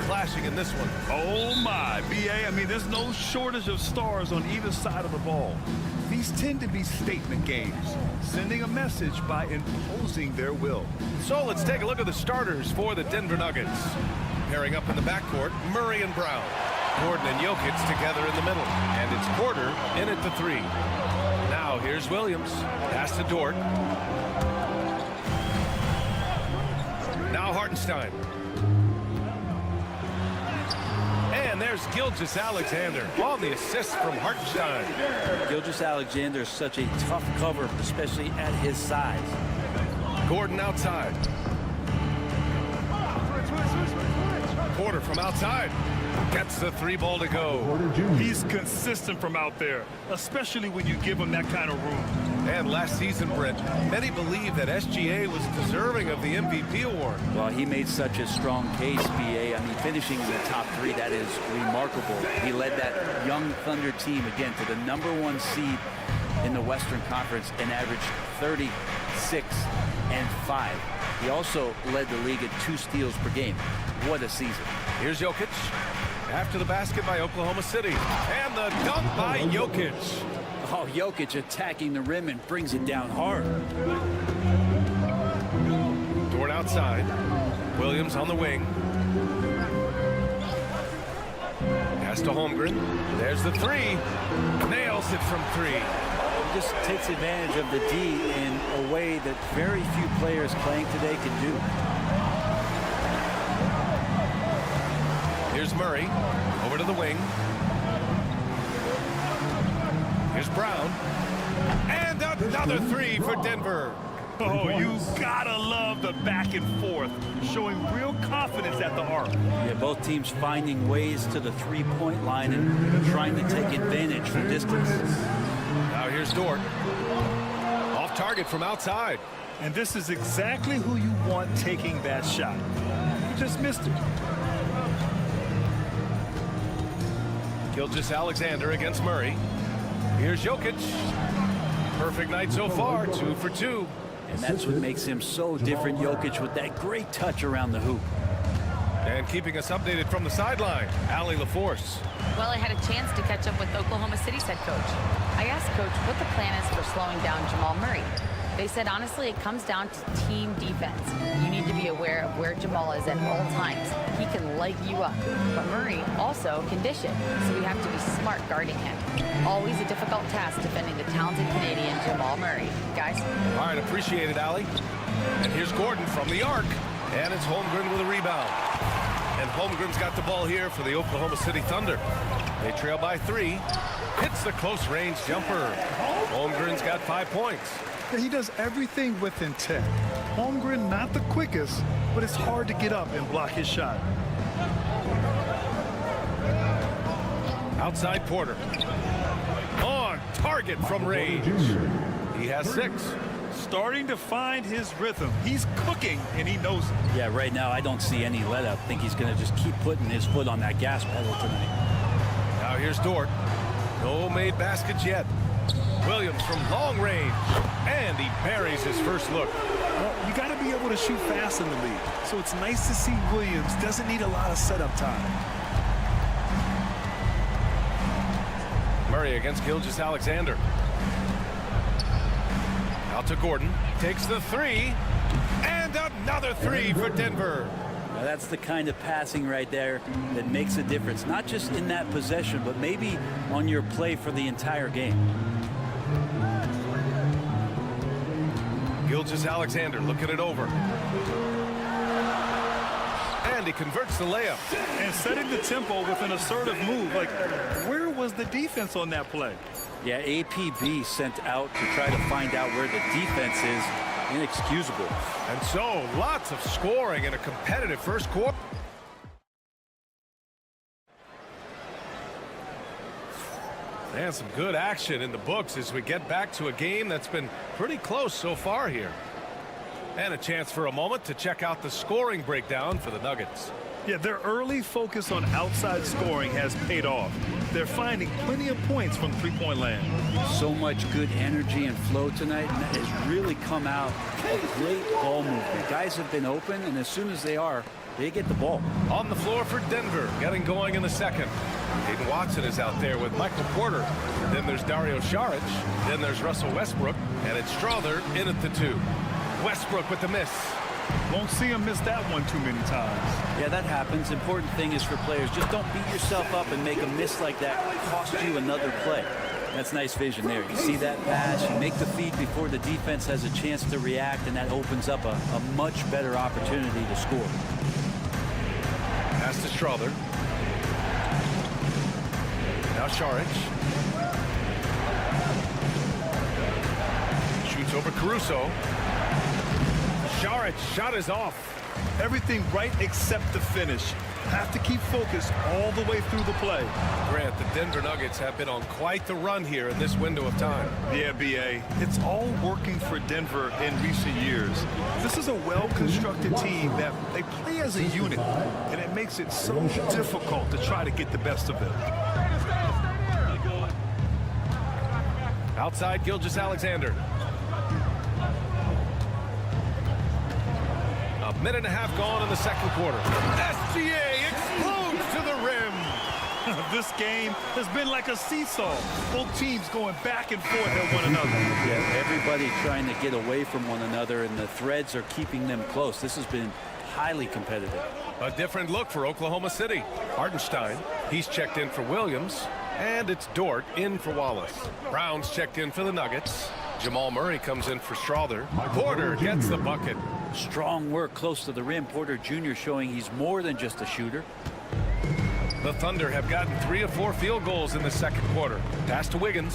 E: Clashing in this one.
F: Oh my, BA, I mean, there's no shortage of stars on either side of the ball. These tend to be statement games, sending a message by imposing their will.
E: So let's take a look at the starters for the Denver Nuggets. Pairing up in the backcourt, Murray and Brown. Gordon and Jokic together in the middle. And it's Porter in at the 3. Now here's Williams. Pass to Dort. Now Hartenstein. And there's Gilgeous-Alexander on the assist from Hartenstein.
D: Gilgeous-Alexander is such a tough cover, especially at his size.
E: Gordon outside. Porter from outside. Gets the three ball to go.
F: He's consistent from out there, especially when you give him that kind of room.
E: And last season, Brent, many believe that SGA was deserving of the MVP award.
N: Well, he made such a strong case, BA. I mean, finishing in the top three, that is remarkable. He led that young Thunder team, again, to the #1 seed in the Western Conference and averaged 36 and 5. He also led the league at 2 steals per game. What a season.
E: Here's Jokic. After the basket by Oklahoma City. And the dunk by Jokic.
N: Oh, Jokic attacking the rim and brings it down hard.
E: Dort outside. Williams on the wing. Pass to Holmgren. There's the three. Nails it from 3.
N: He just takes advantage of the D in a way that very few players playing today can do.
E: Here's Murray. Over to the wing. Here's Brown. And another 3 for Denver.
F: Oh, you gotta love the back and forth, showing real confidence at the arc.
N: Yeah, both teams finding ways to the three-point line and trying to take advantage from distance.
E: Now here's Dort. Off target from outside.
F: And this is exactly who you want taking that shot. He just missed it.
E: Gilgeous-Alexander against Murray. Here's Jokic. Perfect night so far, 2 for 2.
N: And that's what makes him so different, Jokic, with that great touch around the hoop.
E: And keeping us updated from the sideline, Allie LaForce.
H: Well, I had a chance to catch up with Oklahoma City's head coach. I asked Coach what the plan is for slowing down Jamal Murray. They said, honestly, it comes down to team defense. You need to be aware of where Jamal is at all times. He can light you up, but Murray also can dish it, so we have to be smart guarding him. Always a difficult task defending the talented Canadian Jamal Murray. Guys?
E: All right, appreciate it, Allie. And here's Gordon from the arc, and it's Holmgren with a rebound. And Holmgren's got the ball here for the Oklahoma City Thunder. They trail by 3. Hits the close-range jumper. Holmgren's got 5 points.
F: He does everything with intent. Holmgren, not the quickest, but it's hard to get up and block his shot.
E: Outside Porter. On target from range. He has 6.
F: Starting to find his rhythm. He's cooking, and he knows it.
N: Yeah, right now I don't see any let up. I think he's going to just keep putting his foot on that gas pedal tonight.
E: Now here's Dort. No made baskets yet. Williams from long range, and he buries his first look.
F: Well, you got to be able to shoot fast in the league, so it's nice to see Williams doesn't need a lot of setup time.
E: Murray against Gilgeous-Alexander. Out to Gordon, takes the 3, and another 3 for Denver.
N: Now that's the kind of passing right there that makes a difference, not just in that possession, but maybe on your play for the entire game.
E: Gilgeous-Alexander looking it over. And he converts the layup.
F: And setting the tempo with an assertive move. Like, where was the defense on that play?
N: Yeah, APB sent out to try to find out where the defense is. Inexcusable.
E: And so, lots of scoring in a competitive first quarter. And some good action in the books as we get back to a game that's been pretty close so far here. And a chance for a moment to check out the scoring breakdown for the Nuggets.
F: Yeah, their early focus on outside scoring has paid off. They're finding plenty of points from three-point land.
N: So much good energy and flow tonight, and that has really come out of great ball movement. Guys have been open, and as soon as they are, they get the ball.
E: On the floor for Denver, getting going in the second. Hayden Watson is out there with Michael Porter. Then there's Dario Saric. Then there's Russell Westbrook. And it's Strother in at the 2. Westbrook with the miss.
F: Won't see him miss that one too many times.
N: Yeah, that happens. Important thing is for players, just don't beat yourself up and make a miss like that cost you another play. That's nice vision there. You see that pass, you make the feed before the defense has a chance to react, and that opens up a much better opportunity to score.
E: Pass to Strother. Now Saric. Shoots over Caruso. Saric shot is off.
F: Everything right except the finish. Have to keep focused all the way through the play.
E: Grant, the Denver Nuggets have been on quite the run here in this window of time.
F: Yeah, B.A. It's all working for Denver in recent years. This is a well-constructed team that they play as a unit, and it makes it so difficult to try to get the best of them.
E: Outside, Gilgeous-Alexander. A minute and a half gone in the second quarter. SGA explodes to the rim.
F: This game has been like a seesaw. Both teams going back and forth at one another.
N: Yeah, everybody trying to get away from one another, and the threads are keeping them close. This has been highly competitive.
E: A different look for Oklahoma City. Hartenstein, he's checked in for Williams, and it's Dort in for Wallace. Brown's checked in for the Nuggets. Jamal Murray comes in for Strother. Porter gets the bucket.
N: Strong work close to the rim. Porter Jr. showing he's more than just a shooter.
E: The Thunder have gotten 3 of 4 field goals in the second quarter. Pass to Wiggins.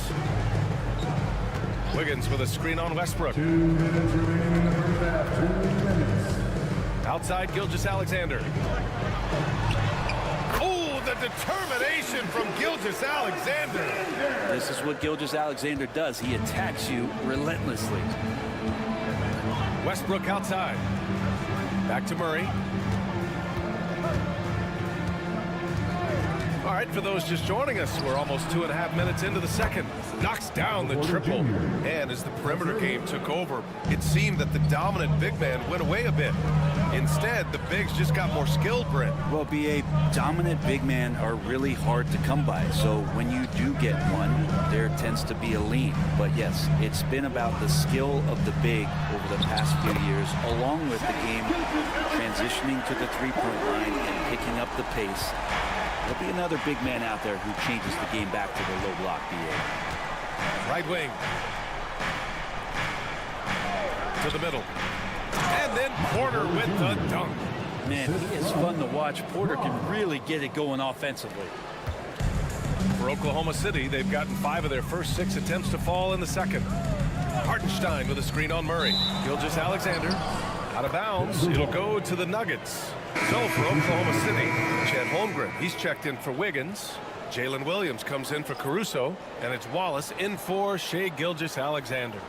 E: Wiggins with a screen on Westbrook.
I: 2 minutes remaining in the first half. 2 minutes.
E: Outside, Gilgeous-Alexander. Oh, the determination from Gilgeous-Alexander.
N: This is what Gilgeous-Alexander does. He attacks you relentlessly.
E: Westbrook outside. Back to Murray. All right, for those just joining us, we're almost 2.5 minutes into the second. Knocks down the triple. And as the perimeter game took over, it seemed that the dominant big man went away a bit. Instead, the bigs just got more skilled, Brent.
N: Well, B.A., dominant big men are really hard to come by. So when you do get one, there tends to be a lean. But yes, it's been about the skill of the big over the past few years, along with the game transitioning to the three-point line and picking up the pace. There'll be another big man out there who changes the game back to the low block, B.A.
E: Right wing. To the middle. And then Porter with the dunk.
N: Man, he is fun to watch. Porter can really get it going offensively.
E: For Oklahoma City, they've gotten 5 of their first 6 attempts to fall in the second. Hartenstein with a screen on Murray. Gilgeous-Alexander out of bounds. It'll go to the Nuggets. So for Oklahoma City, Chet Holmgren, he's checked in for Wiggins. Jalen Williams comes in for Caruso, and it's Wallace in for Shai Gilgeous-Alexander.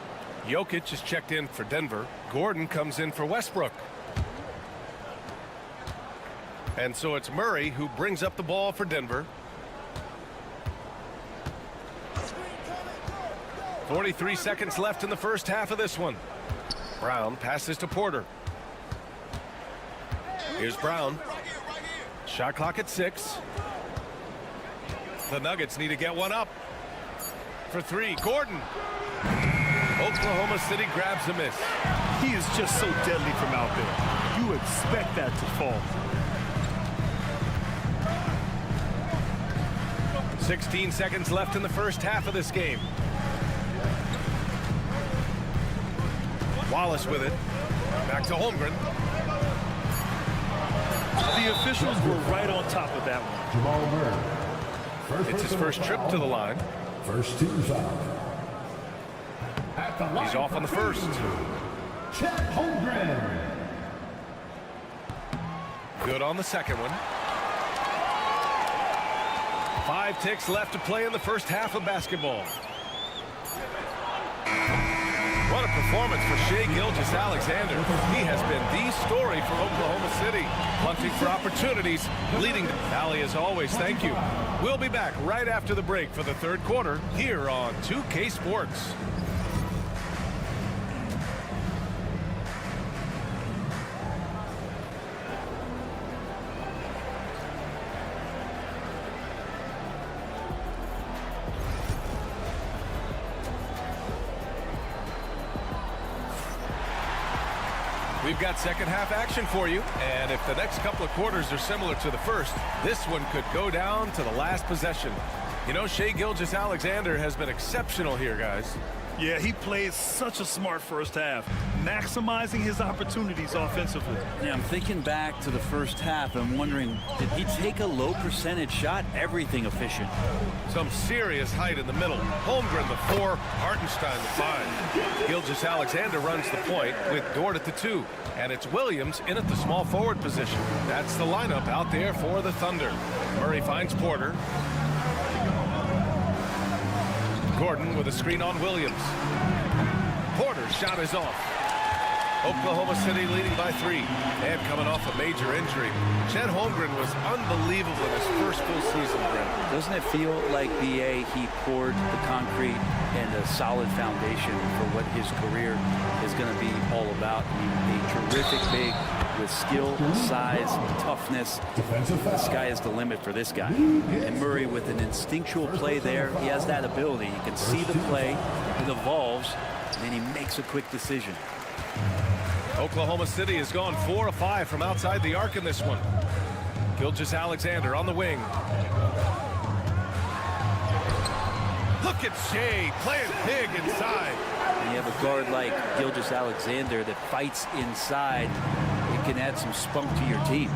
E: Jokic is checked in for Denver. Gordon comes in for Westbrook. And so it's Murray who brings up the ball for Denver. 43 seconds left in the first half of this one. Brown passes to Porter. Here's Brown. Shot clock at 6. The Nuggets need to get one up. For 3, Gordon. Oklahoma City grabs a miss.
F: He is just so deadly from out there. You expect that to fall.
E: 16 seconds left in the first half of this game. Wallace with it. Back to Holmgren.
F: The officials were right on top of that one.
I: Jamal Murray.
E: It's his first trip to the line.
I: First team foul.
E: He's off on the first.
I: Chet Holmgren.
E: Good on the second one. 5 ticks left to play in the first half of basketball. What a performance for Shai Gilgeous-Alexander. He has been the story for Oklahoma City. Hunting for opportunities, leading the Valley as always. Thank you. We'll be back right after the break for the third quarter here on 2K Sports. We've got second half action for you, and if the next couple of quarters are similar to the first, this one could go down to the last possession. You know, Shai Gilgeous-Alexander has been exceptional here, guys.
F: Yeah, he played such a smart first half, maximizing his opportunities offensively.
N: Yeah, I'm thinking back to the first half. I'm wondering, did he take a low percentage shot? Everything efficient.
E: Some serious height in the middle. Holmgren the 4, Hartenstein the 5. Gilgeous-Alexander runs the point with Dort at the 2. And it's Williams in at the small forward position. That's the lineup out there for the Thunder. Murray finds Porter. Gordon with a screen on Williams. Porter's shot is off. Oklahoma City leading by 3. And coming off a major injury. Chet Holmgren was unbelievable in his first full season, Brent.
N: Doesn't it feel like, B.A., he poured the concrete and a solid foundation for what his career is going to be all about? I mean, a terrific big with skill, size, toughness. The sky is the limit for this guy. And Murray with an instinctual play there. He has that ability. You can see the play. It evolves, and then he makes a quick decision.
E: Oklahoma City has gone 4 of 5 from outside the arc in this one. Gilgeous-Alexander on the wing. Look at Shea playing big inside.
N: And you have a guard like Gilgeous-Alexander that fights inside. It can add some spunk to your team.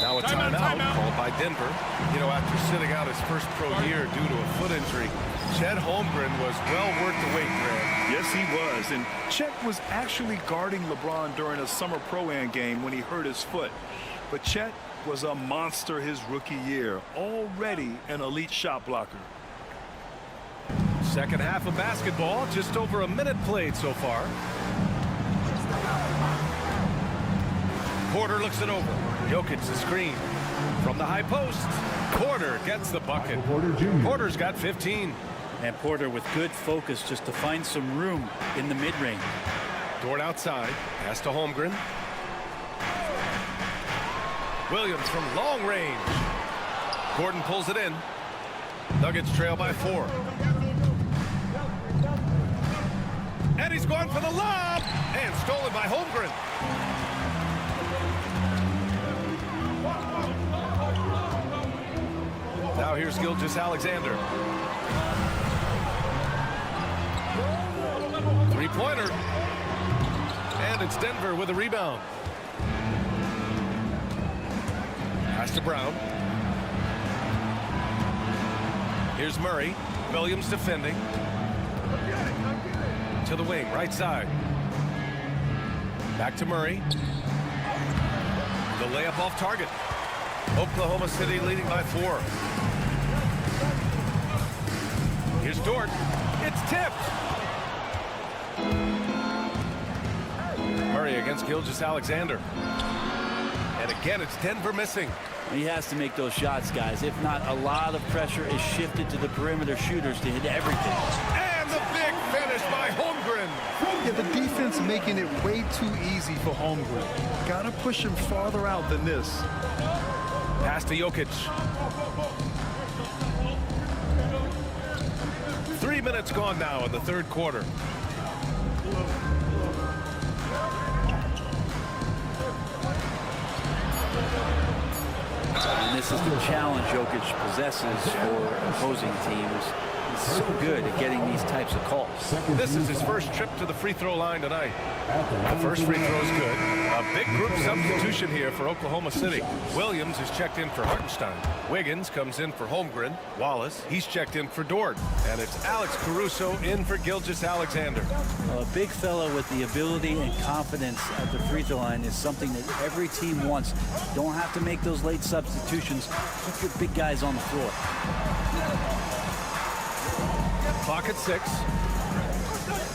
E: Now a timeout called by Denver. You know, after sitting out his first pro year due to a foot injury, Chet Holmgren was well worth the wait, Grant.
F: Yes, he was. And Chet was actually guarding LeBron during a summer Pro-Am game when he hurt his foot. But Chet was a monster his rookie year, already an elite shot blocker.
E: Second half of basketball, just over a minute played so far. Porter looks it over. Jokic the screen from the high post. Porter gets the bucket. Porter's got 15.
N: And Porter with good focus just to find some room in the mid-range.
E: Dort outside. Pass to Holmgren. Williams from long range. Gordon pulls it in. Nuggets trail by 4. And he's going for the lob. And stolen by Holmgren. Now here's Gilgeous-Alexander. Three-pointer. And it's Denver with a rebound. Pass to Brown. Here's Murray. Williams defending. To the wing, right side. Back to Murray. The layup off target. Oklahoma City leading by 4. Here's Dort. It's tipped. Murray against Gilgeous-Alexander. And again, it's Denver missing.
N: He has to make those shots, guys. If not, a lot of pressure is shifted to the perimeter shooters to hit everything.
E: And the big finish by Holmgren.
F: Yeah, the defense making it way too easy for Holmgren. Gotta push him farther out than this.
E: Pass to Jokic. 3 minutes gone now in the third quarter.
N: And this is the challenge Jokic possesses for opposing teams. He's so good at getting these types of calls.
E: This is his first trip to the free throw line tonight. The first free throw is good. A big group substitution here for Oklahoma City. Williams is checked in for Hartenstein. Wiggins comes in for Holmgren. Wallace, he's checked in for Dort. And it's Alex Caruso in for Gilgeous-Alexander.
N: A big fellow with the ability and confidence at the free throw line is something that every team wants. You don't have to make those late substitutions. Keep your big guys on the floor.
E: Clock at 6.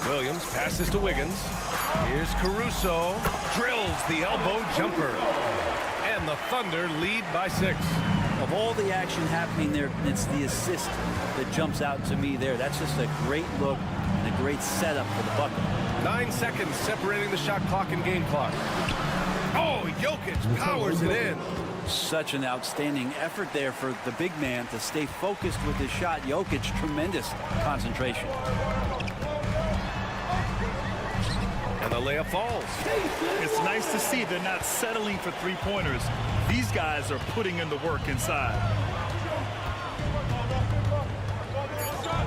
E: Williams passes to Wiggins. Here's Caruso. Drills the elbow jumper. And the Thunder lead by 6.
N: Of all the action happening there, it's the assist that jumps out to me there. That's just a great look and a great setup for the bucket.
E: 9 seconds separating the shot clock and game clock. Oh, Jokic powers it in.
N: Such an outstanding effort there for the big man to stay focused with his shot. Jokic, tremendous concentration.
E: And the layup falls.
F: It's nice to see they're not settling for three-pointers. These guys are putting in the work inside.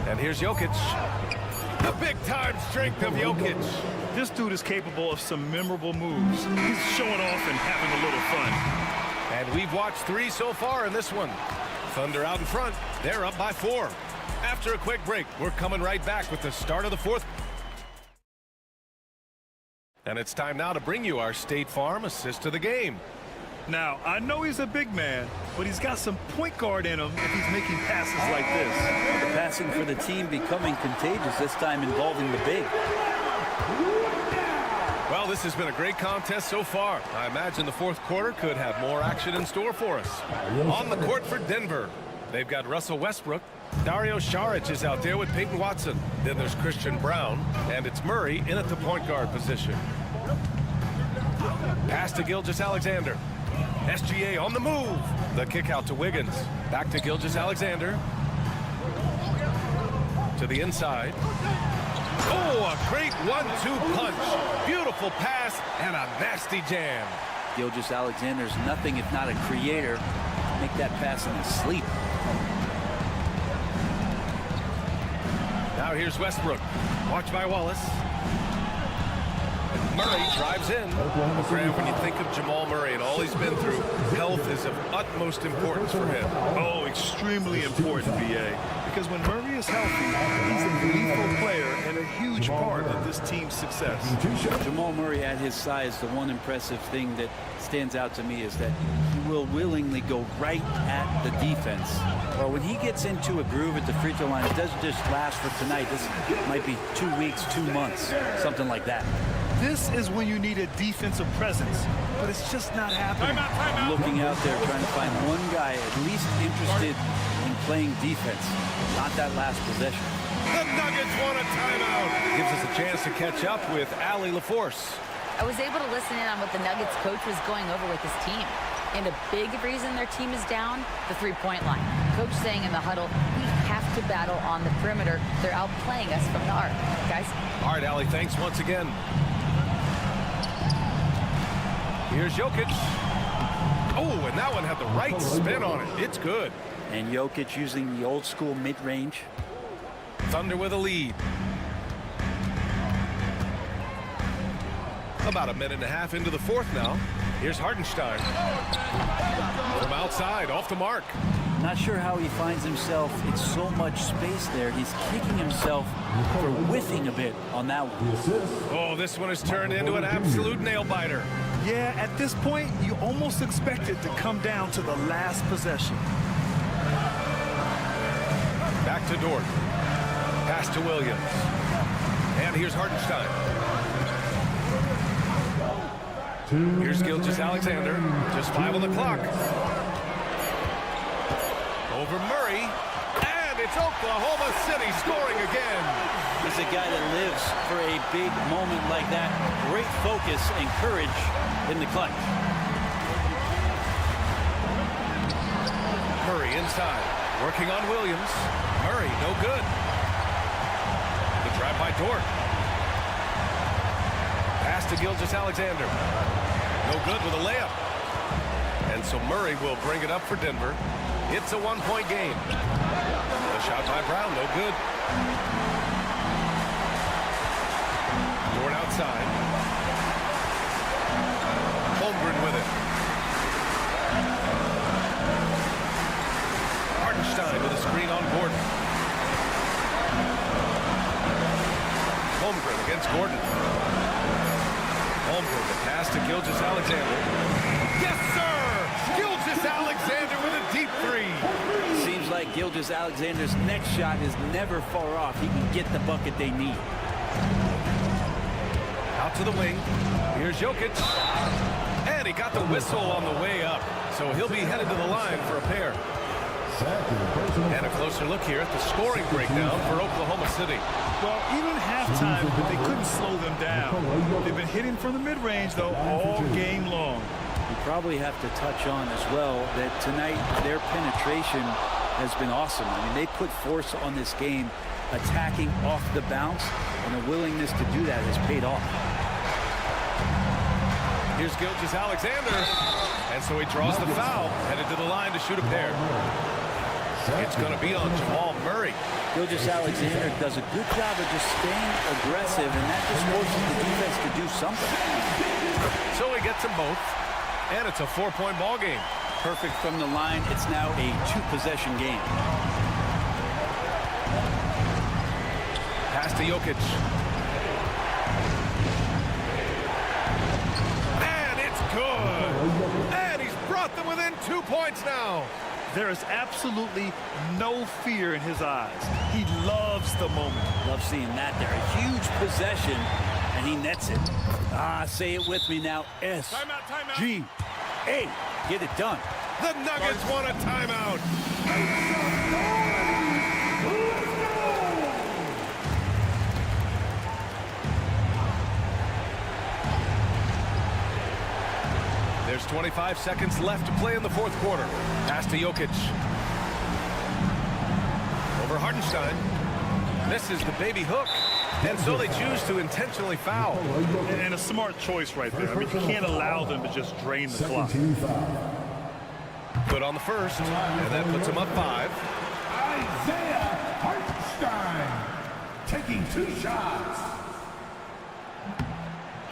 E: And here's Jokic. The big-time strength of Jokic.
F: This dude is capable of some memorable moves. He's showing off and having a little fun.
E: And we've watched 3 so far in this one. Thunder out in front. They're up by 4. After a quick break, we're coming right back with the start of the 4th. And it's time now to bring you our State Farm assist of the game.
F: Now, I know he's a big man, but he's got some point guard in him if he's making passes like this.
N: The passing for the team becoming contagious, this time involving the big.
E: Well, this has been a great contest so far. I imagine the 4th quarter could have more action in store for us. On the court for Denver, they've got Russell Westbrook. Dario Saric is out there with Peyton Watson. Then there's Christian Brown, and it's Murray in at the point guard position. Pass to Gilgeous-Alexander. SGA on the move. The kick out to Wiggins. Back to Gilgeous-Alexander. To the inside. Oh, a great 1-2 punch. Beautiful pass and a nasty jam.
N: Gilgeous-Alexander's nothing if not a creator. Make that pass in his sleep.
E: Now here's Westbrook. Watch by Wallace. Murray drives in. Graham, when you think of Jamal Murray and all he's been through, health is of utmost importance for him.
F: Oh, extremely important, B.A. Because when Murray is healthy, he's a lethal player and a huge part of this team's success.
N: Jamal Murray at his size, the one impressive thing that stands out to me is that he will willingly go right at the defense. Well, when he gets into a groove at the free throw line, it doesn't just last for tonight. This might be 2 weeks, 2 months, something like that.
F: This is when you need a defensive presence, but it's just not happening.
N: Looking out there, trying to find one guy at least interested in playing defense, not that last possession.
E: The Nuggets want a timeout. Gives us a chance to catch up with Allie LaForce.
H: I was able to listen in on what the Nuggets coach was going over with his team. And a big reason their team is down, the three-point line. Coach saying in the huddle, we have to battle on the perimeter. They're outplaying us from the arc. Guys?
E: All right, Allie, thanks once again. Here's Jokic. Oh, and that one had the right spin on it. It's good.
N: And Jokic using the old school mid-range.
E: Thunder with a lead. About a minute and a half into the 4th now. Here's Hartenstein. From outside, off the mark.
N: Not sure how he finds himself. It's so much space there. He's kicking himself for whiffing a bit on that one.
E: Oh, this one has turned into an absolute nail-biter.
F: Yeah, at this point, you almost expect it to come down to the last possession.
E: Back to Dort. Pass to Williams. And here's Hartenstein. Here's Gilgeous-Alexander. Just 5 on the clock. Over Murray. And it's Oklahoma City scoring again.
N: He's a guy that lives for a big moment like that. Great focus and courage in the clutch.
E: Murray inside. Working on Williams. Murray, no good. The drive by Dort. Pass to Gilgeous-Alexander. No good with a layup. And so Murray will bring it up for Denver. It's a 1-point game. The shot by Brown, no good. Dort outside. Holmgren with it. Hartenstein with a screen on Gordon. Holmgren against Gordon. Holmgren, the pass to Gilgeous-Alexander. Yes, sir! Gilgeous-Alexander with a deep 3.
N: Seems like Gilgeous-Alexander's next shot is never far off. He can get the bucket they need.
E: Out to the wing. Here's Jokic. And he got the whistle on the way up. So he'll be headed to the line for a pair. And a closer look here at the scoring breakdown for Oklahoma City.
F: Well, even halftime, they couldn't slow them down. They've been hitting from the mid-range, though, all game long.
N: We probably have to touch on as well that tonight their penetration has been awesome. I mean, they put force on this game, attacking off the bounce, and the willingness to do that has paid off.
E: Here's Gilgeous-Alexander. And so he draws the foul, headed to the line to shoot a pair. It's going to be on Jamal Murray.
N: Gilgeous-Alexander does a good job of just staying aggressive, and that just forces the defense to do something.
E: So he gets them both, and it's a 4-point ball game.
N: Perfect from the line. It's now a 2-possession game.
E: Pass to Jokic. And it's good. And he's brought them within 2 points now.
F: There is absolutely no fear in his eyes. He loves the moment.
N: Love seeing that there. A huge possession, and he nets it. Say it with me now. S-G-A. Get it done.
E: The Nuggets want a timeout. There's 25 seconds left to play in the fourth quarter. Pass to Jokic. Over Hartenstein. Misses the baby hook. And so they choose to intentionally foul.
F: And a smart choice right there. I mean, you can't allow them to just drain the clock.
E: Good on the first, and that puts him up 5.
I: Isaiah Hartenstein taking 2 shots.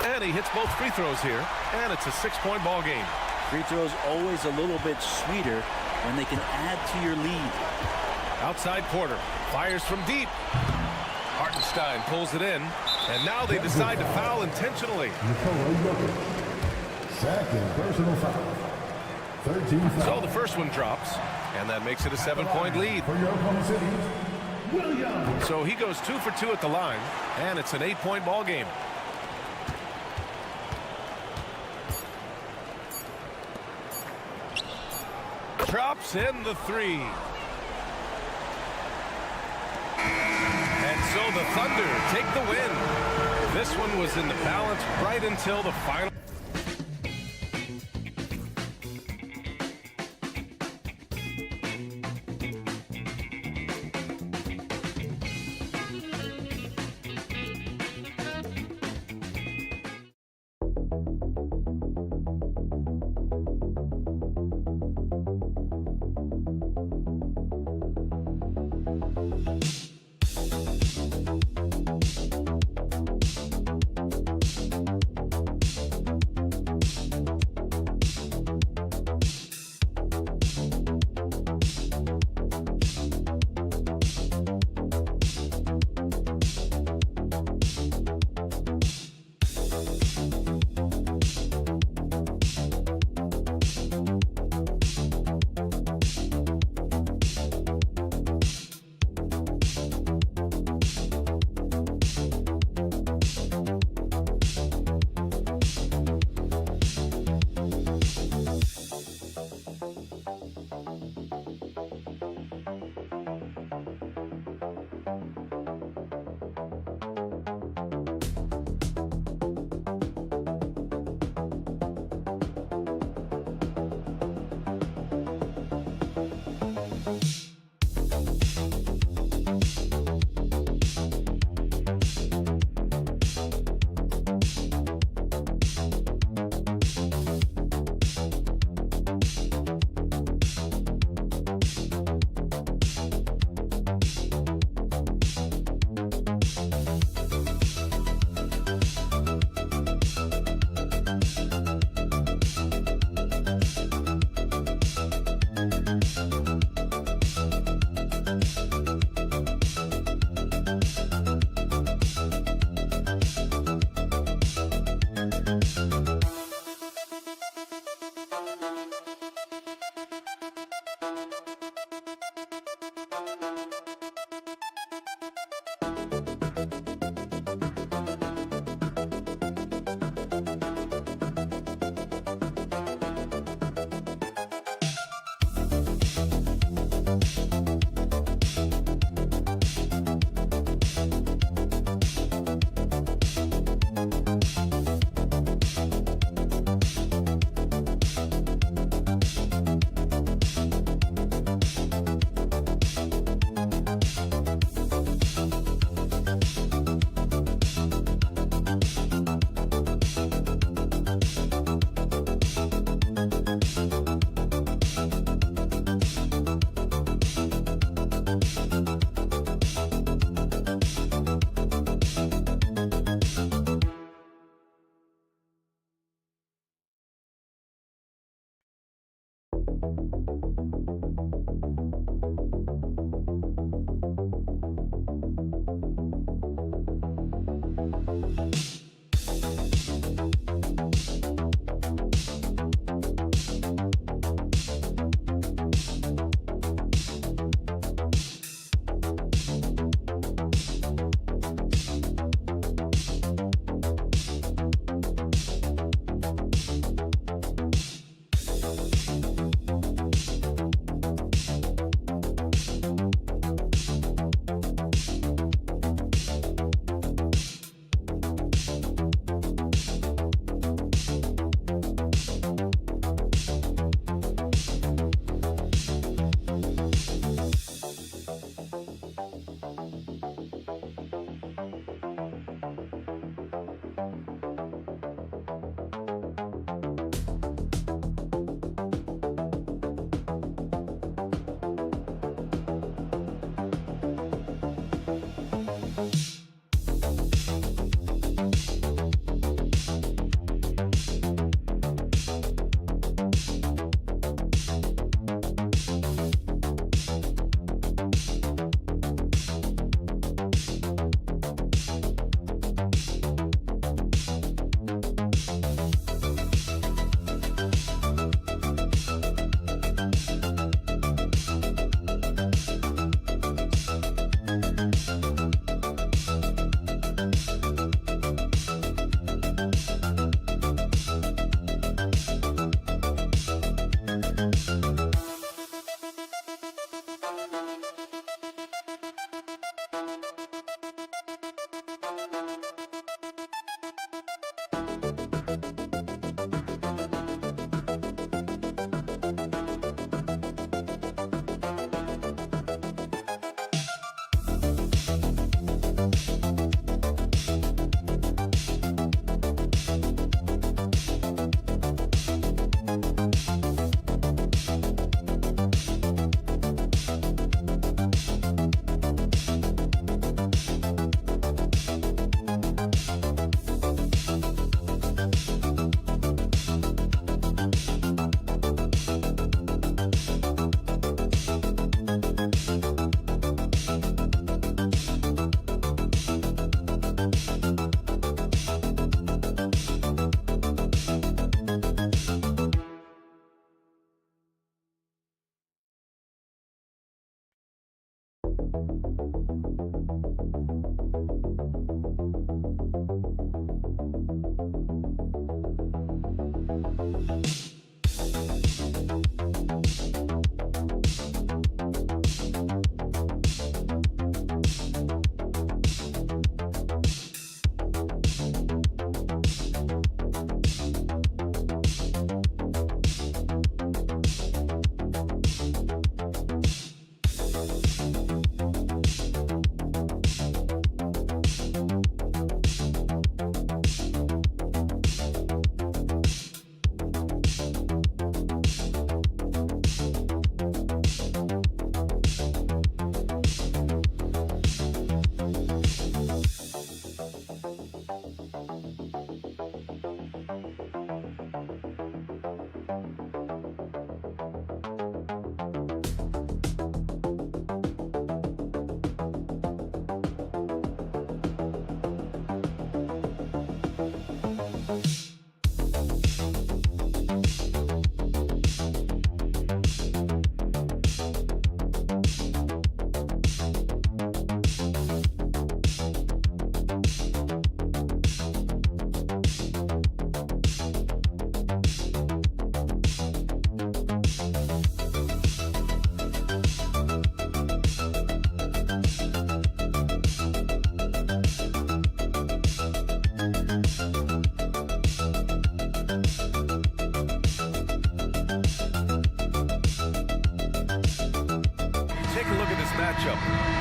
E: And he hits both free throws here, and it's a 6-point ball game.
N: Free throws always a little bit sweeter when they can add to your lead.
E: Outside Porter fires from deep. Hartenstein pulls it in, and now they decide to foul intentionally.
I: Second personal foul. 13 foul.
E: So the first one drops, and that makes it a 7-point lead.
I: For your Oklahoma City, Williams.
E: So he goes 2 for 2 at the line, and it's an 8-point ball game. Drops in the 3. And so the Thunder take the win. This one was in the balance right until the final.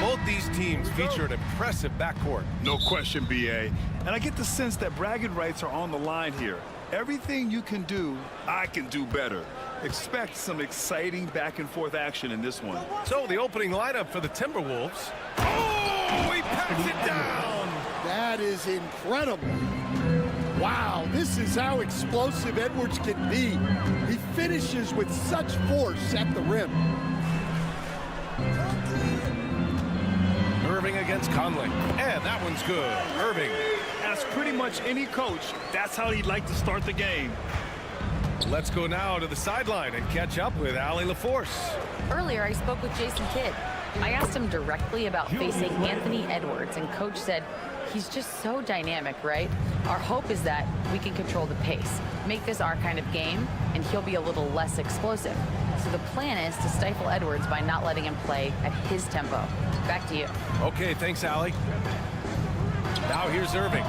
E: Both these teams feature an impressive backcourt.
F: No question, B.A. And I get the sense that bragging rights are on the line here. Everything you can do, I can do better. Expect some exciting back-and-forth action in this one.
E: So the opening lineup for the Timberwolves. Oh, he pats it down.
M: That is incredible. Wow, this is how explosive Edwards can be. He finishes with such force at the rim.
E: Irving against Conley. And that one's good. Irving.
F: As pretty much any coach, that's how he'd like to start the game.
E: Let's go now to the sideline and catch up with Allie LaForce.
H: Earlier, I spoke with Jason Kidd. I asked him directly about facing Anthony Edwards, and Coach said, he's just so dynamic, right? Our hope is that we can control the pace, make this our kind of game, and he'll be a little less explosive. So the plan is to stifle Edwards by not letting him play at his tempo. Back to you.
E: Okay, thanks, Allie. Now here's Irving.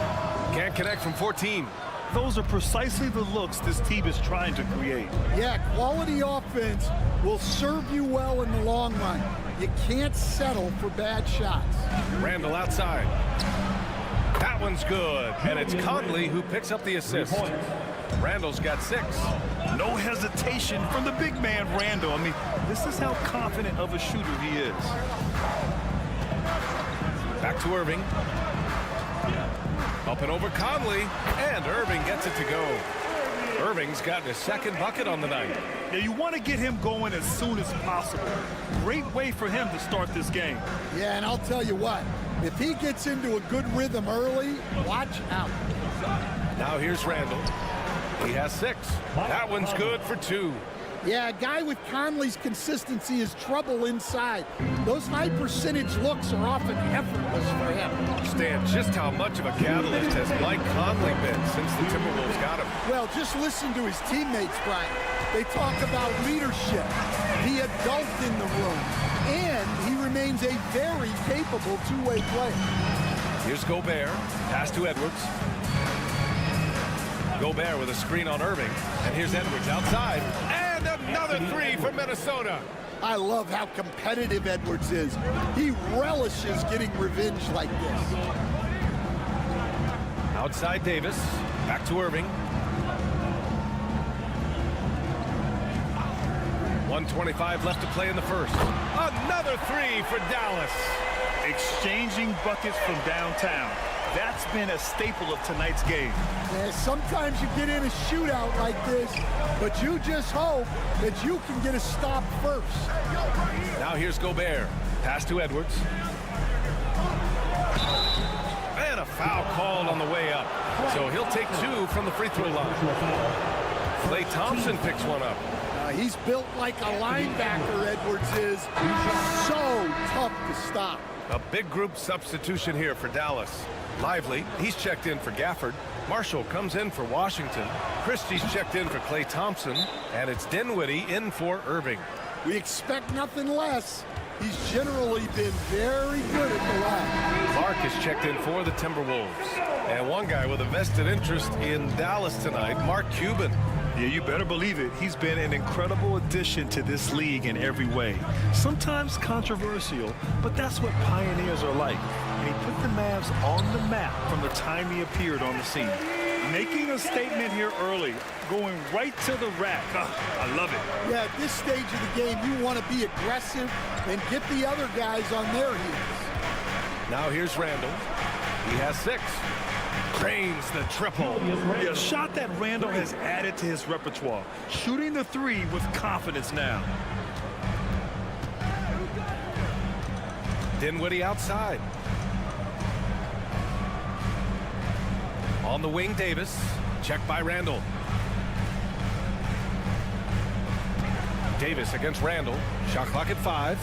E: Can't connect from 14.
F: Those are precisely the looks this team is trying to create.
M: Yeah, quality offense will serve you well in the long run. You can't settle for bad shots.
E: Randall outside. That one's good, and it's Conley who picks up the assist. Randall's got 6.
F: No hesitation from the big man, Randall. I mean, this is how confident of a shooter he is.
E: Back to Irving. Up and over Conley, and Irving gets it to go. Irving's gotten his second bucket on the night.
F: Now, you want to get him going as soon as possible. Great way for him to start this game.
M: Yeah, and I'll tell you what, if he gets into a good rhythm early, watch out.
E: Now here's Randall. He has 6. That one's good for 2.
M: Yeah, a guy with Conley's consistency is trouble inside. Those high percentage looks are often effortless for him.
E: Understand just how much of a catalyst has Mike Conley been since the Timberwolves got him.
M: Well, just listen to his teammates, Brian. They talk about leadership, the adult in the room, and he remains a very capable two-way player.
E: Here's Gobert. Pass to Edwards. Gobert with a screen on Irving. And here's Edwards outside. And another 3 for Minnesota.
M: I love how competitive Edwards is. He relishes getting revenge like this.
E: Outside Davis. Back to Irving. 1:25 left to play in the first. Another 3 for Dallas.
F: Exchanging buckets from downtown. That's been a staple of tonight's game.
M: Yeah, sometimes you get in a shootout like this, but you just hope that you can get a stop first.
E: Now here's Gobert. Pass to Edwards. And a foul called on the way up. So he'll take 2 from the free throw line. Klay Thompson picks one up.
M: He's built like a linebacker, Edwards is. So tough to stop.
E: A big group substitution here for Dallas. Lively, he's checked in for Gafford. Marshall comes in for Washington. Christie's checked in for Klay Thompson. And it's Dinwiddie in for Irving.
M: We expect nothing less. He's generally been very good at the line.
E: Clark is checked in for the Timberwolves. And one guy with a vested interest in Dallas tonight, Mark Cuban.
F: Yeah, you better believe it. He's been an incredible addition to this league in every way. Sometimes controversial, but that's what pioneers are like. And he put the Mavs on the map from the time he appeared on the scene. Making a statement here early, going right to the rack. I love it.
M: Yeah, at this stage of the game, you want to be aggressive and get the other guys on their heels.
E: Now here's Randall. He has 6. Cranes the triple.
F: Yeah, a shot that Randall has added to his repertoire. Shooting the 3 with confidence now.
E: Dinwiddie outside. On the wing, Davis. Checked by Randall. Davis against Randall. Shot clock at 5.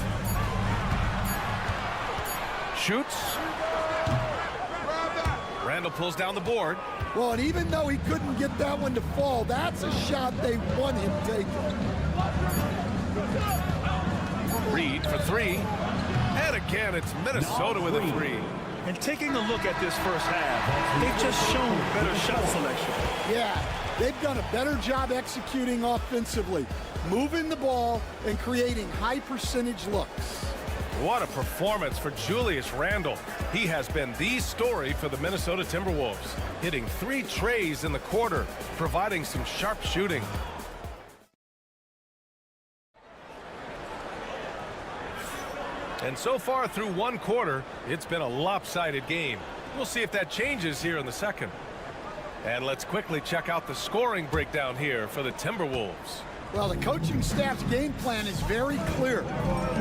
E: Shoots. Randall pulls down the board.
M: Well, and even though he couldn't get that one to fall, that's a shot they want him taking.
E: Reed for 3. And again, it's Minnesota with a 3.
F: And taking a look at this first half, they've just shown better shot selection.
M: Yeah, they've done a better job executing offensively, moving the ball and creating high percentage looks.
E: What a performance for Julius Randle. He has been the story for the Minnesota Timberwolves, hitting 3 trays in the quarter, providing some sharp shooting. And so far through 1 quarter, it's been a lopsided game. We'll see if that changes here in the second. And let's quickly check out the scoring breakdown here for the Timberwolves.
M: Well, the coaching staff's game plan is very clear.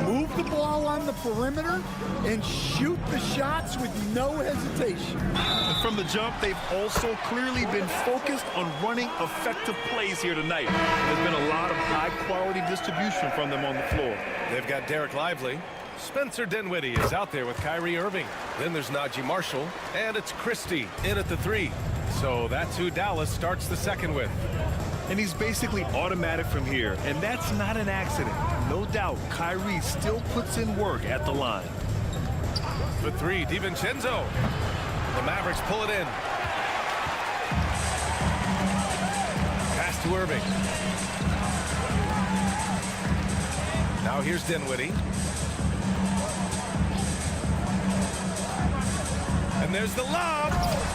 M: Move the ball on the perimeter and shoot the shots with no hesitation.
F: And from the jump, they've also clearly been focused on running effective plays here tonight. There's been a lot of high-quality distribution from them on the floor.
E: They've got Derek Lively. Spencer Dinwiddie is out there with Kyrie Irving. Then there's Najee Marshall, and it's Christie in at the 3. So that's who Dallas starts the second with.
F: And he's basically automatic from here, and that's not an accident. No doubt, Kyrie still puts in work at the line.
E: For 3, DiVincenzo. The Mavericks pull it in. Pass to Irving. Now here's Dinwiddie. And there's the lob.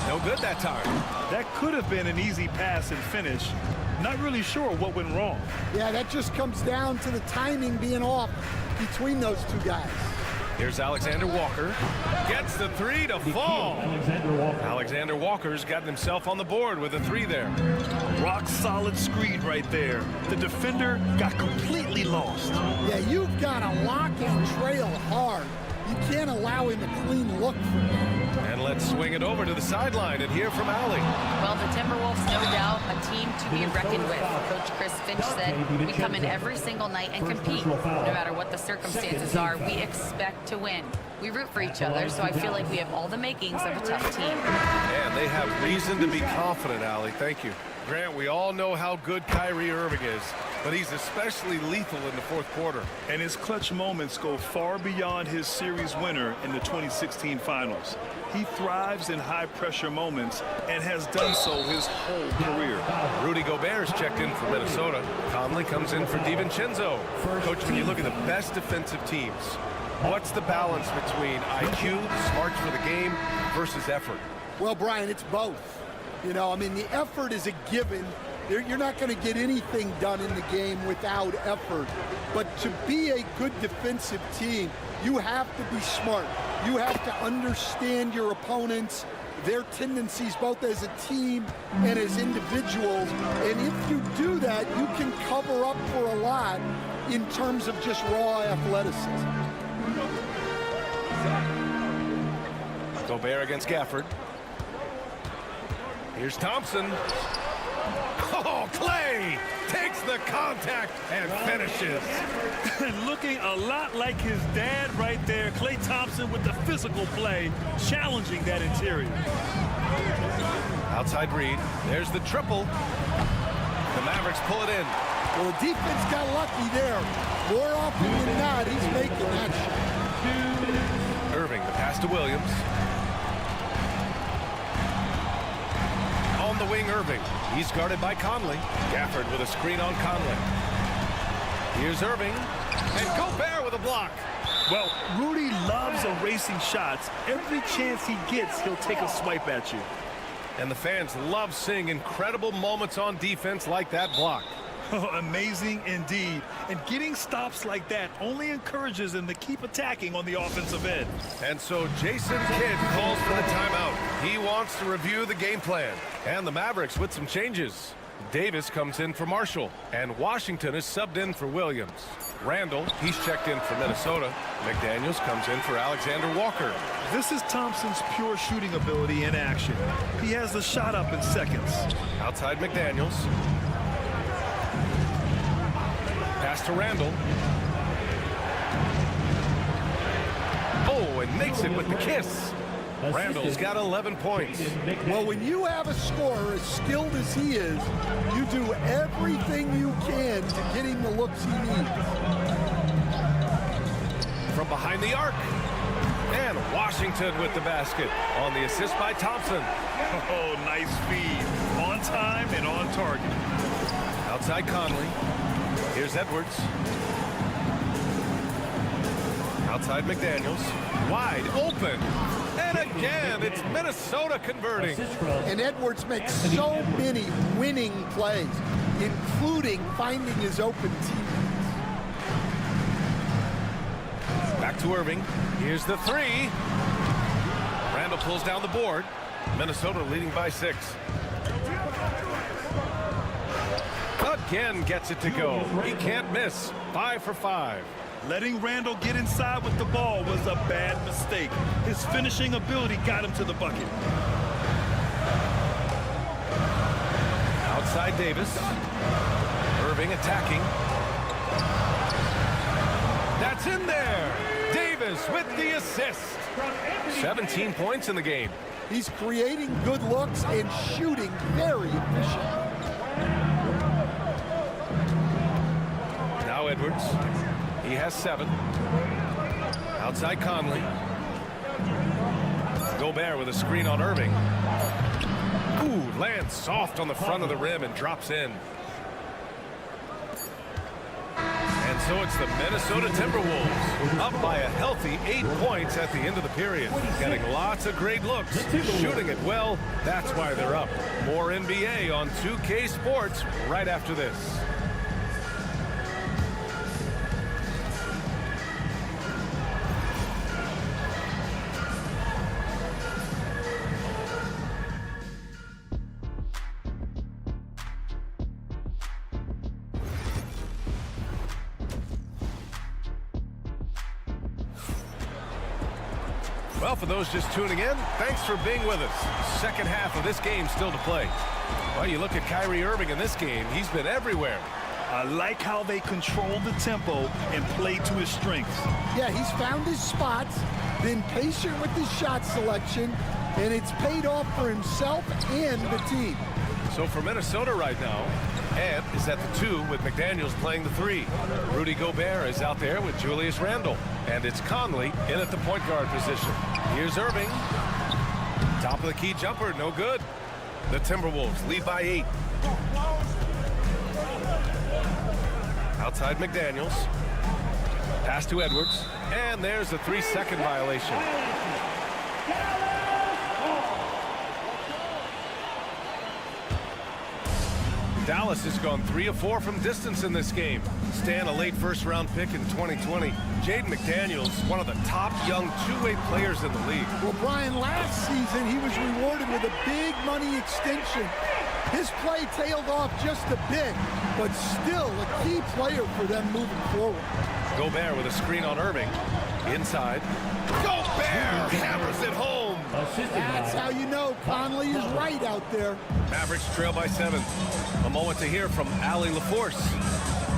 E: No good that time.
F: That could have been an easy pass and finish. Not really sure what went wrong.
M: Yeah, that just comes down to the timing being off between those 2 guys.
E: Here's Alexander Walker. Gets the 3 to fall. Alexander Walker's gotten himself on the board with a 3 there.
F: Rock solid screen right there. The defender got completely lost.
M: Yeah, you've got to lock and trail hard. You can't allow him a clean look from him.
E: And let's swing it over to the sideline and hear from Allie.
H: Well, the Timberwolves, no doubt, a team to be reckoned with. Coach Chris Finch said, we come in every single night and compete. No matter what the circumstances are, we expect to win. We root for each other, so I feel like we have all the makings of a tough team.
E: And they have reason to be confident, Allie. Thank you. Grant, we all know how good Kyrie Irving is, but he's especially lethal in the 4th quarter.
F: And his clutch moments go far beyond his series winner in the 2016 finals. He thrives in high-pressure moments and has done so his whole career.
E: Rudy Gobert's checked in for Minnesota. Conley comes in for DiVincenzo. Coach, when you look at the best defensive teams, what's the balance between IQ, smarts for the game, versus effort?
M: Well, Brian, it's both. You know, I mean, the effort is a given. You're not going to get anything done in the game without effort. But to be a good defensive team, you have to be smart. You have to understand your opponents, their tendencies, both as a team and as individuals. And if you do that, you can cover up for a lot in terms of just raw athleticism.
E: Gobert against Gafford. Here's Thompson. Oh, Clay takes the contact and finishes.
F: Looking a lot like his dad right there. Klay Thompson with the physical play, challenging that interior.
E: Outside Reed. There's the triple. The Mavericks pull it in.
M: Well, the defense got lucky there. More often than not, he's making that shot.
E: Irving, the pass to Williams. On the wing, Irving. He's guarded by Conley. Gafford with a screen on Conley. Here's Irving. And Gobert with a block.
F: Well, Rudy loves erasing shots. Every chance he gets, he'll take a swipe at you.
E: And the fans love seeing incredible moments on defense like that block.
F: Oh, amazing indeed. And getting stops like that only encourages them to keep attacking on the offensive end.
E: And so Jason Kidd calls for the timeout. He wants to review the game plan. And the Mavericks with some changes. Davis comes in for Marshall. And Washington is subbed in for Williams. Randall, he's checked in for Minnesota. McDaniels comes in for Alexander Walker.
F: This is Thompson's pure shooting ability in action. He has the shot up in seconds.
E: Outside McDaniels. Pass to Randall. Oh, and makes it with the kiss. Randall's got 11 points.
M: Well, when you have a scorer as skilled as he is, you do everything you can to get him the looks he needs.
E: From behind the arc. And Washington with the basket on the assist by Thompson.
F: Oh, nice feed. On time and on target.
E: Outside Conley. Here's Edwards. Outside McDaniels. Wide open. And again, it's Minnesota converting.
M: And Edwards makes so many winning plays, including finding his open teammates.
E: Back to Irving. Here's the three. Randall pulls down the board. Minnesota leading by 6. Again gets it to go. He can't miss. 5 for 5.
F: Letting Randall get inside with the ball was a bad mistake. His finishing ability got him to the bucket.
E: Outside Davis. Irving attacking. That's in there. Davis with the assist. 17 points in the game.
M: He's creating good looks and shooting very efficient.
E: Now Edwards. He has 7. Outside Conley. Gobert with a screen on Irving. Ooh, lands soft on the front of the rim and drops in. And so it's the Minnesota Timberwolves up by a healthy 8 points at the end of the period. Getting lots of great looks, shooting it well. That's why they're up. More NBA on 2K Sports right after this. Well, for those just tuning in, thanks for being with us. Second half of this game still to play. Well, you look at Kyrie Irving in this game, he's been everywhere.
F: I like how they control the tempo and play to his strengths.
M: Yeah, he's found his spots, been patient with his shot selection, and it's paid off for himself and the team.
E: So for Minnesota right now, Ed is at the 2 with McDaniels playing the 3. Rudy Gobert is out there with Julius Randle. And it's Conley in at the point guard position. Here's Irving. Top of the key jumper, no good. The Timberwolves lead by 8. Outside McDaniels. Pass to Edwards. And there's a 3-second violation. Dallas has gone 3 of 4 from distance in this game. Stan, a late first-round pick in 2020. Jaden McDaniels, one of the top young two-way players in the league.
M: Well, Brian, last season he was rewarded with a big money extension. His play tailed off just a bit, but still a key player for them moving forward.
E: Gobert with a screen on Irving. Inside. Gobert hammers it home.
M: That's how you know Conley is right out there.
E: Mavericks trail by 7. A moment to hear from Allie LaForce.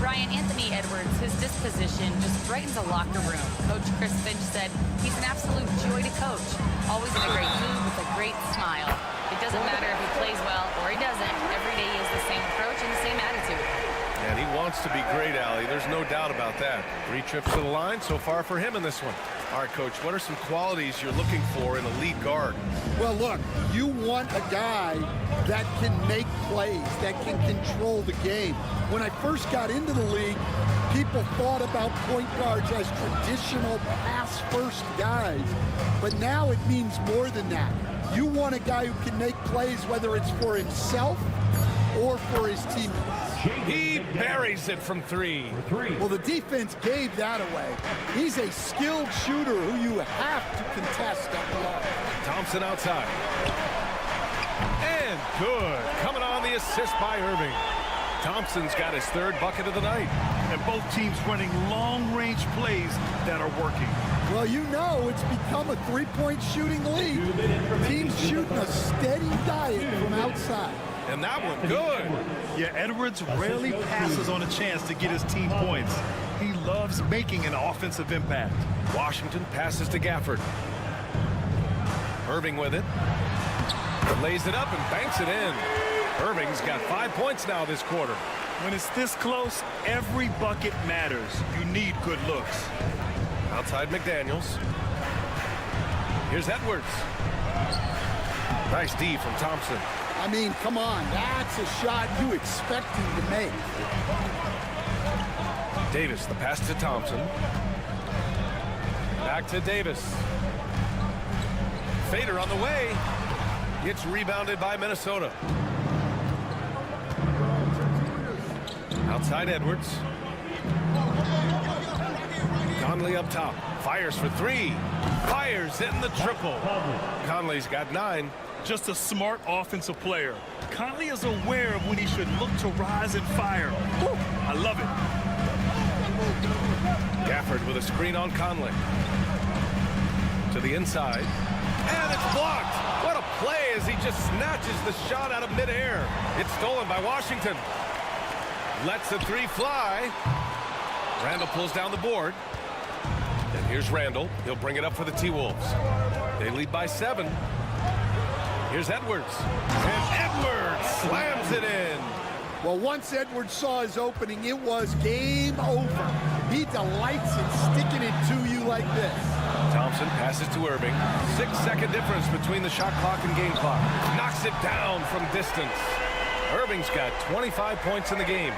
H: Brian, Anthony Edwards, his disposition just brightens a locker room. Coach Chris Finch said he's an absolute joy to coach. Always in a great mood with a great smile. It doesn't matter if he plays well or he doesn't. Every day he has the same approach and the same attitude.
E: And he wants to be great, Allie. There's no doubt about that. 3 trips to the line so far for him in this one. All right, Coach, what are some qualities you're looking for in a lead guard?
M: Well, look, you want a guy that can make plays, that can control the game. When I first got into the league, people thought about point guards as traditional pass-first guys. But now it means more than that. You want a guy who can make plays, whether it's for himself or for his teammates.
E: He buries it from 3.
M: Well, the defense gave that away. He's a skilled shooter who you have to contest up below.
E: Thompson outside. And good. Coming on the assist by Irving. Thompson's got his 3rd bucket of the night.
F: And both teams running long-range plays that are working.
M: Well, you know it's become a three-point shooting league. Teams shooting a steady diet from outside.
E: And that one good.
F: Yeah, Edwards rarely passes on a chance to get his team points. He loves making an offensive impact.
E: Washington passes to Gafford. Irving with it. Lays it up and banks it in. Irving's got 5 points now this quarter.
F: When it's this close, every bucket matters. You need good looks.
E: Outside McDaniels. Here's Edwards. Nice D from Thompson.
M: I mean, come on, that's a shot you expect him to make.
E: Davis, the pass to Thompson. Back to Davis. Fader on the way. It's rebounded by Minnesota. Outside Edwards. Conley up top. Fires for 3. Fires in the triple. Conley's got 9.
F: Just a smart offensive player. Conley is aware of when he should look to rise and fire. Woo, I love it.
E: Gafford with a screen on Conley. To the inside. And it's blocked. What a play as he just snatches the shot out of midair. It's stolen by Washington. Lets the 3 fly. Randall pulls down the board. And here's Randall. He'll bring it up for the T-Wolves. They lead by 7. Here's Edwards. And Edwards slams it in.
M: Well, once Edwards saw his opening, it was game over. He delights in sticking it to you like this.
E: Thompson passes to Irving. 6-second difference between the shot clock and game clock. Knocks it down from distance. Irving's got 25 points in the game.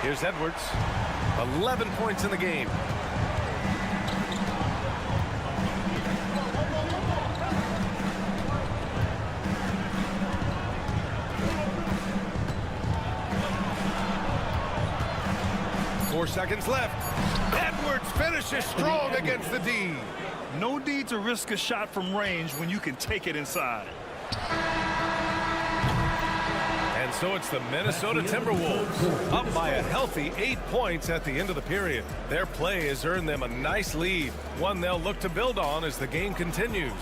E: Here's Edwards. 11 points in the game. Four seconds left. Edwards finishes strong against the D.
F: No need to risk a shot from range when you can take it inside.
E: And so it's the Minnesota Timberwolves up by a healthy 8 points at the end of the period. Their play has earned them a nice lead, one they'll look to build on as the game continues.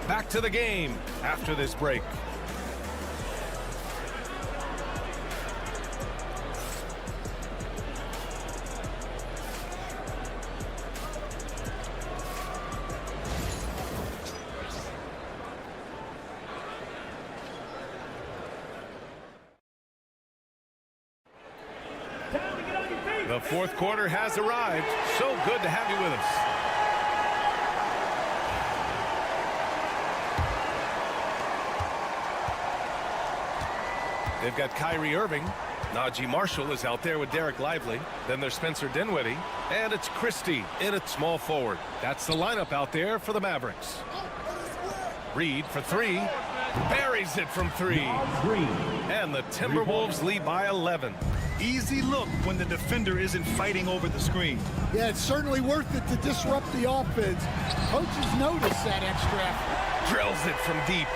E: Back to the game after this break. The fourth quarter has arrived. So good to have you with us. They've got Kyrie Irving. Najee Marshall is out there with Derek Lively. Then there's Spencer Dinwiddie. And it's Christie in at small forward. That's the lineup out there for the Mavericks. Reed for 3. Buries it from 3. And the Timberwolves lead by 11.
F: Easy look when the defender isn't fighting over the screen.
M: Yeah, it's certainly worth it to disrupt the offense. Coaches notice that extra effort.
E: Drills it from deep.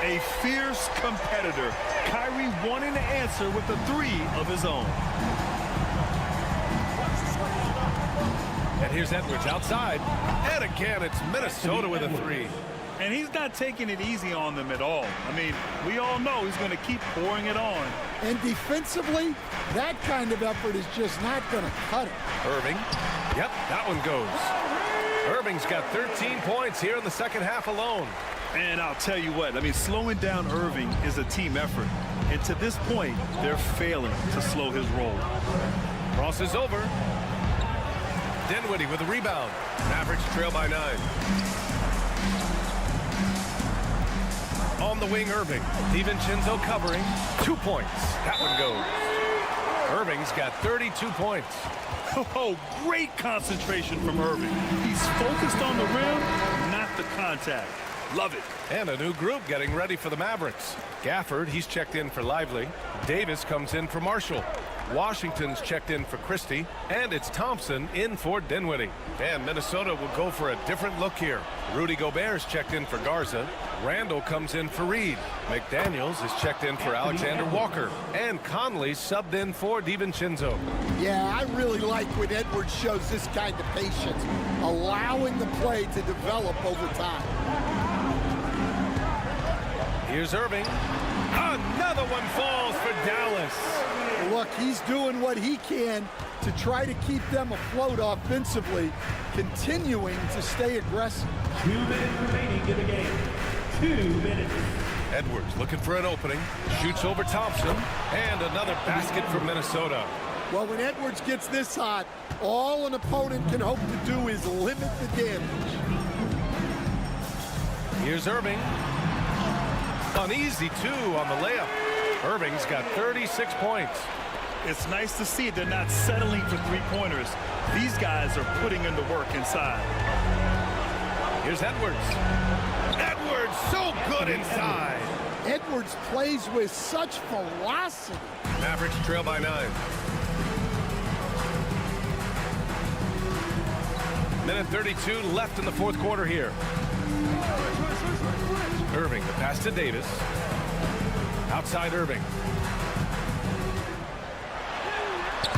F: A fierce competitor. Kyrie wanting to answer with a 3 of his own.
E: And here's Edwards outside. And again, it's Minnesota with a 3.
F: And he's not taking it easy on them at all. I mean, we all know he's going to keep pouring it on.
M: And defensively, that kind of effort is just not going to cut it.
E: Irving. Yep, that one goes. Irving's got 13 points here in the second half alone.
F: And I'll tell you what, I mean, slowing down Irving is a team effort. And to this point, they're failing to slow his roll.
E: Crosses over. Dinwiddie with a rebound. Mavericks trail by 9. On the wing, Irving. DiVincenzo covering. 2 points. That one goes. Irving's got 32 points.
F: Oh, great concentration from Irving. He's focused on the rim, not the contact. Love it.
E: And a new group getting ready for the Mavericks. Gafford, he's checked in for Lively. Davis comes in for Marshall. Washington's checked in for Christie. And it's Thompson in for Dinwiddie. And Minnesota will go for a different look here. Rudy Gobert's checked in for Garza. Randall comes in for Reed. McDaniels is checked in for Alexander Walker. And Conley subbed in for DiVincenzo.
M: Yeah, I really like when Edwards shows this kind of patience, allowing the play to develop over time.
E: Here's Irving. Another one falls for Dallas.
M: Look, he's doing what he can to try to keep them afloat offensively, continuing to stay aggressive.
I: 2 minutes remaining in the game. 2 minutes.
E: Edwards looking for an opening. Shoots over Thompson. And another basket for Minnesota.
M: Well, when Edwards gets this hot, all an opponent can hope to do is limit the damage.
E: Here's Irving. An easy 2 on the layup. Irving's got 36 points.
F: It's nice to see they're not settling for three-pointers. These guys are putting in the work inside.
E: Here's Edwards. Edwards so good inside.
M: Edwards plays with such velocity.
E: Mavericks trail by 9. Minute 32 left in the fourth quarter here. Irving, the pass to Davis. Outside Irving.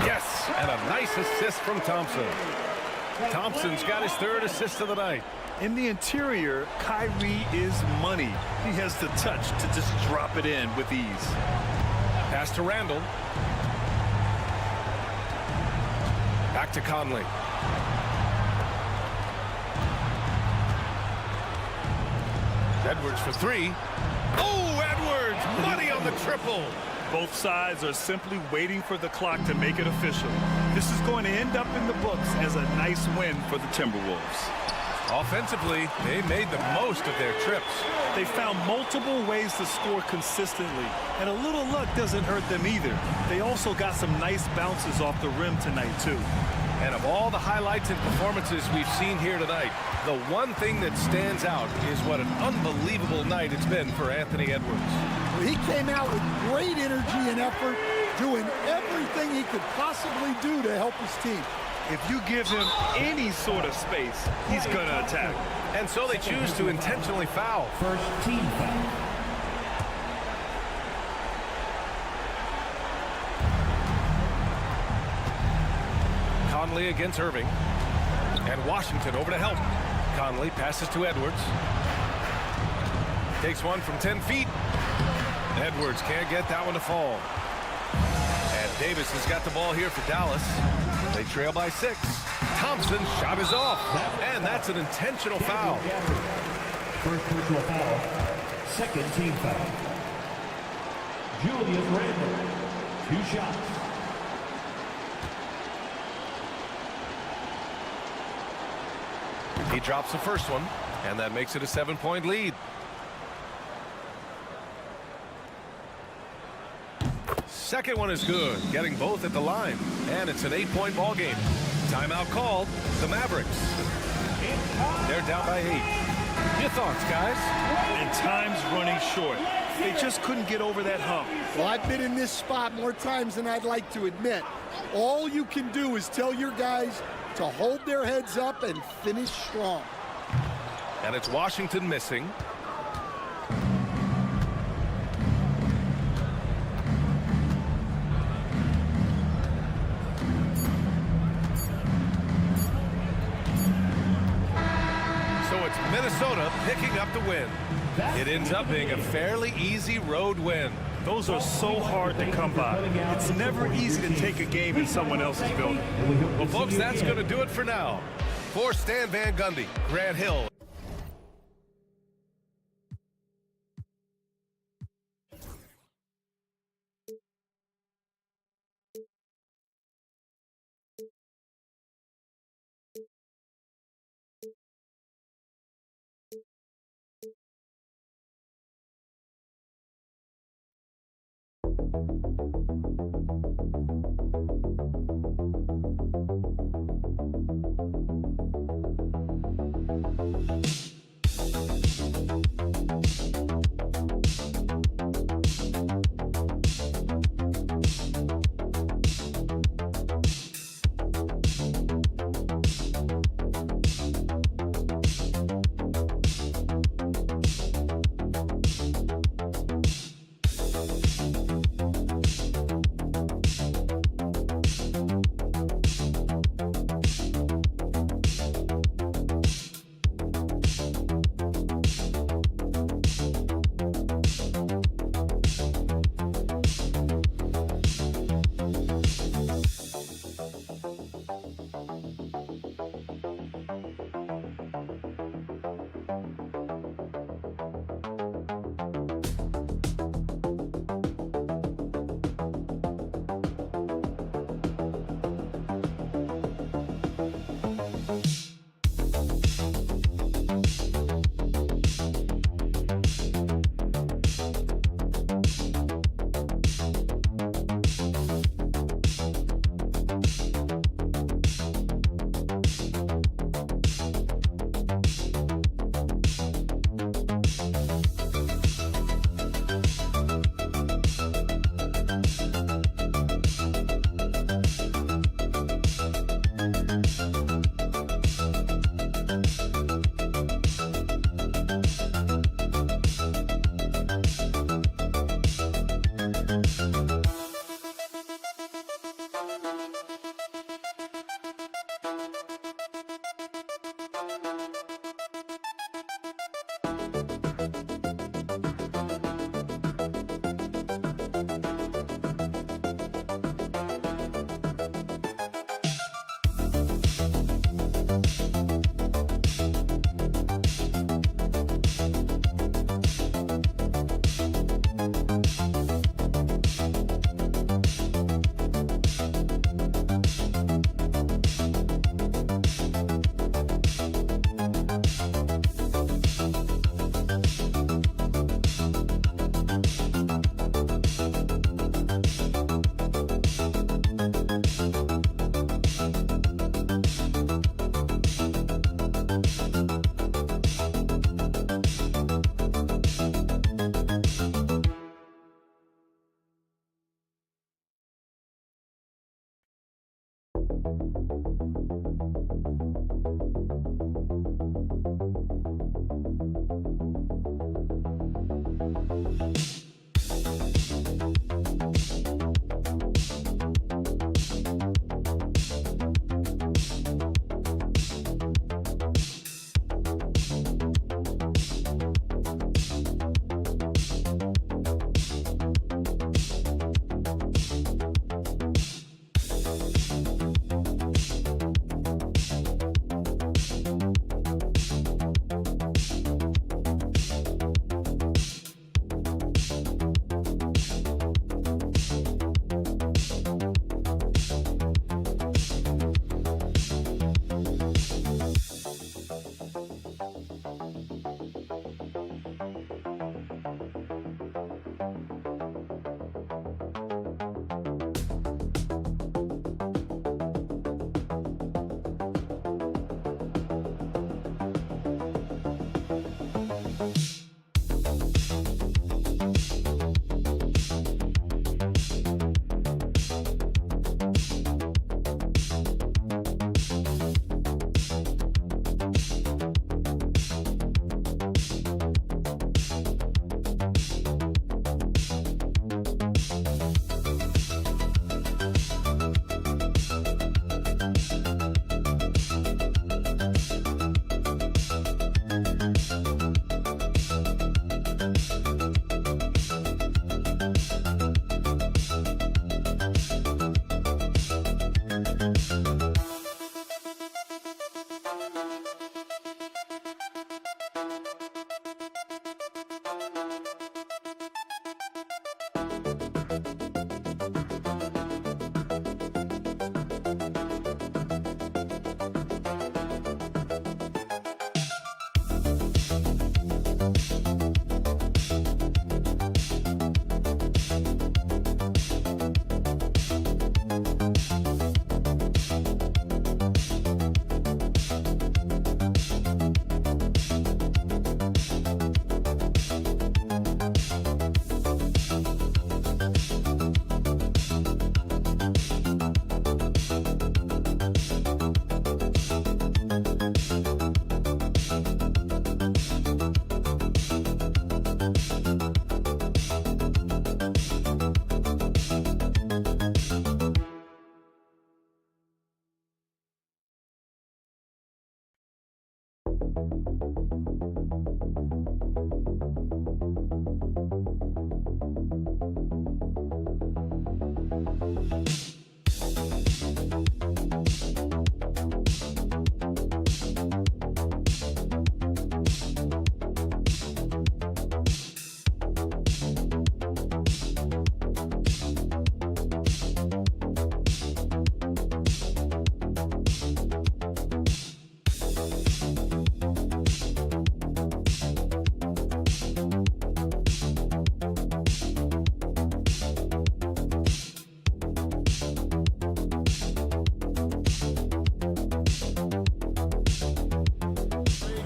E: Yes, and a nice assist from Thompson. Thompson's got his 3rd assist of the night.
F: In the interior, Kyrie is money. He has the touch to just drop it in with ease.
E: Pass to Randall. Back to Conley. Edwards for 3. Oh, Edwards! Money on the triple!
F: Both sides are simply waiting for the clock to make it official. This is going to end up in the books as a nice win for the Timberwolves.
E: Offensively, they made the most of their trips.
F: They found multiple ways to score consistently, and a little luck doesn't hurt them either. They also got some nice bounces off the rim tonight, too.
E: And of all the highlights and performances we've seen here tonight, the one thing that stands out is what an unbelievable night it's been for Anthony Edwards.
M: He came out with great energy and effort, doing everything he could possibly do to help his team.
F: If you give him any sort of space, he's going to attack.
E: And so they choose to intentionally foul.
I: First team foul.
E: Conley against Irving. And Washington over to help. Conley passes to Edwards. Takes one from 10 feet. Edwards can't get that one to fall. And Davis has got the ball here for Dallas. They trail by 6. Thompson's shot is off. And that's an intentional foul.
I: First personal foul. Second team foul. Julius Randle. 2 shots.
E: He drops the first one, and that makes it a 7-point lead. Second one is good, getting both at the line, and it's an 8-point ball game. Timeout called. The Mavericks. They're down by 8. Your thoughts, guys?
F: And time's running short. They just couldn't get over that hump.
M: Well, I've been in this spot more times than I'd like to admit. All you can do is tell your guys to hold their heads up and finish strong.
E: And it's Washington missing. So it's Minnesota picking up the win. It ends up being a fairly easy road win.
F: Those are so hard to come by. It's never easy to take a game in someone else's building.
E: Well, folks, that's going to do it for now. For Stan Van Gundy, Grant Hill.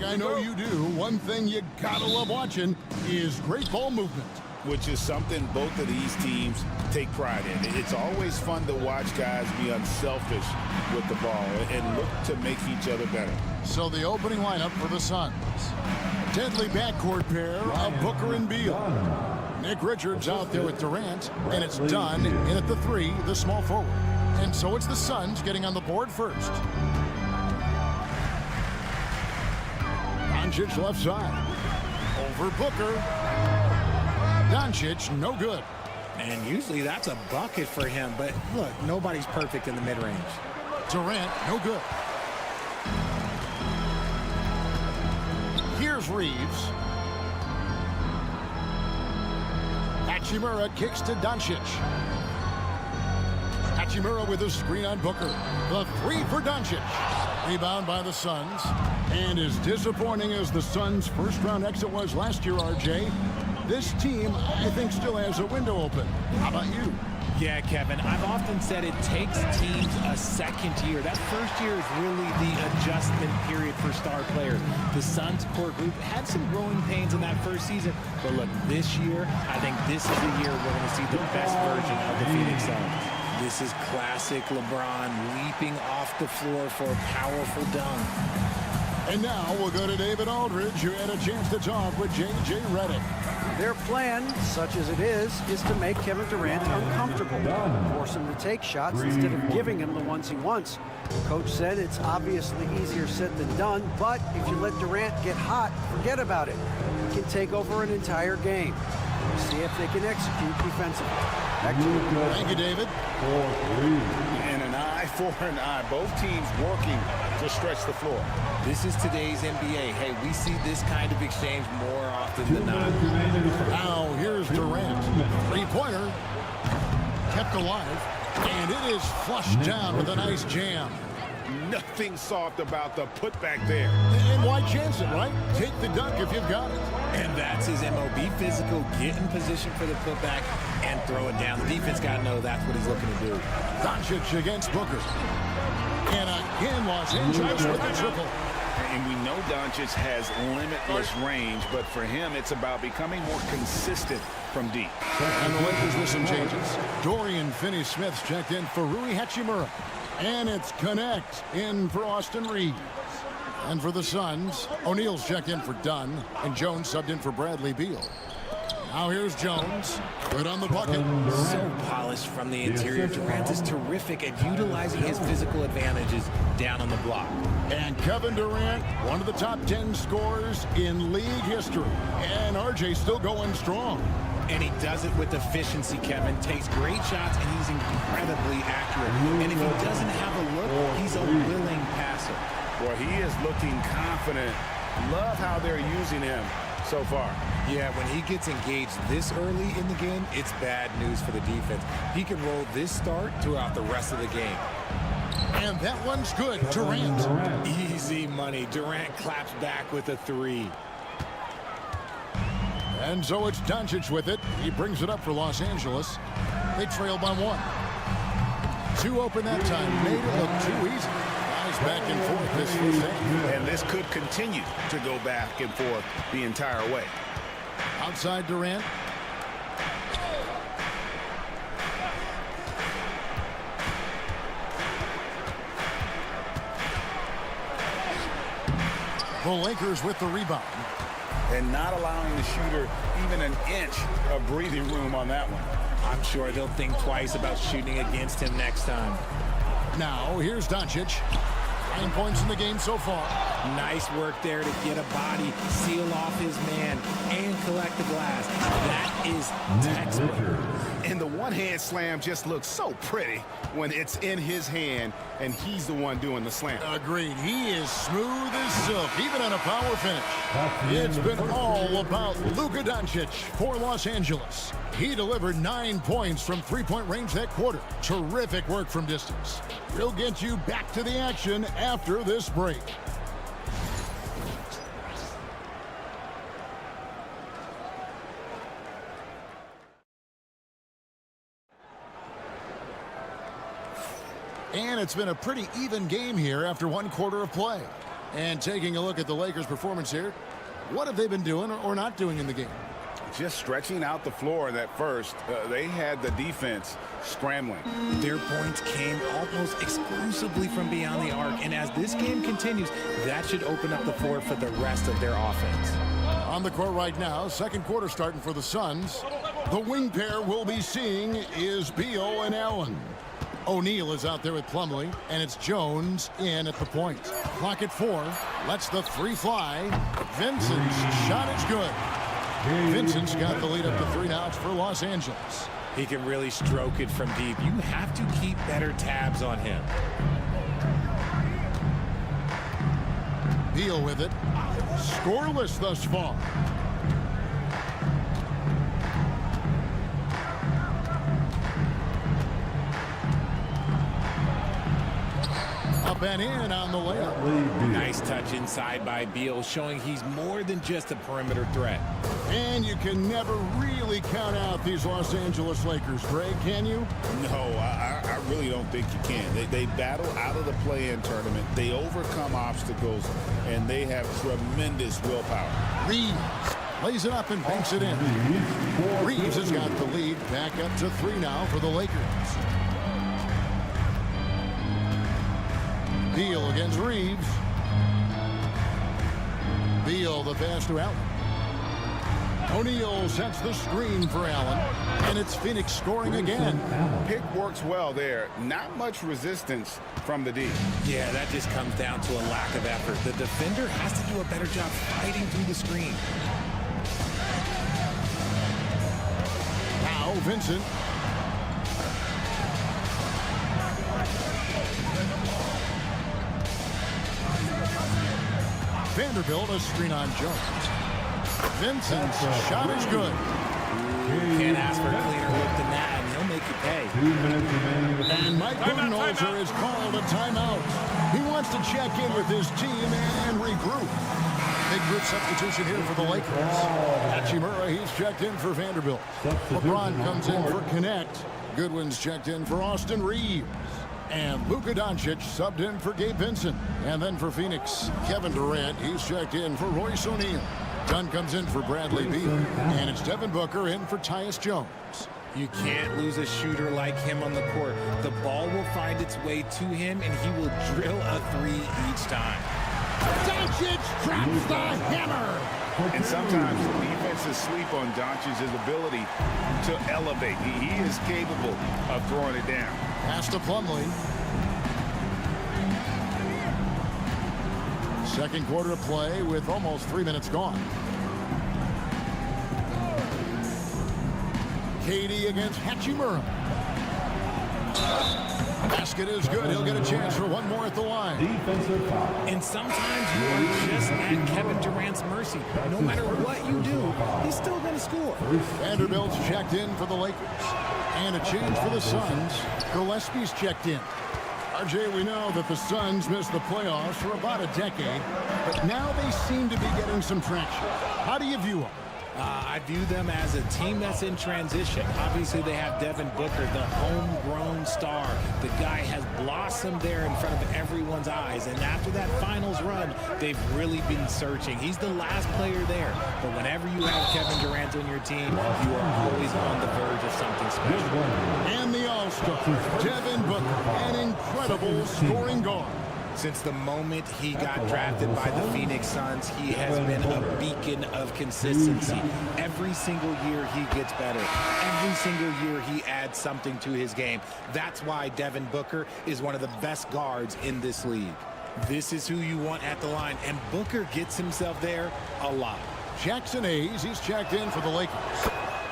A: I know you do. One thing you gotta love watching is great ball movement.
B: Which is something both of these teams take pride in. It's always fun to watch guys be unselfish with the ball and look to make each other better.
A: So the opening lineup for the Suns. Deadly backcourt pair of Booker and Beal. Nick Richards out there with Durant, and it's Dunn in at the 3, the small forward. And so it's the Suns getting on the board first. Doncic left side. Over Booker. Doncic, no good.
J: And usually that's a bucket for him, but look, nobody's perfect in the mid-range.
A: Durant, no good. Here's Reeves. Hachimura kicks to Doncic. Hachimura with a screen on Booker. The 3 for Doncic. Rebound by the Suns. And as disappointing as the Suns' first-round exit was last year, RJ, this team, I think, still has a window open. How about you?
J: Yeah, Kevin, I've often said it takes teams a second year. That first year is really the adjustment period for star players. The Suns core group had some growing pains in that first season, but look, this year, I think this is the year we're going to see the best version of the Phoenix Suns. This is classic LeBron leaping off the floor for a powerful dunk.
A: And now we'll go to David Aldridge, who had a chance to talk with J.J. Redick.
D: Their plan, such as it is to make Kevin Durant uncomfortable, force him to take shots instead of giving him the ones he wants. Coach said it's obviously easier said than done, but if you let Durant get hot, forget about it. He can take over an entire game. We'll see if they can execute defensively. Back to you.
A: Thank you, David.
B: And an eye for an eye. Both teams working to stretch the floor.
J: This is today's NBA. Hey, we see this kind of exchange more often than not.
A: Now here's Durant. Three-pointer. Kept alive. And it is flushed down with a nice jam.
B: Nothing soft about the putback there.
A: And why chance it, right? Take the dunk if you've got it.
J: And that's his MO. Be physical, get in position for the putback, and throw it down. The defense got to know that's what he's looking to do.
A: Doncic against Booker. And again, Los Angeles with the triple.
B: And we know Doncic has limitless range, but for him, it's about becoming more consistent from deep.
A: And the Lakers with some changes. Dorian Finney-Smith's checked in for Rui Hachimura. And it's Connect in for Austin Reeves. And for the Suns, O'Neal's checked in for Dunn, and Jones subbed in for Bradley Beal. Now here's Jones. Good on the bucket.
J: So polished from the interior. Durant is terrific at utilizing his physical advantages down on the block.
A: And Kevin Durant, one of the top 10 scorers in league history. And RJ still going strong.
J: And he does it with efficiency, Kevin. Takes great shots, and he's incredibly accurate. And if he doesn't have a look, he's a willing passer.
B: Boy, he is looking confident. Love how they're using him
K: so far.
J: Yeah, when he gets engaged this early in the game, it's bad news for the defense. He can roll this start throughout the rest of the game.
A: And that one's good. Durant.
J: Easy money. Durant claps back with a 3.
A: And so it's Doncic with it. He brings it up for Los Angeles. They trail by 1. 2 open that time. Made it look too easy. Guys back and forth this first half.
K: And this could continue to go back and forth the entire way.
A: Outside Durant. The Lakers with the rebound.
B: And not allowing the shooter even an inch of breathing room on that one.
J: I'm sure they'll think twice about shooting against him next time.
A: Now, here's Doncic. 9 points in the game so far.
J: Nice work there to get a body, seal off his man, and collect the glass. That is textbook.
K: And the one-hand slam just looks so pretty when it's in his hand and he's the one doing the slam.
A: Agreed. He is smooth as silk, even on a power finish. It's been all about Luka Doncic for Los Angeles. He delivered 9 points from three-point range that quarter. Terrific work from distance. We'll get you back to the action after this break. And it's been a pretty even game here after 1 quarter of play. And taking a look at the Lakers' performance here, what have they been doing or not doing in the game?
B: Just stretching out the floor in that first. They had the defense scrambling.
J: Their points came almost exclusively from beyond the arc. And as this game continues, that should open up the floor for the rest of their offense.
A: On the court right now, second quarter starting for the Suns. The wing pair we'll be seeing is Beal and Allen. O'Neal is out there with Plumlee, and it's Jones in at the point. Clock at 4. Lets the 3 fly. Vincent's shot is good. Vincent's got the lead up to 3 now. It's for Los Angeles.
J: He can really stroke it from deep. You have to keep better tabs on him.
A: Beal with it. Scoreless thus far. Up and in on the layup.
J: Nice touch inside by Beal, showing he's more than just a perimeter threat.
A: And you can never really count out these Los Angeles Lakers, Greg, can you?
B: No, I really don't think you can. They battle out of the play-in tournament. They overcome obstacles, and they have tremendous willpower.
A: Reeves lays it up and banks it in. Reeves has got the lead back up to 3 now for the Lakers. Beal against Reeves. Beal the pass to Allen. O'Neal sets the screen for Allen, and it's Phoenix scoring again.
B: Pick works well there. Not much resistance from the D.
J: Yeah, that just comes down to a lack of effort. The defender has to do a better job fighting through the screen.
A: Now Vincent. Vanderbilt a screen on Jones. Vincent's shot is good.
J: Can't ask for a cleaner look than that, and he'll make you pay.
A: And Mike Budenholzer has called a timeout. He wants to check in with his team and regroup. Big group substitution here for the Lakers. Hachimura, he's checked in for Vanderbilt. LeBron comes in for Connect. Goodwin's checked in for Austin Reeves. And Luka Doncic subbed in for Gabe Vincent. And then for Phoenix, Kevin Durant, he's checked in for Royce O'Neal. Dunn comes in for Bradley Beal. And it's Devin Booker in for Tyus Jones.
J: You can't lose a shooter like him on the court. The ball will find its way to him, and he will drill a 3 each time.
A: Doncic drops the hammer.
B: And sometimes defenses sleep on Doncic's ability to elevate. He is capable of throwing it down.
A: Pass to Plumlee. Second quarter of play with almost 3 minutes gone. Katie against Hachimura. Basket is good. He'll get a chance for one more at the line.
J: And sometimes you are just at Kevin Durant's mercy. No matter what you do, he's still going to score.
A: Vanderbilt's checked in for the Lakers. And a change for the Suns. Gillespie's checked in. RJ, we know that the Suns missed the playoffs for about a decade, but now they seem to be getting some traction. How do you view them?
J: I view them as a team that's in transition. Obviously, they have Devin Booker, the homegrown star. The guy has blossomed there in front of everyone's eyes. And after that finals run, they've really been searching. He's the last player there. But whenever you have Kevin Durant on your team, you are always on the verge of something special.
A: And the All-Star, Devin Booker, an incredible scoring guard.
J: Since the moment he got drafted by the Phoenix Suns, he has been a beacon of consistency. Every single year he gets better. Every single year he adds something to his game. That's why Devin Booker is one of the best guards in this league. This is who you want at the line, and Booker gets himself there a lot.
A: Jackson Hayes, he's checked in for the Lakers.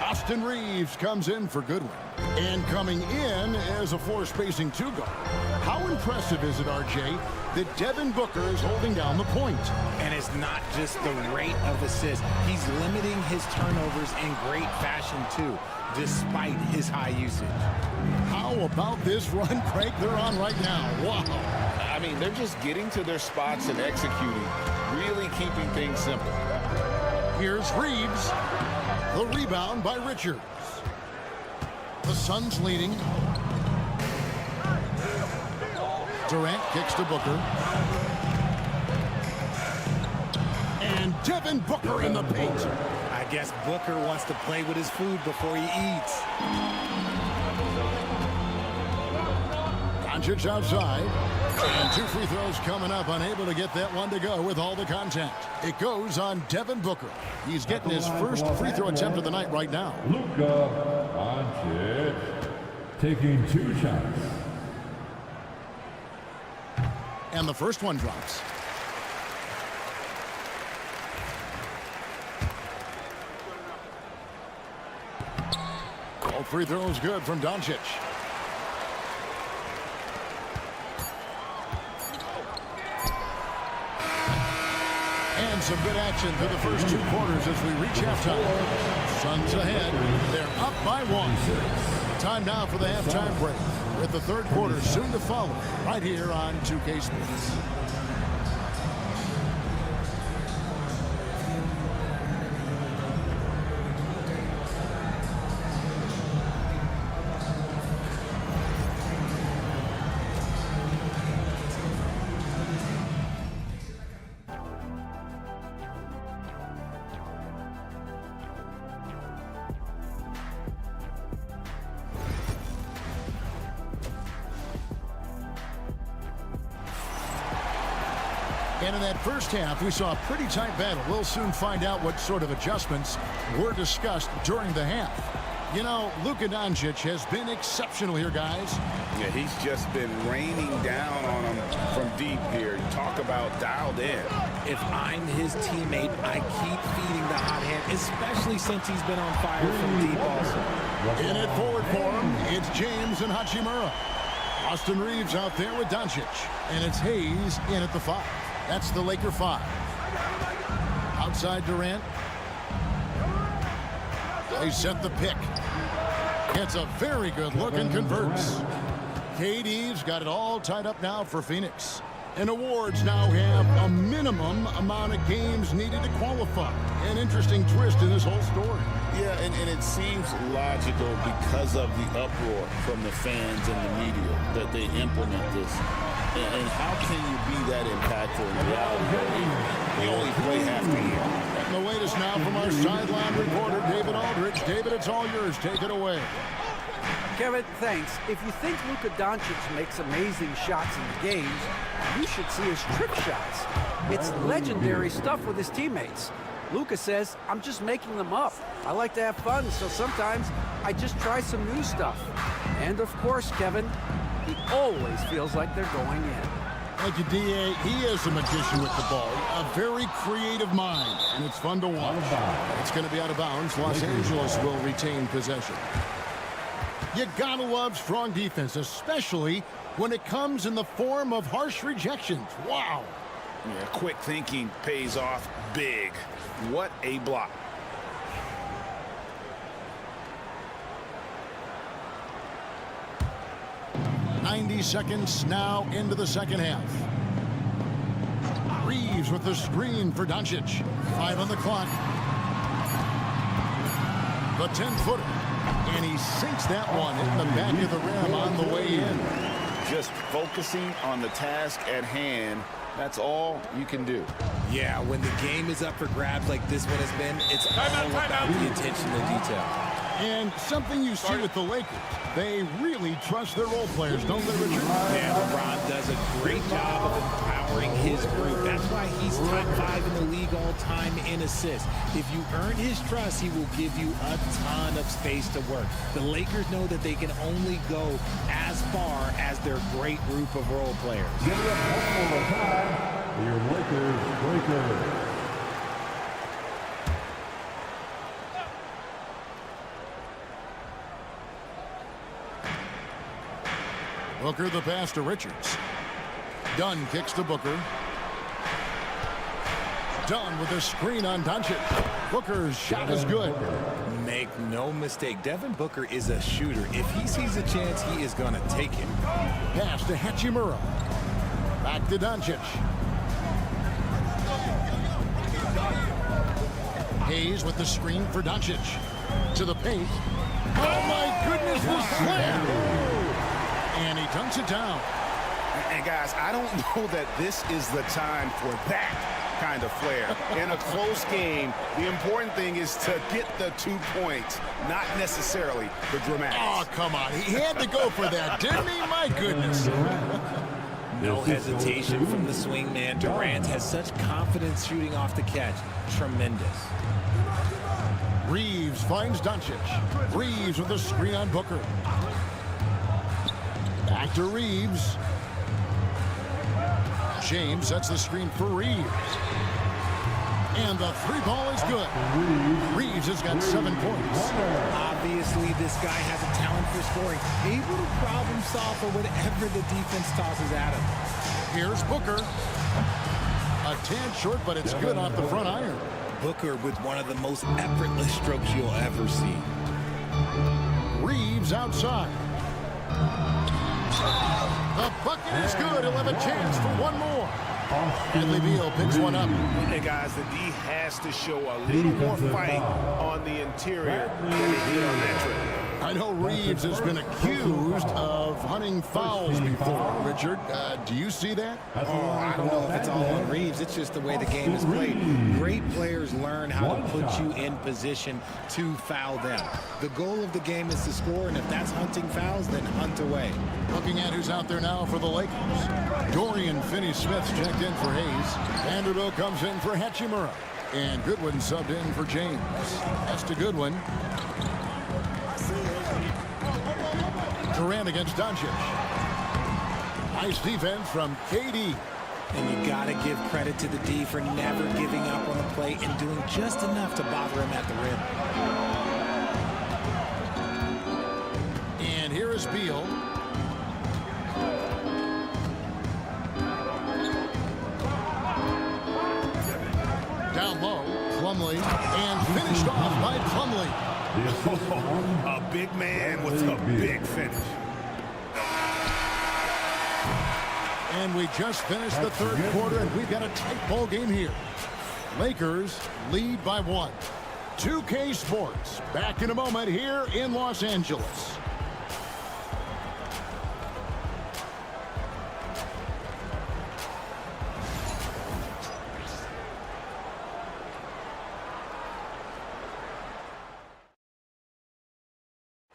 A: Austin Reeves comes in for Goodwin. And coming in as a floor-spacing two-guard. How impressive is it, RJ, that Devin Booker is holding down the point?
J: And it's not just the rate of assists. He's limiting his turnovers in great fashion, too, despite his high usage.
A: How about this run break they're on right now? Wow.
B: I mean, they're just getting to their spots and executing, really keeping things simple.
A: Here's Reeves. The rebound by Richards. The Suns leading. Durant kicks to Booker. And Devin Booker in the paint.
J: I guess Booker wants to play with his food before he eats.
A: Doncic outside. And two free throws coming up, unable to get that one to go with all the contact. It goes on Devin Booker. He's getting his first free throw attempt of the night right now.
I: Luka Doncic taking 2 shots.
A: And the first one drops. All free throws good from Doncic. And some good action through the first 2 quarters as we reach halftime. Suns ahead. They're up by 1. Time now for the halftime break, with the third quarter soon to follow right here on 2K Sports. And in that first half, we saw a pretty tight battle. We'll soon find out what sort of adjustments were discussed during the half. You know, Luka Doncic has been exceptional here, guys.
B: Yeah, he's just been raining down on him from deep here. Talk about dialed in.
J: If I'm his teammate, I keep feeding the hot hand, especially since he's been on fire from deep also.
A: In at forward for him, it's James and Hachimura. Austin Reeves out there with Doncic. And it's Hayes in at the 5. That's the Laker 5. Outside Durant. They set the pick. It's a very good look and converts. KD's got it all tied up now for Phoenix. And awards now have a minimum amount of games needed to qualify. An interesting twist in this whole story.
B: Yeah, and it seems logical because of the uproar from the fans and the media that they implement this. And how can you be that impactful in reality? We only play half the year.
A: And the latest now from our sideline reporter, David Aldridge. David, it's all yours. Take it away.
D: Kevin, thanks. If you think Luka Doncic makes amazing shots in the games, you should see his trick shots. It's legendary stuff with his teammates. Luka says, I'm just making them up. I like to have fun, so sometimes I just try some new stuff. And of course, Kevin, he always feels like they're going in.
A: Thank you, D.A. He is a magician with the ball. A very creative mind, and it's fun to watch. It's going to be out of bounds. Los Angeles will retain possession. You gotta love strong defense, especially when it comes in the form of harsh rejections. Wow.
B: Yeah, quick thinking pays off big. What a block.
A: .90 seconds now into the second half. Reeves with the screen for Doncic. 5 on the clock. The 10-footer. And he sinks that one in the back of the rim on the way in.
B: Just focusing on the task at hand. That's all you can do.
J: Yeah, when the game is up for grabs like this one has been, it's all about the attention to detail.
A: And something you see with the Lakers, they really trust their role players, don't they, Richard?
J: Yeah, LeBron does a great job of empowering his group. That's why he's top 5 in the league all time in assists. If you earn his trust, he will give you a ton of space to work. The Lakers know that they can only go as far as their great group of role players.
I: Give it up one more time. Your Lakers.
A: Booker the pass to Richards. Dunn kicks to Booker. Dunn with a screen on Doncic. Booker's shot is good.
J: Make no mistake, Devin Booker is a shooter. If he sees a chance, he is going to take it.
A: Pass to Hachimura. Back to Doncic. Hayes with the screen for Doncic. To the paint. Oh my goodness, the slam! And he dunks it down.
B: And guys, I don't know that this is the time for that kind of flair. In a close game, the important thing is to get the 2 points, not necessarily the dramatics.
A: Oh, come on. He had to go for that, didn't he? My goodness.
J: No hesitation from the swing man. Durant has such confidence shooting off the catch. Tremendous.
A: Reeves finds Doncic. Reeves with a screen on Booker. Back to Reeves. James sets the screen for Reeves. And the 3-ball is good. Reeves has got 7 points.
J: Obviously, this guy has a talent for scoring. Able to problem solve for whatever the defense tosses at him.
A: Here's Booker. A tad short, but it's good off the front iron.
J: Booker with one of the most effortless strokes you'll ever see.
A: Reeves outside. The bucket is good. He'll have a chance for one more. Bradley Beal picks one up.
K: Hey, guys, the D has to show a little more fight on the interior than they did on that trip.
A: I know Reeves has been accused of hunting fouls before. Richard, do you see that?
J: Oh, I don't know if it's all on Reeves. It's just the way the game is played. Great players learn how to put you in position to foul them. The goal of the game is to score, and if that's hunting fouls, then hunt away.
A: Looking at who's out there now for the Lakers. Dorian Finney-Smith's checked in for Hayes. Vanderbilt comes in for Hachimura. And Goodwin subbed in for James. That's to Goodwin. Durant against Doncic. Nice defense from KD.
J: And you got to give credit to the D for never giving up on the play and doing just enough to bother him at the rim.
A: And here is Beal. Down low, Plumlee, and finished off by Plumlee.
K: A big man with a big finish.
A: And we just finished the third quarter, and we've got a tight ball game here. Lakers lead by 1. 2K Sports back in a moment here in Los Angeles.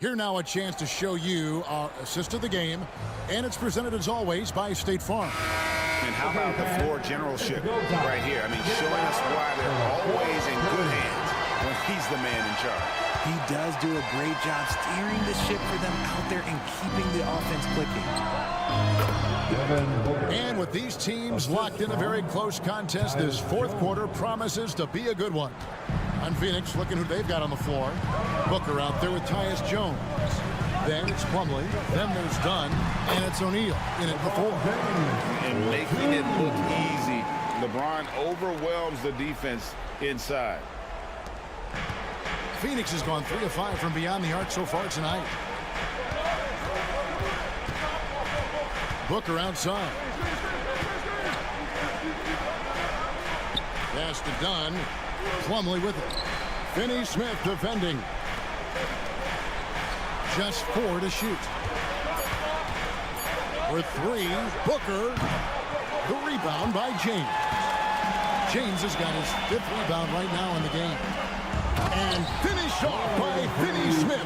A: Here now a chance to show you our assist of the game, and it's presented as always by State Farm.
B: And how about the floor generalship right here? I mean, showing us why they're always in good hands when he's the man in charge.
J: He does do a great job steering the ship for them out there and keeping the offense clicking.
A: And with these teams locked in a very close contest, this fourth quarter promises to be a good one. On Phoenix, looking who they've got on the floor. Booker out there with Tyus Jones. Then it's Plumlee. Then there's Dunn. And it's O'Neal in at the 4.
B: And making it look easy. LeBron overwhelms the defense inside.
A: Phoenix has gone 3 of 5 from beyond the arc so far tonight. Booker outside. Pass to Dunn. Plumlee with it. Finney-Smith defending. Just 4 to shoot. For 3, Booker. The rebound by James. James has got his 5th rebound right now in the game. And finished off by Finney-Smith.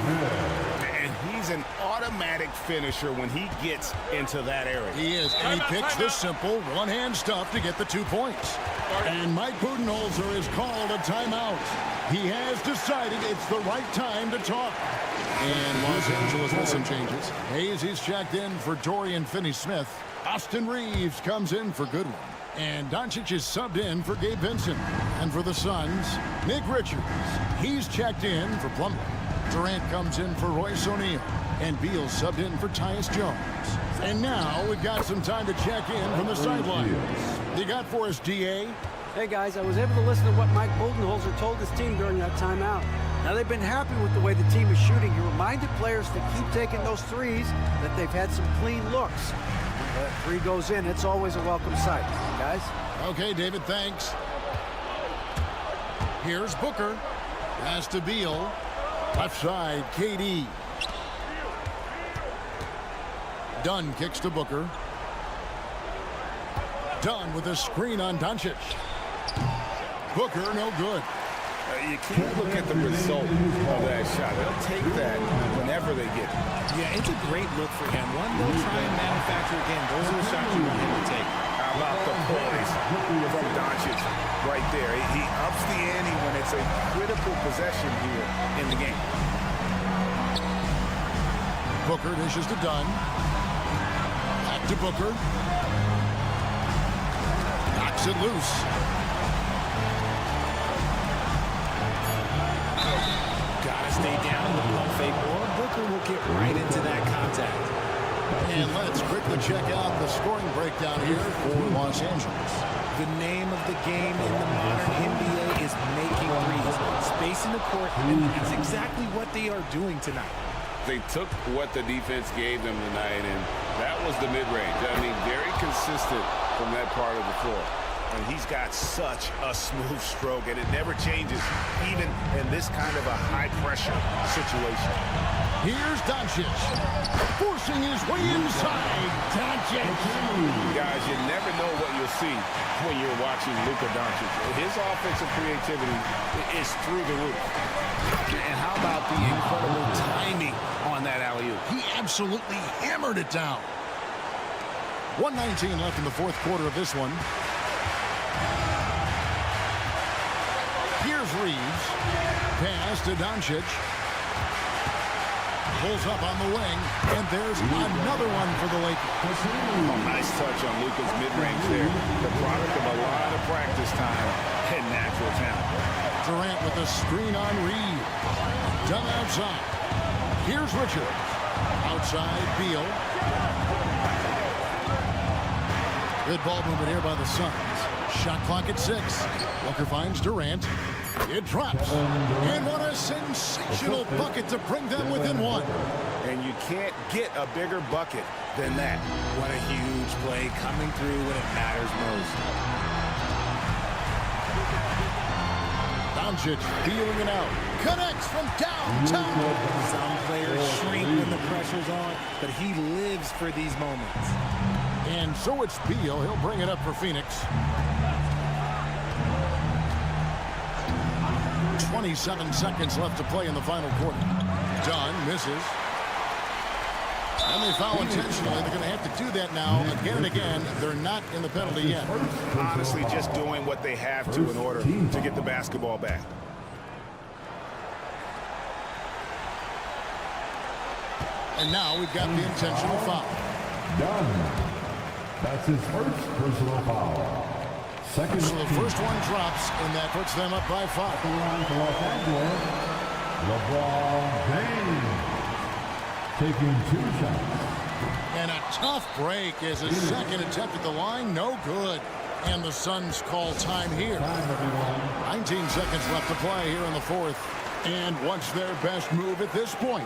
B: And he's an automatic finisher when he gets into that area.
A: He is, and he picks the simple one-hand stuff to get the 2 points. And Mike Budenholzer has called a timeout. He has decided it's the right time to talk. And Los Angeles with some changes. Hayes, he's checked in for Dorian Finney-Smith. Austin Reeves comes in for Goodwin. And Doncic is subbed in for Gabe Vincent. And for the Suns, Nick Richards. He's checked in for Plumlee. Durant comes in for Royce O'Neal. And Beal subbed in for Tyus Jones. And now we've got some time to check in from the sidelines. You got for us, DA?
D: Hey, guys, I was able to listen to what Mike Budenholzer told his team during that timeout. Now, they've been happy with the way the team is shooting. He reminded players to keep taking those threes, that they've had some clean looks. When that 3 goes in, it's always a welcome sight. Guys?
A: Okay, David, thanks. Here's Booker. Pass to Beal. Left side, KD. Dunn kicks to Booker. Dunn with a screen on Doncic. Booker, no good.
B: You can't look at the result of that shot. They'll take that whenever they get it.
J: Yeah, it's a great look for him. One, they'll try and manufacture again. Those are the shots you want him to take.
B: How about the poise from Doncic right there? He ups the ante when it's a critical possession here in the game.
A: Booker dishes to Dunn. Back to Booker. Knocks it loose.
J: Stay down with the fake, or Booker will get right into that contact.
A: And let's quickly check out the scoring breakdown here for Los Angeles.
J: The name of the game in the modern NBA is making threes, spacing the court, and that's exactly what they are doing tonight.
B: They took what the defense gave them tonight, and that was the mid-range. I mean, very consistent from that part of the floor. And he's got such a smooth stroke, and it never changes, even in this kind of a high-pressure situation.
A: Here's Doncic, forcing his way inside. Doncic.
B: Guys, you never know what you'll see when you're watching Luka Doncic. His offensive creativity is through the roof. And how about the incredible timing on that alley-oop?
A: He absolutely hammered it down. 1:19 left in the 4th quarter of this one. Here's Reeves. Pass to Doncic. Pulls up on the wing, and there's another one for the Lakers.
B: Oh, nice touch on Luka's mid-range there. The product of a lot of practice time and natural talent.
A: Durant with a screen on Reed. Done outside. Here's Richards. Outside, Beal. Good ball movement here by the Suns. Shot clock at 6. Booker finds Durant. It drops. And what a sensational bucket to bring them within 1.
B: And you can't get a bigger bucket than that.
J: What a huge play coming through when it matters most.
A: Doncic feeling it out. Connects from downtown.
J: Some players shrink when the pressure's on, but he lives for these moments.
A: And so it's Beal. He'll bring it up for Phoenix. 27 seconds left to play in the final quarter. Dunn misses. And they foul intentionally. They're going to have to do that now again and again. They're not in the penalty yet.
B: Honestly, just doing what they have to in order to get the basketball back.
A: And now we've got the intentional foul.
I: Dunn. That's his first personal foul. Second.
A: So the first one drops, and that puts them up by 5.
I: LeBron James. taking 2 shots.
A: And a tough break as his second attempt at the line, no good. And the Suns call time here. 19 seconds left to play here in the fourth. And what's their best move at this point?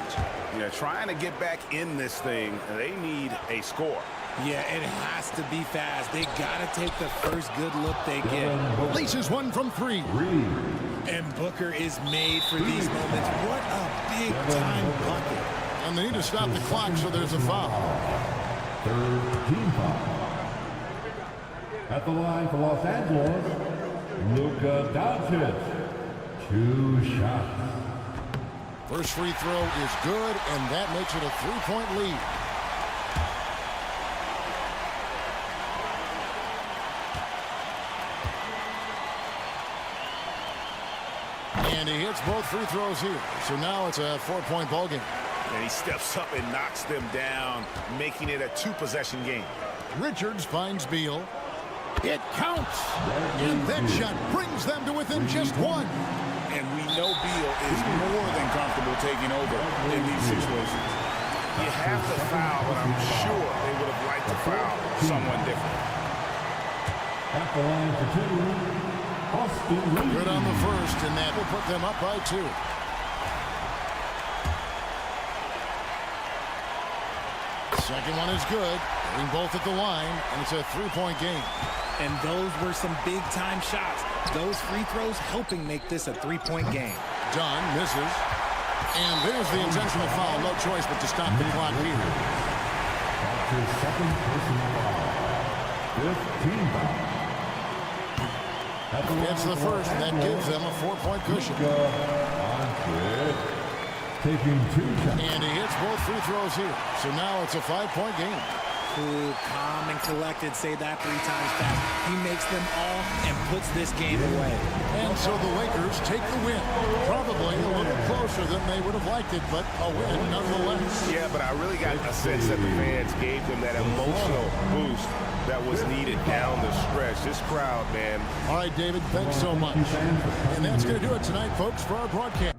K: Yeah, trying to get back in this thing, they need a score.
J: Yeah, it has to be fast. They got to take the first good look they get.
A: Laces one from 3.
J: And Booker is made for these moments. What a big-time bucket.
A: And they need to stop the clock, so there's a foul.
I: Third team foul. At the line for Los Angeles, Luka Doncic. 2 shots.
A: First free throw is good, and that makes it a 3-point lead. And he hits both free throws here. So now it's a 4-point ball game.
K: And he steps up and knocks them down, making it a 2-possession game.
A: Richards finds Beal. It counts. And that shot brings them to within just 1.
B: And we know Beal is more than comfortable taking over in these situations.
K: You have to foul, but I'm sure they would have liked to foul someone different.
I: At the line for 2, Austin Reeves.
A: Good on the first, and that will put them up by 2. Second one is good. Getting both at the line, and it's a 3-point game.
J: And those were some big-time shots. Those free throws helping make this a 3-point game.
A: Dunn misses. And there's the intentional foul. No choice but to stop the clock here.
I: That's his second personal foul. 15 foul.
A: It's the first, and that gives them a 4-point cushion.
I: Taking 2 shots.
A: And he hits both free throws here. So now it's a 5-point game.
J: Cool, calm, and collected. Say that 3 times fast. He makes them all and puts this game away.
A: And so the Lakers take the win. Probably a little closer than they would have liked it, but a win nonetheless.
K: Yeah, but I really got a sense that the fans gave them that emotional boost that was needed down the stretch. This crowd, man.
A: All right, David, thanks so much. And that's going to do it tonight, folks, for our broadcast.